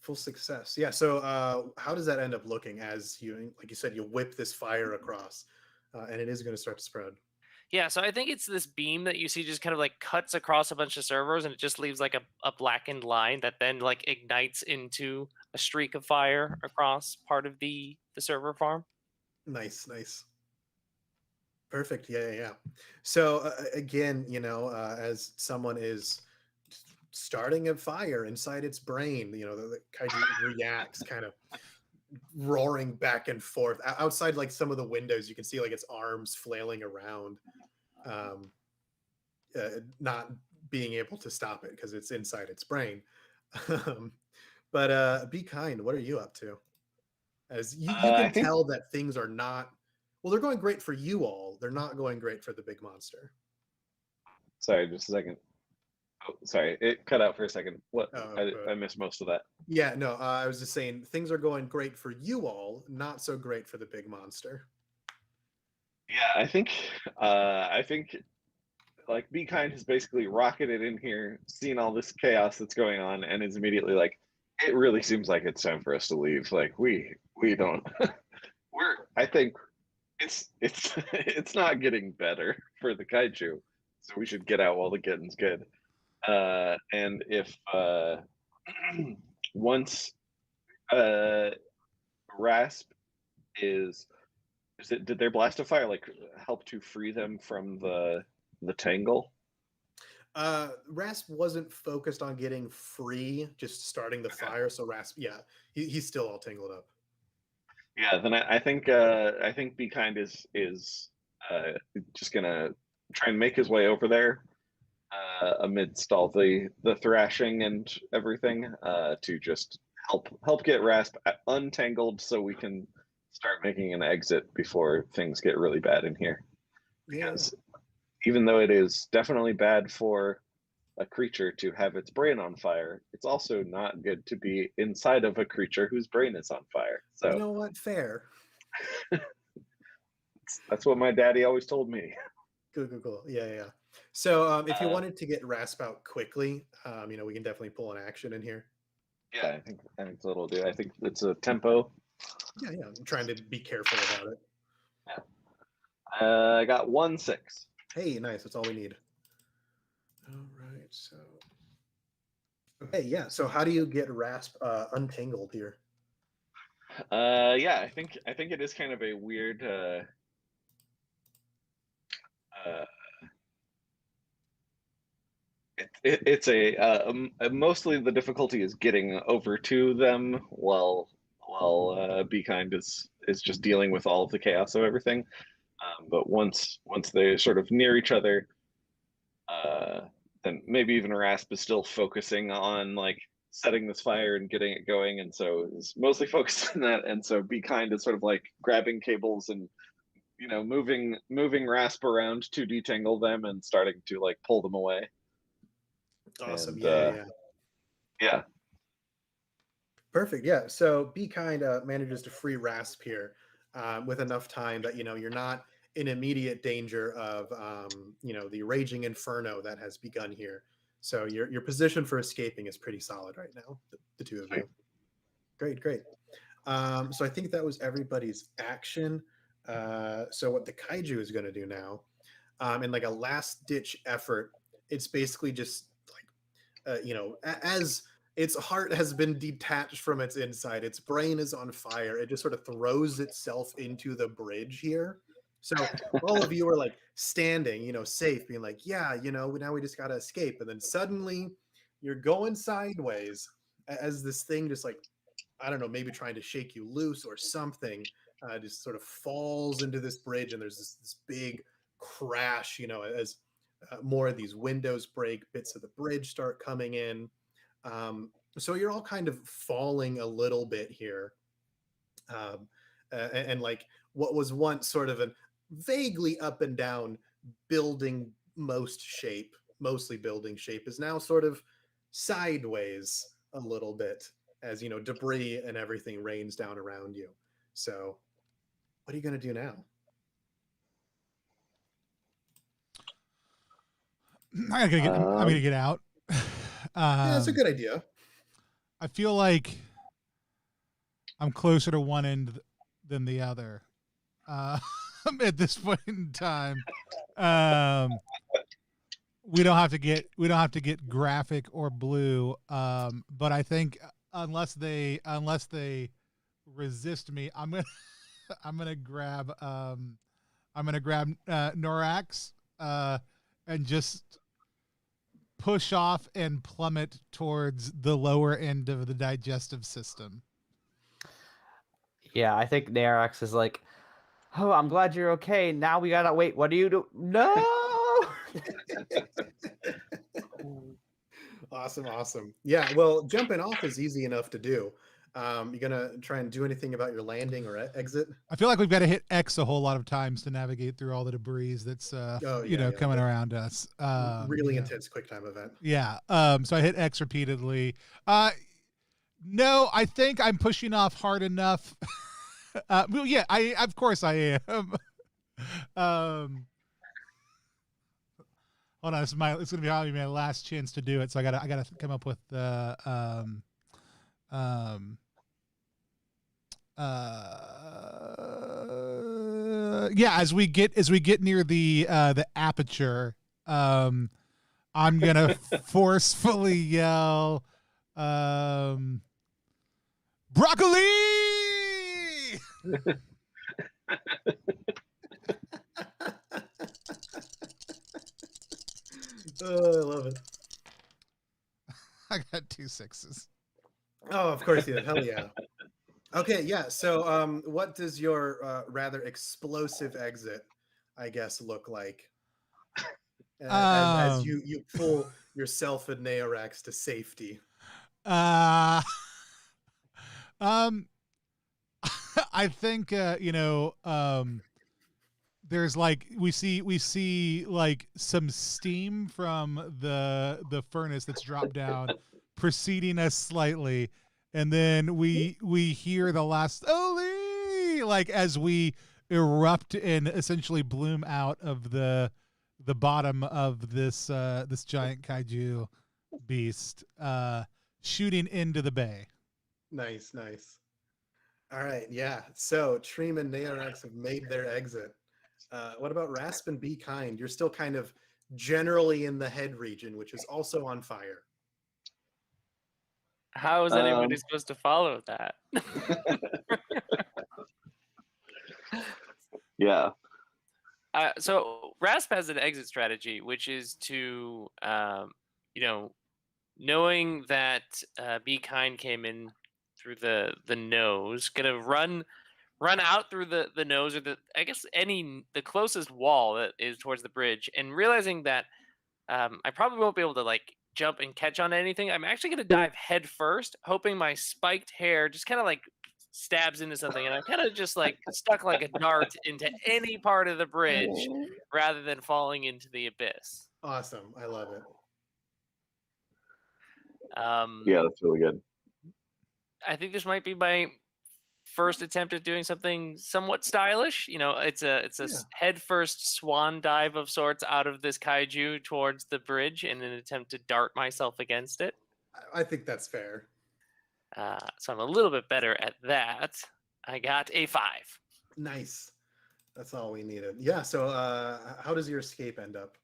[SPEAKER 2] Full success. Yeah. So how does that end up looking as you, like you said, you whip this fire across, and it is going to start to spread?
[SPEAKER 3] Yeah, so I think it's this beam that you see just kind of like cuts across a bunch of servers, and it just leaves like a blackened line that then like ignites into a streak of fire across part of the server farm.
[SPEAKER 2] Nice. Perfect. Yeah. So again, as someone is starting a fire inside its brain, the kaiju reacts, kind of roaring back and forth outside. Like some of the windows, you can see like its arms flailing around, not being able to stop it because it's inside its brain. But Be Kind, what are you up to? As you can tell that things are not, well, they're going great for you all. They're not going great for the big monster.
[SPEAKER 5] Sorry, just a second. Oh, sorry, it cut out for a second. What? I missed most of that.
[SPEAKER 2] Yeah, no, I was just saying things are going great for you all, not so great for the big monster.
[SPEAKER 5] Yeah, I think like Be Kind has basically rocketed in here, seen all this chaos that's going on, and is immediately like, it really seems like it's time for us to leave. Like we don't I think it's not getting better for the kaiju, so we should get out while the getting's good. And if once Rasp did their blast of fire like help to free them from the tangle?
[SPEAKER 2] Rasp wasn't focused on getting free, just starting the fire. So Rasp, yeah, he's still all tangled up.
[SPEAKER 5] Yeah, then I think Be Kind is just gonna try and make his way over there amidst all the thrashing and everything, to just help get Rasp untangled so we can start making an exit before things get really bad in here. Because even though it is definitely bad for a creature to have its brain on fire, it's also not good to be inside of a creature whose brain is on fire. So
[SPEAKER 2] you know what? Fair.
[SPEAKER 5] That's what my daddy always told me.
[SPEAKER 2] Cool. Yeah. So if you wanted to get Rasp out quickly, we can definitely pull an action in here.
[SPEAKER 5] Yeah, I think that's what it'll do. I think it's a tempo.
[SPEAKER 2] Yeah. I'm trying to be careful about it.
[SPEAKER 5] Yeah. I got 1-6.
[SPEAKER 2] Hey, nice. That's all we need. All right. So. Okay. Yeah. So how do you get Rasp untangled here?
[SPEAKER 5] Yeah, I think it is kind of a weird. It's mostly the difficulty is getting over to them while Be Kind is just dealing with all of the chaos of everything. But once they're sort of near each other, then maybe even Rasp is still focusing on like setting this fire and getting it going, and so is mostly focused on that. And so Be Kind is sort of like grabbing cables and moving Rasp around to detangle them and starting to like pull them away.
[SPEAKER 2] Awesome.
[SPEAKER 5] And, yeah.
[SPEAKER 2] Perfect. Yeah. So Be Kind manages to free Rasp here with enough time that you're not in immediate danger of the raging inferno that has begun here. So your position for escaping is pretty solid right now, the two of you. Great. So I think that was everybody's action. So what the kaiju is going to do now, in like a last ditch effort, it's basically just like as its heart has been detached from its inside, its brain is on fire, it just sort of throws itself into the bridge here. So all of you are like standing, safe, being like, yeah, now we just got to escape. And then suddenly you're going sideways as this thing just like, I don't know, maybe trying to shake you loose or something, just sort of falls into this bridge. And there's this big crash, as more of these windows break, bits of the bridge start coming in. So you're all kind of falling a little bit here. And like what was once sort of a vaguely up and down mostly building shape is now sort of sideways a little bit as debris and everything rains down around you. So what are you going to do now?
[SPEAKER 1] I'm gonna get out.
[SPEAKER 2] Yeah, that's a good idea.
[SPEAKER 1] I feel like I'm closer to one end than the other at this point in time. We don't have to get graphic or blue, but I think unless they resist me, I'm gonna grab Norax and just push off and plummet towards the lower end of the digestive system.
[SPEAKER 4] Yeah, I think Norax is like, oh, I'm glad you're okay. Now we gotta wait. What do you do? No.
[SPEAKER 2] Awesome. Yeah, well, jumping off is easy enough to do. You gonna try and do anything about your landing or exit?
[SPEAKER 1] I feel like we've got to hit X a whole lot of times to navigate through all the debris that's coming around us.
[SPEAKER 2] Really intense QuickTime event.
[SPEAKER 1] Yeah. So I hit X repeatedly. No, I think I'm pushing off hard enough. Well, yeah, of course I am. Hold on, it's gonna be probably my last chance to do it. So I gotta come up with yeah, as we get near the aperture, I'm gonna forcefully yell, broccoli.
[SPEAKER 2] Oh, I love it.
[SPEAKER 1] I got 2 6s.
[SPEAKER 2] Oh, of course you did. Hell yeah. Okay, yeah. So, what does your rather explosive exit, I guess, look like? As you pull yourself and Naorax to safety.
[SPEAKER 1] I think there's like we see like some steam from the furnace that's dropped down, preceding us slightly, and then we hear the last "Oli!" like as we erupt and essentially bloom out of the bottom of this this giant kaiju beast, shooting into the bay.
[SPEAKER 2] Nice. All right, yeah. So Treem and Neorex have made their exit. What about Rasp and Be Kind? You're still kind of generally in the head region, which is also on fire.
[SPEAKER 3] How is anybody supposed to follow that?
[SPEAKER 5] Yeah.
[SPEAKER 3] So Rasp has an exit strategy, which is to, knowing that Be Kind came in through the nose, gonna run out through the nose, or the closest wall that is towards the bridge, and realizing that I probably won't be able to like jump and catch on anything. I'm actually gonna dive head first, hoping my spiked hair just kind of like stabs into something, and I'm kind of just like stuck like a dart into any part of the bridge rather than falling into the abyss.
[SPEAKER 2] Awesome. I love it.
[SPEAKER 5] Yeah, that's really good.
[SPEAKER 3] I think this might be my first attempt at doing something somewhat stylish. It's a head first swan dive of sorts out of this kaiju towards the bridge in an attempt to dart myself against it.
[SPEAKER 2] I think that's fair.
[SPEAKER 3] So I'm a little bit better at that. I got a 5.
[SPEAKER 2] Nice. That's all we needed. Yeah. So how does your escape end up?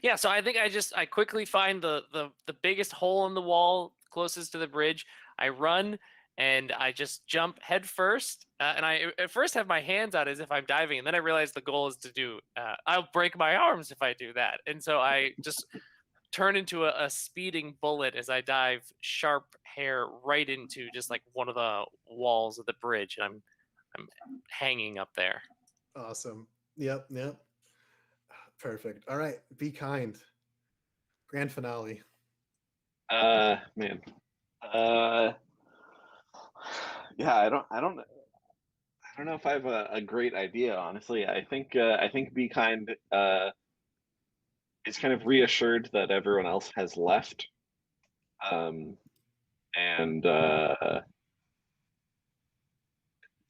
[SPEAKER 3] Yeah. So I think I quickly find the biggest hole in the wall closest to the bridge. I run and I just jump head first. And I at first have my hands out as if I'm diving. And then I realize the goal is to do, I'll break my arms if I do that. And so I just turn into a speeding bullet as I dive sharp hair right into just like one of the walls of the bridge, and I'm hanging up there.
[SPEAKER 2] Awesome. Yep. Perfect. All right. Be Kind. Grand finale.
[SPEAKER 5] Man. Yeah, I don't know if I have a great idea, honestly. I think Be Kind is kind of reassured that everyone else has left. And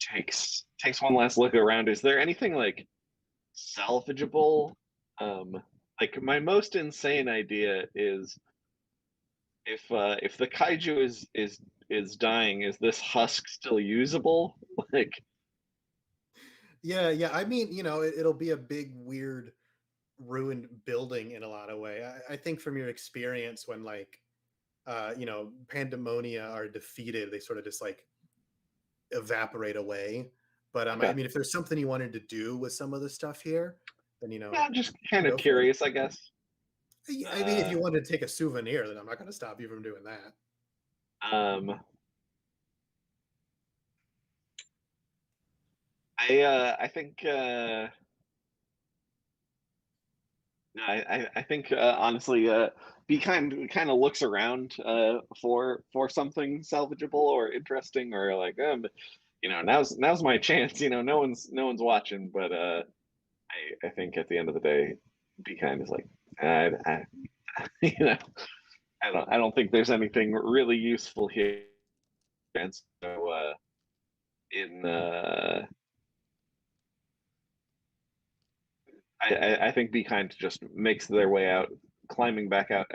[SPEAKER 5] takes one last look around. Is there anything like salvageable? Like my most insane idea is if the kaiju is dying, is this husk still usable? Like,
[SPEAKER 2] yeah. I mean, it'll be a big, weird, ruined building in a lot of way. I think from your experience when like, Pandemonia are defeated, they sort of just like evaporate away. But
[SPEAKER 5] okay.
[SPEAKER 2] I mean, if there's something you wanted to do with some of the stuff here, then
[SPEAKER 5] yeah, I'm just kind of curious, I guess.
[SPEAKER 2] I mean, if you wanted to take a souvenir, then I'm not going to stop you from doing that.
[SPEAKER 5] I think I think honestly, Be Kind of looks around for something salvageable or interesting, or like now's my chance. No one's watching, but I think at the end of the day, Be Kind is like I I don't think there's anything really useful here, and so I think Be Kind just makes their way out, climbing back out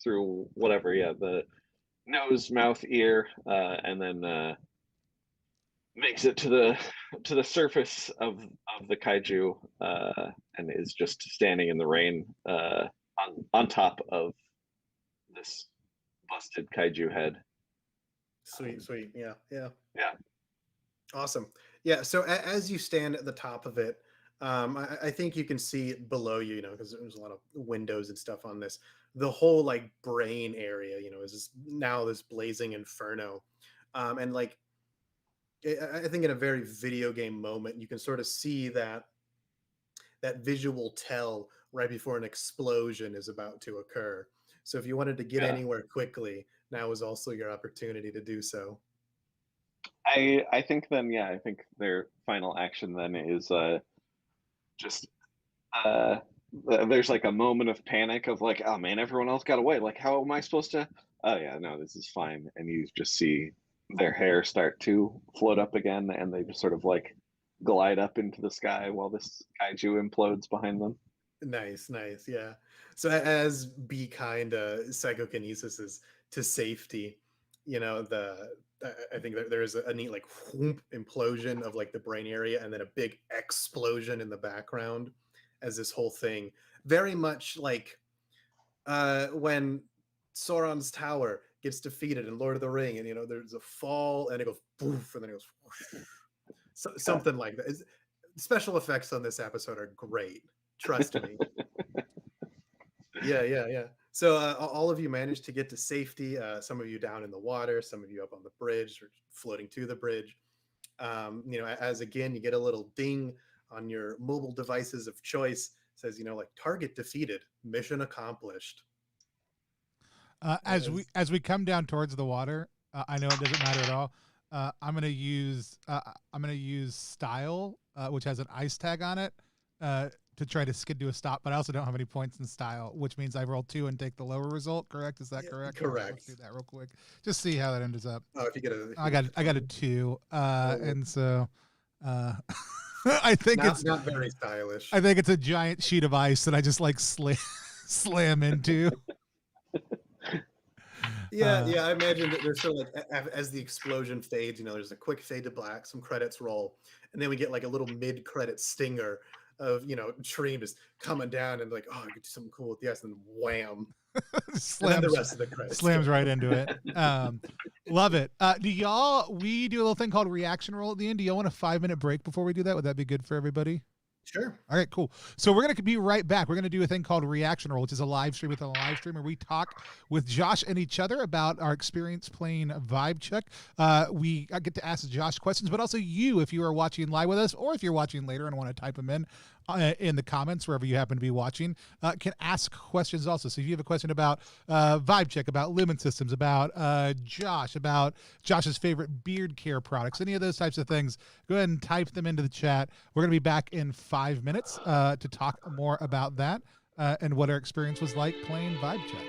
[SPEAKER 5] through whatever, the nose, mouth, ear, and then makes it to the surface of the kaiju, and is just standing in the rain on top of this busted kaiju head.
[SPEAKER 2] Sweet. Yeah.
[SPEAKER 5] Yeah.
[SPEAKER 2] Awesome. Yeah. So as you stand at the top of it, I think you can see below you, because there's a lot of windows and stuff on this. The whole like brain area, is now this blazing inferno, and like I think in a very video game moment, you can sort of see that visual tell right before an explosion is about to occur. So if you wanted to get anywhere quickly, now is also your opportunity to do so.
[SPEAKER 5] I think then, I think their final action then is just there's like a moment of panic of like, oh man, everyone else got away. Like, how am I supposed to? Oh yeah, no, this is fine. And you just see their hair start to float up again, and they just sort of like glide up into the sky while this kaiju implodes behind them.
[SPEAKER 2] Nice, nice, yeah. So as be kind, psychokinesis is to safety. You know, I think there is a neat like whoomp implosion of like the brain area, and then a big explosion in the background as this whole thing very much like when Sauron's tower gets defeated in Lord of the Ring, and there's a fall, and it goes poof, and then it goes whoosh. Something like that. Special effects on this episode are great. Trust me. Yeah. So all of you managed to get to safety. Some of you down in the water, some of you up on the bridge or floating to the bridge. As again, you get a little ding on your mobile devices of choice. It says, like target defeated, mission accomplished.
[SPEAKER 1] As we come down towards the water, I know it doesn't matter at all. I'm gonna use style, which has an ice tag on it, to try to skid to a stop. But I also don't have any points in style, which means I roll 2 and take the lower result. Correct? Is that correct?
[SPEAKER 2] Correct.
[SPEAKER 1] Let's do that real quick. Just see how that ends up.
[SPEAKER 2] Oh, if you get
[SPEAKER 1] I got a 2, and so. I think it's
[SPEAKER 2] not very stylish.
[SPEAKER 1] I think it's a giant sheet of ice that I just like slam into.
[SPEAKER 2] Yeah, I imagine that there's sort of like as the explosion fades, there's a quick fade to black, some credits roll, and then we get like a little mid-credit stinger of Treem just coming down and like, oh, I could do something cool with this, and then wham, and then the rest of the credits
[SPEAKER 1] slams right into it. Love it. We do a little thing called reaction roll at the end. Do y'all want a 5-minute break before we do that? Would that be good for everybody?
[SPEAKER 2] Sure.
[SPEAKER 1] All right, cool. So we're going to be right back. We're going to do a thing called Reaction Roll, which is a live stream within a live stream where we talk with Josh and each other about our experience playing vibecheck. We get to ask Josh questions, but also you, if you are watching live with us, or if you're watching later and want to type them in the comments wherever you happen to be watching, can ask questions also. So if you have a question about vibecheck, about Lumen systems, about Josh, about Josh's favorite beard care products, any of those types of things, go ahead and type them into the chat. We're going to be back in 5 minutes to talk more about that and what our experience was like playing vibecheck.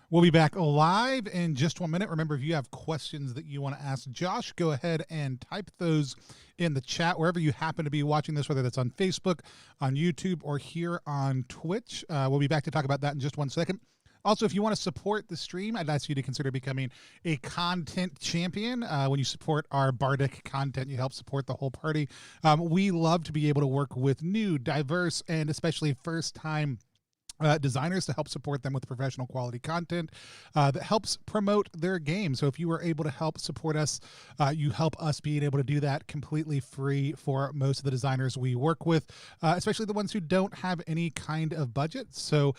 [SPEAKER 1] We'll be back live in just 1 minute. Remember, if you have questions that you want to ask Josh, go ahead and type those in the chat wherever you happen to be watching this, whether that's on Facebook, on YouTube, or here on Twitch. We'll be back to talk about that in just 1 second. Also, if you want to support the stream, I'd ask you to consider becoming a content champion. When you support our Bardic content, you help support the whole party. We love to be able to work with new, diverse, and especially first-time designers to help support them with professional quality content that helps promote their game. So if you are able to help support us, you help us being able to do that completely free for most of the designers we work with, especially the ones who don't have any kind of budget. So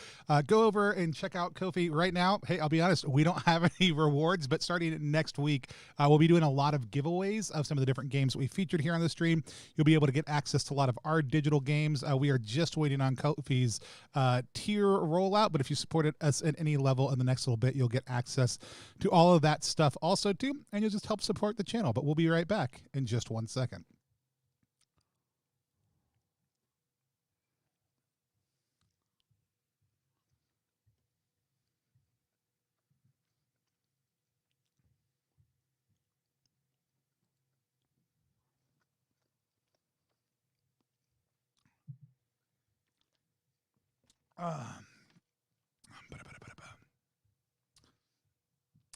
[SPEAKER 1] go over and check out Ko-fi right now. Hey, I'll be honest, we don't have any rewards, but starting next week, we'll be doing a lot of giveaways of some of the different games that we featured here on the stream. You'll be able to get access to a lot of our digital games. We are just waiting on Ko-fi's tier rollout, but if you supported us at any level in the next little bit, you'll get access to all of that stuff also too, and you'll just help support the channel. But we'll be right back in just 1 second.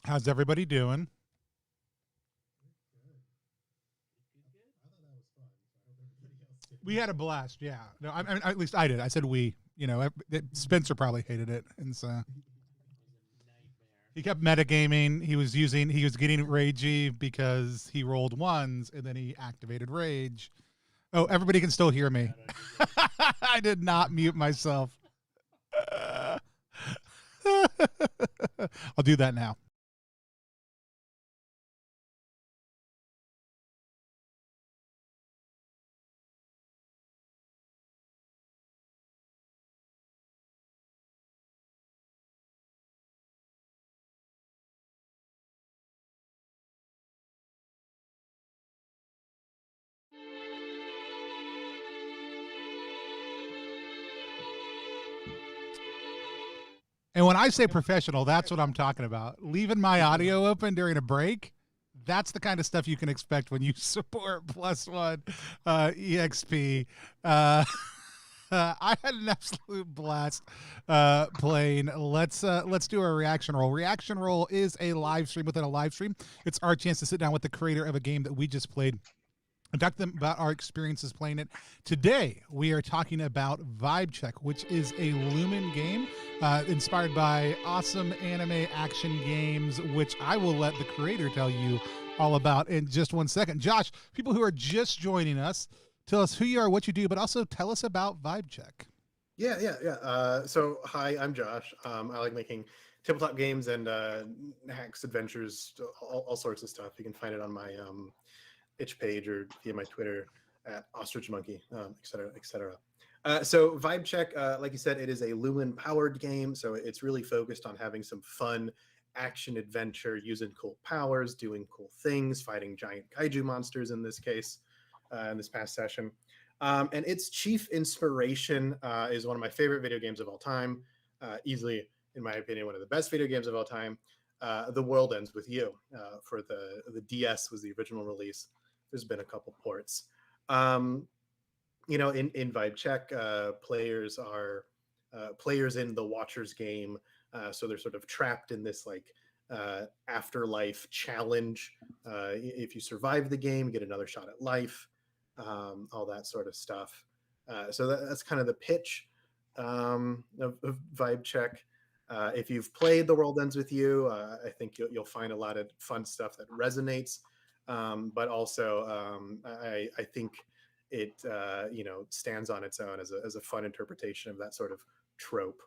[SPEAKER 1] How's everybody doing? We had a blast, yeah. No, I mean, at least I did. I said we. You know, Spencer probably hated it, and so he kept metagaming. He was getting ragey because he rolled ones, and then he activated rage. Oh, everybody can still hear me. I did not mute myself. I'll do that now. And when I say professional, that's what I'm talking about. Leaving my audio open during a break, that's the kind of stuff you can expect when you support +1 EXP. I had an absolute blast playing. Let's do a reaction roll. Reaction roll is a live stream within a live stream. It's our chance to sit down with the creator of a game that we just played and talk to them about our experiences playing it. Today, we are talking about Vibecheck, which is a Lumen game inspired by awesome anime action games, which I will let the creator tell you all about in just 1 second. Josh, people who are just joining us, tell us who you are, what you do, but also tell us about Vibecheck.
[SPEAKER 2] Yeah. So, hi, I'm Josh. I like making tabletop games and hacks, adventures, all sorts of stuff. You can find it on my itch page or via my Twitter at Ostrich Monkey, etc., etc. So Vibecheck, like you said, it is a Lumen powered game. So it's really focused on having some fun action adventure, using cool powers, doing cool things, fighting giant kaiju monsters in this case, in this past session. And its chief inspiration is one of my favorite video games of all time, easily, in my opinion, one of the best video games of all time. The World Ends With You for the DS was the original release. There's been a couple ports. In Vibecheck, players are players in the Watcher's game, so they're sort of trapped in this afterlife challenge. If you survive the game, you get another shot at life, all that sort of stuff. So that's kind of the pitch of Vibecheck. If you've played The World Ends With You, I think you'll find a lot of fun stuff that resonates. But also, I think it stands on its own as a fun interpretation of that sort of trope.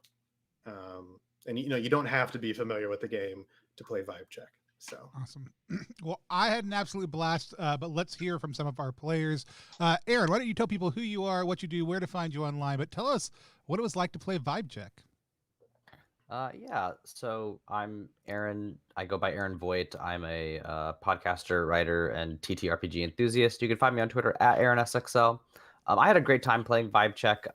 [SPEAKER 2] And you don't have to be familiar with the game to play Vibecheck. So
[SPEAKER 1] awesome. Well, I had an absolute blast, but let's hear from some of our players. Aaron, why don't you tell people who you are, what you do, where to find you online, but tell us what it was like to play Vibecheck.
[SPEAKER 4] Yeah, so I'm Aaron. I go by Aaron Voigt. I'm a podcaster, writer, and ttrpg enthusiast. You can find me on Twitter at AaronSXL. I had a great time playing Vibecheck.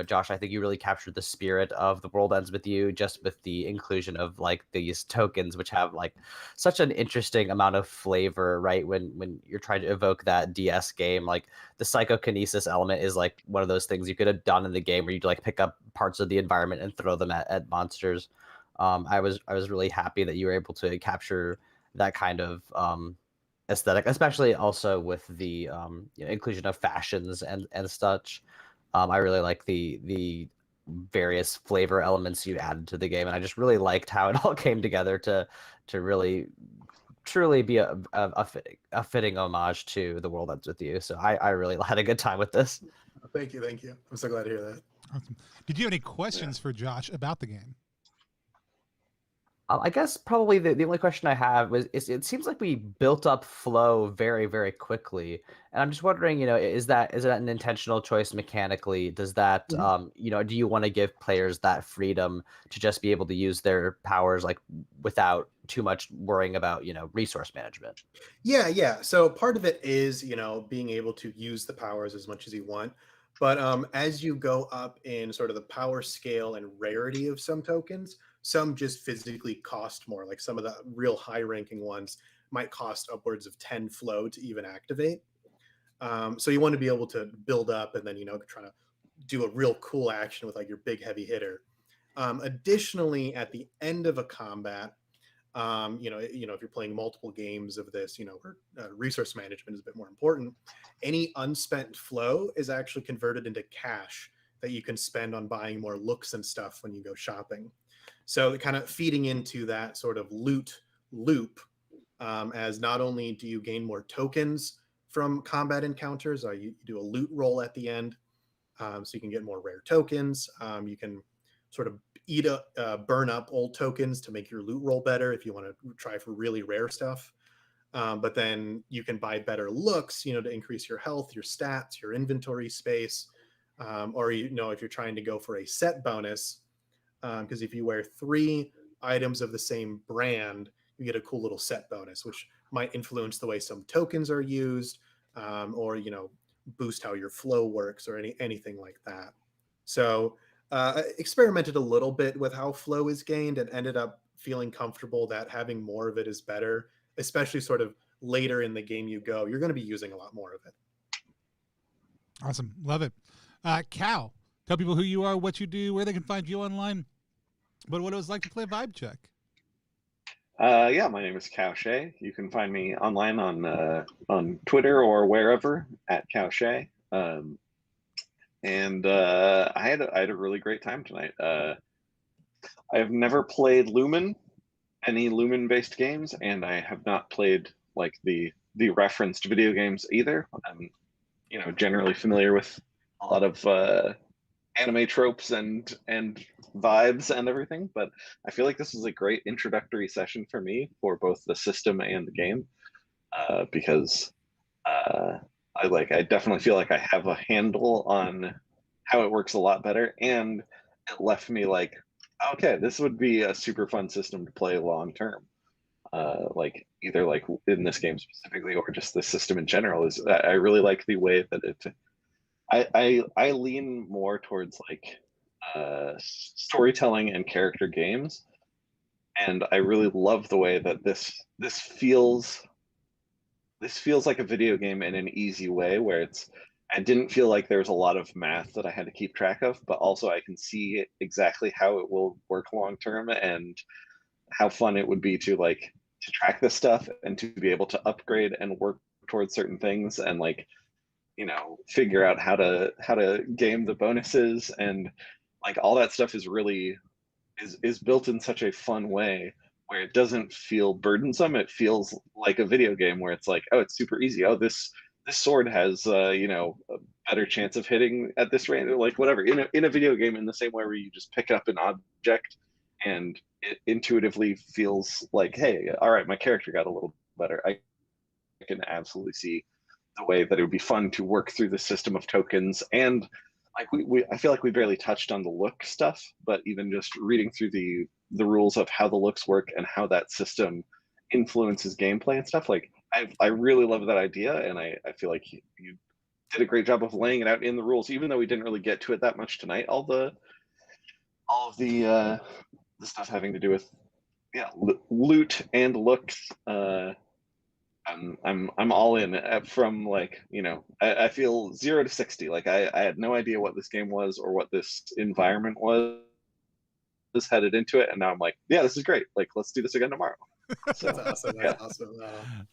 [SPEAKER 4] Josh, I think you really captured the spirit of The World Ends With You, just with the inclusion of like these tokens, which have like such an interesting amount of flavor, right? When you're trying to evoke that DS game, like the psychokinesis element is like one of those things you could have done in the game where you'd like pick up parts of the environment and throw them at monsters. I was really happy that you were able to capture that kind of aesthetic, especially also with the inclusion of fashions and such. I really like the various flavor elements you added to the game, and I just really liked how it all came together to really truly be a fitting homage to The World Ends With You. So I really had a good time with this.
[SPEAKER 2] Thank you. I'm so glad to hear that.
[SPEAKER 1] Awesome. Did you have any questions for Josh about the game?
[SPEAKER 4] I guess probably the only question I have was it seems like we built up flow very, very quickly. And I'm just wondering, is that an intentional choice mechanically? Does that, do you want to give players that freedom to just be able to use their powers like without too much worrying about, resource management?
[SPEAKER 2] Yeah. So part of it is, being able to use the powers as much as you want. But as you go up in sort of the power scale and rarity of some tokens, some just physically cost more. Like some of the real high ranking ones might cost upwards of 10 flow to even activate. So you want to be able to build up and then, try to do a real cool action with like your big heavy hitter. Additionally, at the end of a combat, if you're playing multiple games of this, where resource management is a bit more important, any unspent flow is actually converted into cash that you can spend on buying more looks and stuff when you go shopping. So kind of feeding into that sort of loot loop, as not only do you gain more tokens from combat encounters, you do a loot roll at the end, so you can get more rare tokens. You can sort of burn up old tokens to make your loot roll better if you want to try for really rare stuff. But then you can buy better looks, to increase your health, your stats, your inventory space, or if you're trying to go for a set bonus, because if you wear 3 items of the same brand, you get a cool little set bonus, which might influence the way some tokens are used, or boost how your flow works, or anything like that. So I experimented a little bit with how flow is gained and ended up feeling comfortable that having more of it is better, especially sort of later in the game you're going to be using a lot more of it.
[SPEAKER 1] Awesome. Love it. Cal, tell people who you are, what you do, where they can find you online, but what it was like to play Vibecheck.
[SPEAKER 5] Yeah, my name is Cowshay. You can find me online on Twitter or wherever at Cowshay. And I had a really great time tonight. I have never played Lumen, any Lumen-based games, and I have not played like the referenced video games either. I'm generally familiar with a lot of anime tropes and vibes and everything, but I feel like this is a great introductory session for me for both the system and the game, because I definitely feel like I have a handle on how it works a lot better, and it left me like, okay, this would be a super fun system to play long term. Like either like in this game specifically or just the system in general. Is I really like the way that it. I lean more towards like storytelling and character games, and I really love the way that this feels like a video game in an easy way, where I didn't feel like there was a lot of math that I had to keep track of, but also I can see exactly how it will work long term and how fun it would be to track this stuff and to be able to upgrade and work towards certain things and figure out how to game the bonuses, and like all that stuff is really is built in such a fun way where it doesn't feel burdensome. It feels like a video game where it's like, oh, it's super easy. Oh, this sword has a better chance of hitting at this range, or like whatever. In a video game, in the same way where you just pick up an object and it intuitively feels like, hey, all right, my character got a little better. I can absolutely see the way that it would be fun to work through the system of tokens. And like I feel like we barely touched on the look stuff, but even just reading through the rules of how the looks work and how that system influences gameplay and stuff, like I really love that idea, and I feel like you did a great job of laying it out in the rules, even though we didn't really get to it that much tonight. All of the stuff having to do with loot and looks. I'm all in from like, I feel 0 to 60. Like I had no idea what this game was or what this environment was headed into it, and now I'm like, yeah, this is great. Like, let's do this again tomorrow. So,
[SPEAKER 2] That's awesome. That's awesome.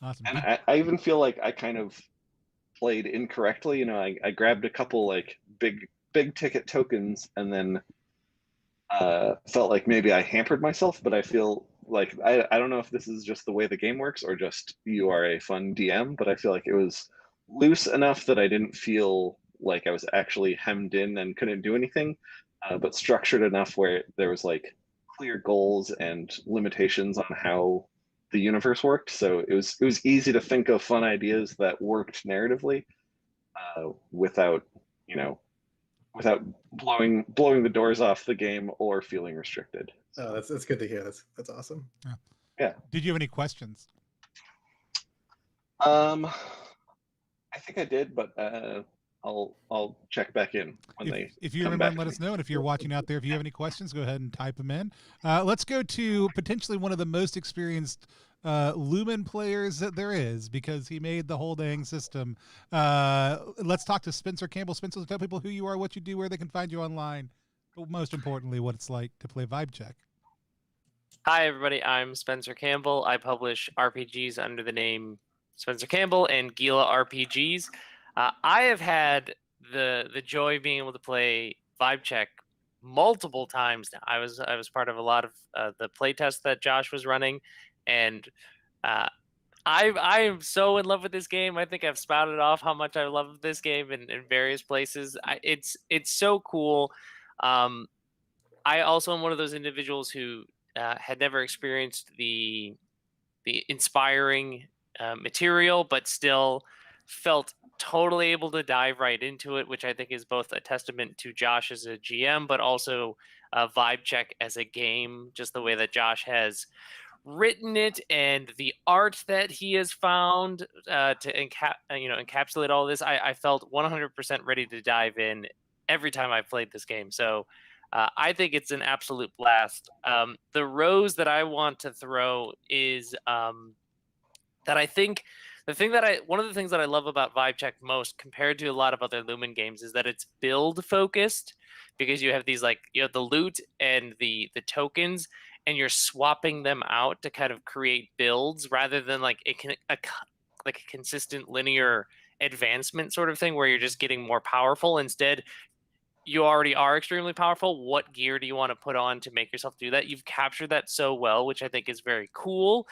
[SPEAKER 1] Awesome.
[SPEAKER 5] And I even feel like I kind of played incorrectly. I grabbed a couple like big ticket tokens and then felt like maybe I hampered myself, but I feel like I don't know if this is just the way the game works or just you are a fun DM, but I feel like it was loose enough that I didn't feel like I was actually hemmed in and couldn't do anything, but structured enough where there was like clear goals and limitations on how the universe worked. So it was easy to think of fun ideas that worked narratively without blowing the doors off the game or feeling restricted.
[SPEAKER 2] Oh, that's good to hear. That's awesome.
[SPEAKER 5] Yeah.
[SPEAKER 1] Did you have any questions?
[SPEAKER 5] I think I did, but I'll check back in when
[SPEAKER 1] if you remember, let us know. And if you're watching out there, if you have any questions, go ahead and type them in. Let's go to potentially one of the most experienced Lumen players that there is, because he made the whole dang system. Let's talk to Spencer Campbell. Spencer, tell people who you are, what you do, where they can find you online, but most importantly, what it's like to play vibecheck.
[SPEAKER 3] Hi, everybody. I'm Spencer Campbell. I publish RPGs under the name Spencer Campbell and Gila RPGs. I have had the joy of being able to play vibecheck multiple times now. I was part of a lot of the playtest that Josh was running, and I am so in love with this game. I think I've spouted off how much I love this game in various places. It's so cool. I also am one of those individuals who had never experienced the inspiring material, but still felt totally able to dive right into it, which I think is both a testament to Josh as a GM, but also vibecheck as a game, just the way that Josh has written it and the art that he has found to encapsulate all this. I felt 100% ready to dive in every time I played this game. So I think it's an absolute blast. The rose that I want to throw is that I think one of the things that I love about vibecheck most compared to a lot of other Lumen games is that it's build focused, because you have these the loot and the tokens, and you're swapping them out to kind of create builds rather than like a consistent linear advancement sort of thing where you're just getting more powerful. Instead, you already are extremely powerful. What gear do you want to put on to make yourself do that? You've captured that so well, which I think is very cool.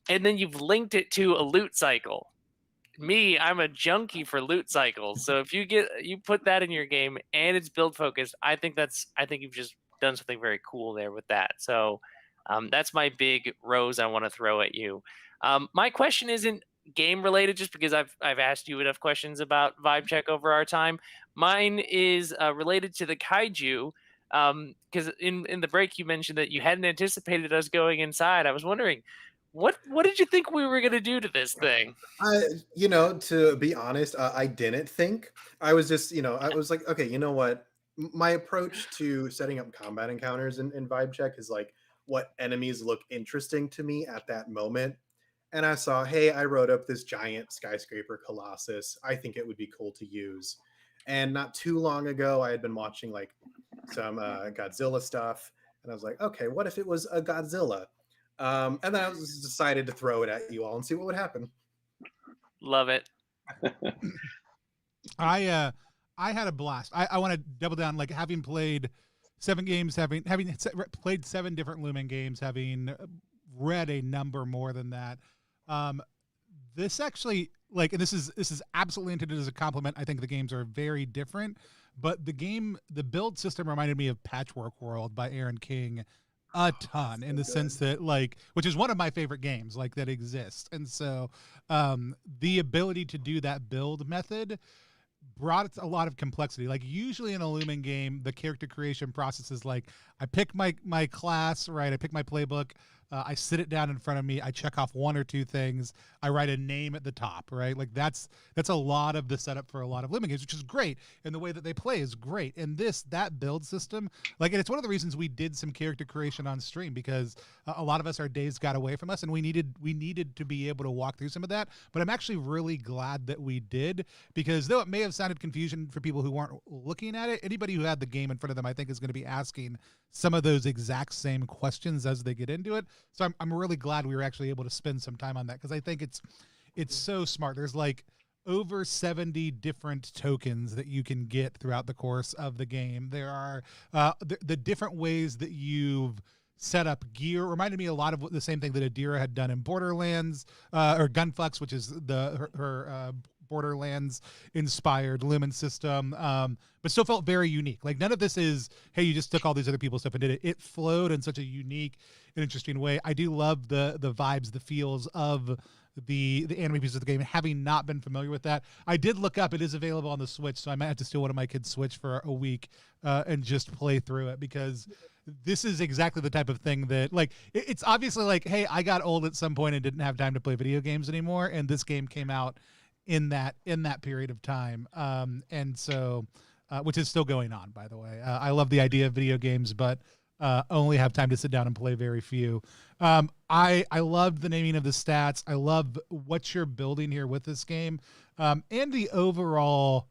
[SPEAKER 3] And then you've linked it to a loot cycle. I'm a junkie for loot cycles. So if you put that in your game and it's build focused, I think you've just done something very cool there with that. So that's my big rose I want to throw at you. My question isn't game related, just because I've asked you enough questions about vibecheck over our time. Mine is related to the kaiju, because in the break you mentioned that you hadn't anticipated us going inside. I was wondering, what did you think we were going to do to this thing?
[SPEAKER 2] To be honest, I didn't think. I was just, I was like, okay, you know what? My approach to setting up combat encounters in vibecheck is like what enemies look interesting to me at that moment. And I saw, hey, I wrote up this giant skyscraper colossus. I think it would be cool to use. And not too long ago, I had been watching like some Godzilla stuff, and I was like, okay, what if it was a Godzilla? And then I was decided to throw it at you all and see what would happen.
[SPEAKER 3] Love it.
[SPEAKER 1] I had a blast. I want to double down, like having played 7 games, having played 7 different Lumen games, having read a number more than that. This actually, and this is absolutely intended as a compliment. I think the games are very different, but the build system reminded me of Patchwork World by Aaron King a ton, in the sense that which is one of my favorite games that exists. And so the ability to do that build method brought a lot of complexity. Usually in a Lumen game, the character creation process is I pick my class, right? I pick my playbook, I sit it down in front of me. I check off one or two things. I write a name at the top, right? Like that's a lot of the setup for a lot of Lumen games, which is great. And the way that they play is great. And that build system, like, and it's one of the reasons we did some character creation on stream, because a lot of us, our days got away from us, and we needed to be able to walk through some of that. But I'm actually really glad that we did, because though it may have sounded confusion for people who weren't looking at it, anybody who had the game in front of them, I think, is going to be asking some of those exact same questions as they get into it. So I'm really glad we were actually able to spend some time on that, because I think it's so smart. There's like over 70 different tokens that you can get throughout the course of the game. There are the different ways that you've set up gear reminded me a lot of the same thing that Adira had done in Borderlands, or Gunflex, which is her Borderlands inspired Lumen system, but still felt very unique. Like, none of this is, hey, you just took all these other people's stuff and did it. It flowed in such a unique and interesting way. I do love the vibes, the feels of the anime pieces of the game. Having not been familiar with that, I did look up, it is available on the Switch, so I might have to steal one of my kids' Switch for a week and just play through it, because this is exactly the type of thing that, like, it's obviously like, hey, I got old at some point and didn't have time to play video games anymore, and this game came out in that period of time, and so which is still going on, by the way. I love the idea of video games, but only have time to sit down and play very few. I loved the naming of the stats. I love what you're building here with this game, and the overall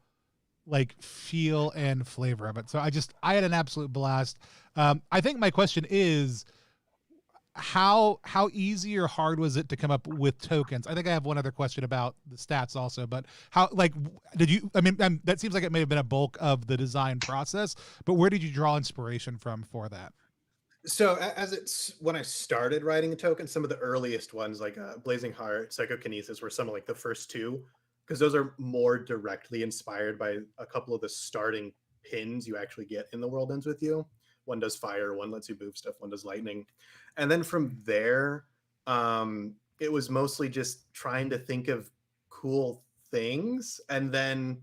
[SPEAKER 1] like feel and flavor of it. So I had an absolute blast. I think my question is, how easy or hard was it to come up with tokens? I think I have one other question about the stats also, but how, like, did you, I mean, that seems like it may have been a bulk of the design process, but where did you draw inspiration from for that?
[SPEAKER 2] So when I started writing a token, some of the earliest ones, like Blazing Heart, Psychokinesis, were some of like the first two, because those are more directly inspired by a couple of the starting pins you actually get in The World Ends With You. One does fire, one lets you move stuff, one does lightning. And then from there, it was mostly just trying to think of cool things. And then,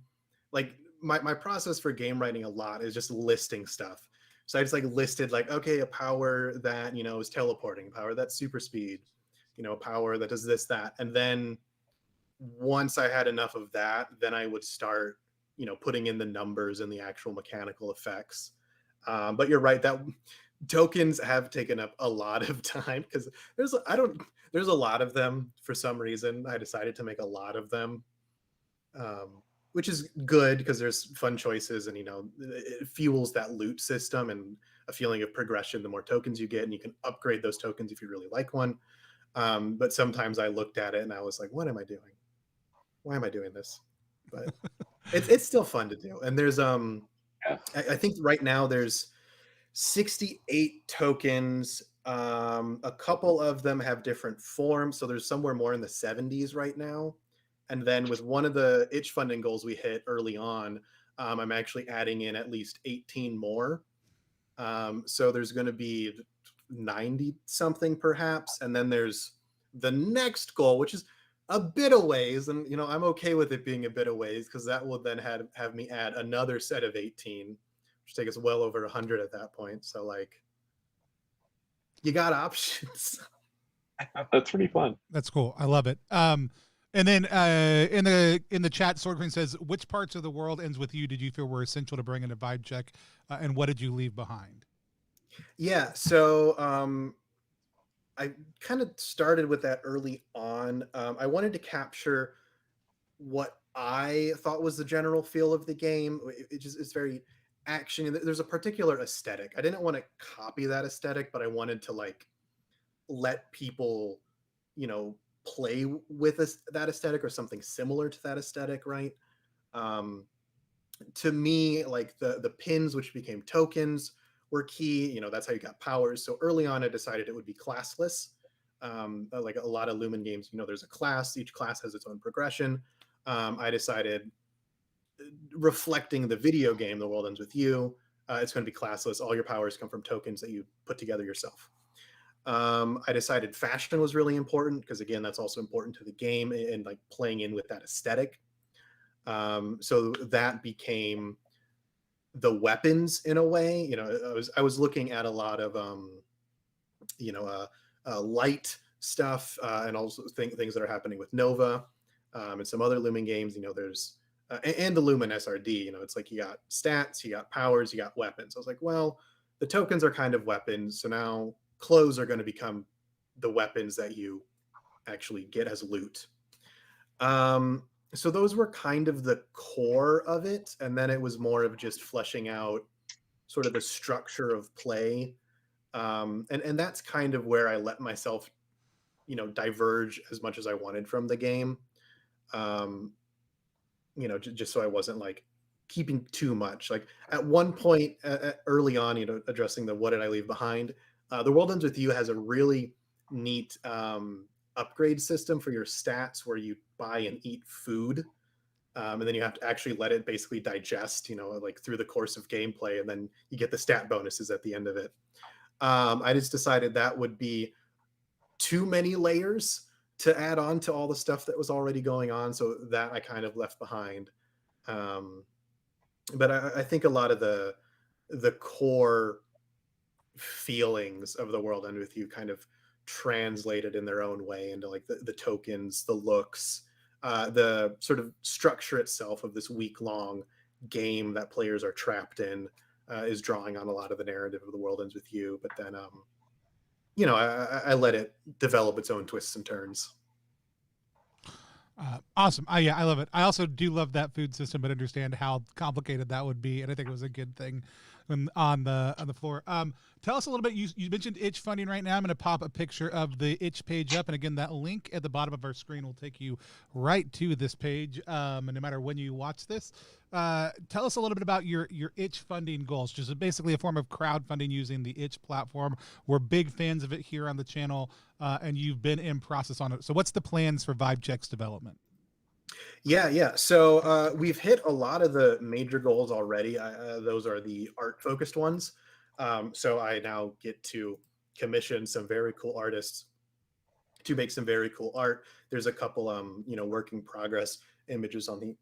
[SPEAKER 2] like, my process for game writing a lot is just listing stuff. So I just like listed, like, okay, a power that, is teleporting, a power that's super speed, a power that does this, that. And then once I had enough of that, then I would start, putting in the numbers and the actual mechanical effects. But you're right, that tokens have taken up a lot of time, because there's a lot of them. For some reason, I decided to make a lot of them, which is good because there's fun choices, and it fuels that loot system and a feeling of progression the more tokens you get, and you can upgrade those tokens if you really like one. But sometimes I looked at it and I was like, what am I doing? Why am I doing this? But it's still fun to do. And there's I think right now there's 68 tokens. A couple of them have different forms, so there's somewhere more in the 70s right now. And then with one of the itch funding goals we hit early on, I'm actually adding in at least 18 more. So there's going to be 90 something perhaps. And then there's the next goal, which is a bit of ways. And, I'm okay with it being a bit of ways, because that will then have me add another set of 18, which take us well over 100 at that point. So, like, you got options.
[SPEAKER 5] That's pretty fun.
[SPEAKER 1] That's cool. I love it. And then in the chat, Sword Queen says, which parts of The World Ends With You did you feel were essential to bring into vibecheck, and what did you leave behind?
[SPEAKER 2] Yeah, so I kind of started with that early on. I wanted to capture what I thought was the general feel of the game. It's very action. There's a particular aesthetic. I didn't want to copy that aesthetic, but I wanted to, like, let people, play with that aesthetic or something similar to that aesthetic, right? To me, like, the pins, which became tokens, were key. That's how you got powers. So early on, I decided it would be classless. Like a lot of Lumen games, there's a class. Each class has its own progression. I decided, reflecting the video game, The World Ends With You, it's going to be classless. All your powers come from tokens that you put together yourself. I decided fashion was really important, because, again, that's also important to the game and like playing in with that aesthetic. So that became the weapons in a way. I was looking at a lot of light stuff, and also things that are happening with Nova, and some other Lumen games. There's and the Lumen SRD. It's like you got stats, you got powers, you got weapons. I was like, well, the tokens are kind of weapons, so now clothes are going to become the weapons that you actually get as loot. So those were kind of the core of it, and then it was more of just fleshing out sort of the structure of play, and that's kind of where I let myself, diverge as much as I wanted from the game. Just so I wasn't like keeping too much. Like at one point early on, addressing the what did I leave behind. The World Ends With You has a really neat upgrade system for your stats where you buy and eat food. And then you have to actually let it basically digest, like through the course of gameplay, and then you get the stat bonuses at the end of it. I just decided that would be too many layers to add on to all the stuff that was already going on, so that I kind of left behind. But I think a lot of the core feelings of The World End With You kind of translated in their own way into like the tokens, the looks, the sort of structure itself of this week-long game that players are trapped in, is drawing on a lot of the narrative of The World Ends With You. But then I let it develop its own twists and turns.
[SPEAKER 1] Awesome. I love it. I also do love that food system, but understand how complicated that would be, and I think it was a good thing on the floor. Tell us a little bit. You mentioned itch funding right now. I'm going to pop a picture of the itch page up, and again, that link at the bottom of our screen will take you right to this page. And no matter when you watch this, tell us a little bit about your itch funding goals, which is basically a form of crowdfunding using the itch platform. We're big fans of it here on the channel, and you've been in process on it. So what's the plans for vibecheck's development?
[SPEAKER 2] Yeah. So we've hit a lot of the major goals already. Those are the art-focused ones. So I now get to commission some very cool artists to make some very cool art. There's a couple, work in progress images on the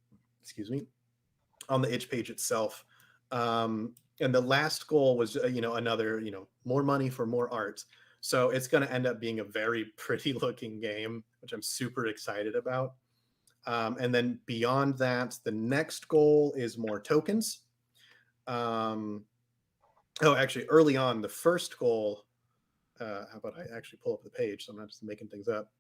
[SPEAKER 2] itch page itself. And the last goal was, another, more money for more art. So it's going to end up being a very pretty looking game, which I'm super excited about. And then beyond that, the next goal is more tokens. Actually, early on, the first goal, how about I actually pull up the page so I'm not just making things up.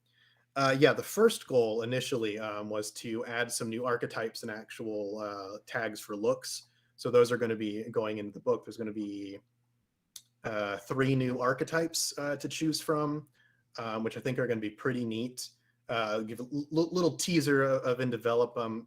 [SPEAKER 2] The first goal initially was to add some new archetypes and actual tags for looks. So those are going to be going into the book. There's going to be 3 new archetypes to choose from, which I think are going to be pretty neat. Give a little teaser of in development.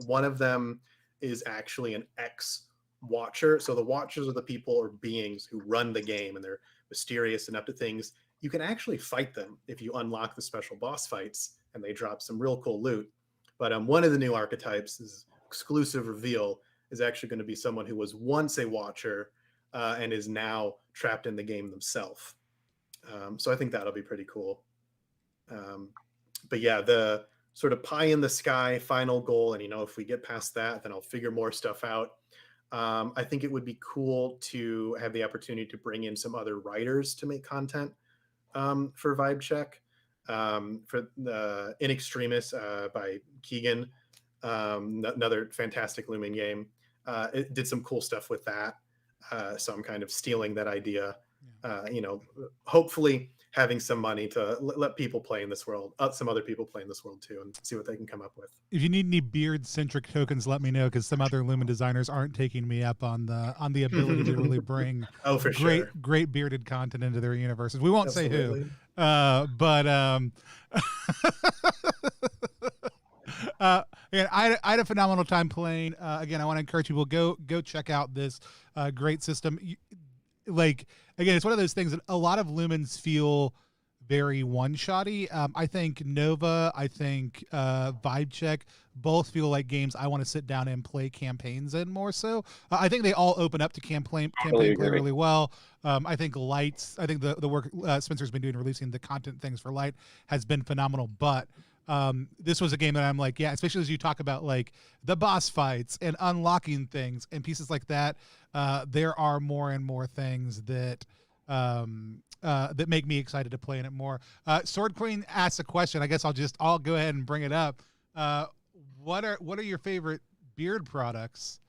[SPEAKER 2] One of them is actually an X-Watcher. So the Watchers are the people or beings who run the game, and they're mysterious and up to things. You can actually fight them if you unlock the special boss fights, and they drop some real cool loot. But one of the new archetypes, is exclusive reveal, is actually going to be someone who was once a Watcher and is now trapped in the game themselves. So I think that'll be pretty cool. But yeah, the sort of pie in the sky final goal, and if we get past that, then I'll figure more stuff out. I think it would be cool to have the opportunity to bring in some other writers to make content for vibecheck. For the In Extremis by Keegan, another fantastic Lumen game. It did some cool stuff with that, so I'm kind of stealing that idea. Hopefully having some money to let people play in this world, some other people play in this world too, and see what they can come up with.
[SPEAKER 1] If you need any beard-centric tokens, let me know, because some other Lumen designers aren't taking me up on the ability to really bring great bearded content into their universes. We won't say who, but again, I had a phenomenal time playing. Again, I want to encourage people, go check out this great system. Again, it's one of those things that a lot of Lumens feel very one-shotty. I think Nova, I think vibecheck both feel like games I want to sit down and play campaigns in more so. I think they all open up to campaign play really well. I think the work Spencer's been doing releasing the content things for Light has been phenomenal, but this was a game that I'm like, yeah, especially as you talk about like the boss fights and unlocking things and pieces like that. There are more and more things that that make me excited to play in it more. Sword Queen asked a question. I guess I'll go ahead and bring it up. What are your favorite beard products?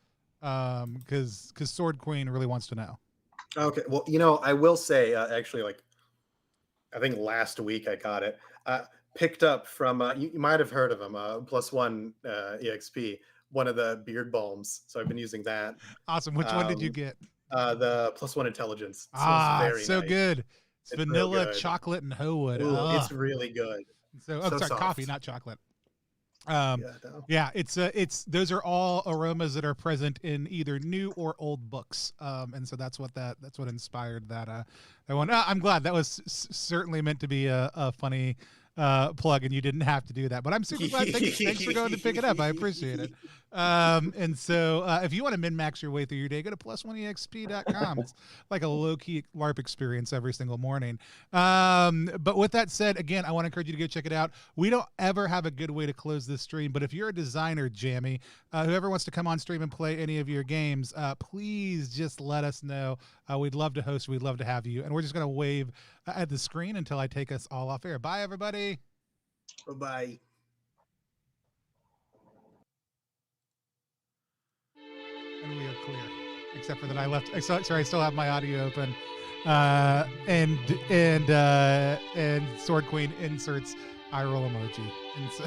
[SPEAKER 1] Because Sword Queen really wants to know.
[SPEAKER 2] Okay, well, you know, I will say actually, like, I think last week I got it. Picked up from you might have heard of them. +1 EXP, one of the beard balms. So I've been using that.
[SPEAKER 1] Awesome. Which one did you get?
[SPEAKER 2] The +1 intelligence. It smells very
[SPEAKER 1] so
[SPEAKER 2] nice.
[SPEAKER 1] good. It's vanilla,
[SPEAKER 2] good.
[SPEAKER 1] chocolate, and Howood.
[SPEAKER 2] Ooh, it's really good.
[SPEAKER 1] So,
[SPEAKER 2] so
[SPEAKER 1] sorry,
[SPEAKER 2] soft.
[SPEAKER 1] Coffee, not chocolate.
[SPEAKER 2] Yeah,
[SPEAKER 1] It's those are all aromas that are present in either new or old books, and so that's what inspired that one. I'm glad that was certainly meant to be a funny plug, and you didn't have to do that. But I'm super glad. Thanks for going to pick it up. I appreciate it. And so if you want to min-max your way through your day, go to +1exp.com. It's like a low-key LARP experience every single morning. But with that said, again, I want to encourage you to go check it out. We don't ever have a good way to close this stream, but if you're a designer, Jammy, whoever wants to come on stream and play any of your games, please just let us know. We'd love to host. We'd love to have you. And we're just going to wave at the screen until I take us all off air. Bye, everybody.
[SPEAKER 2] Bye-bye.
[SPEAKER 1] And we are clear, except for that I left. Sorry, I still have my audio open. And Sword Queen inserts eye roll emoji. And so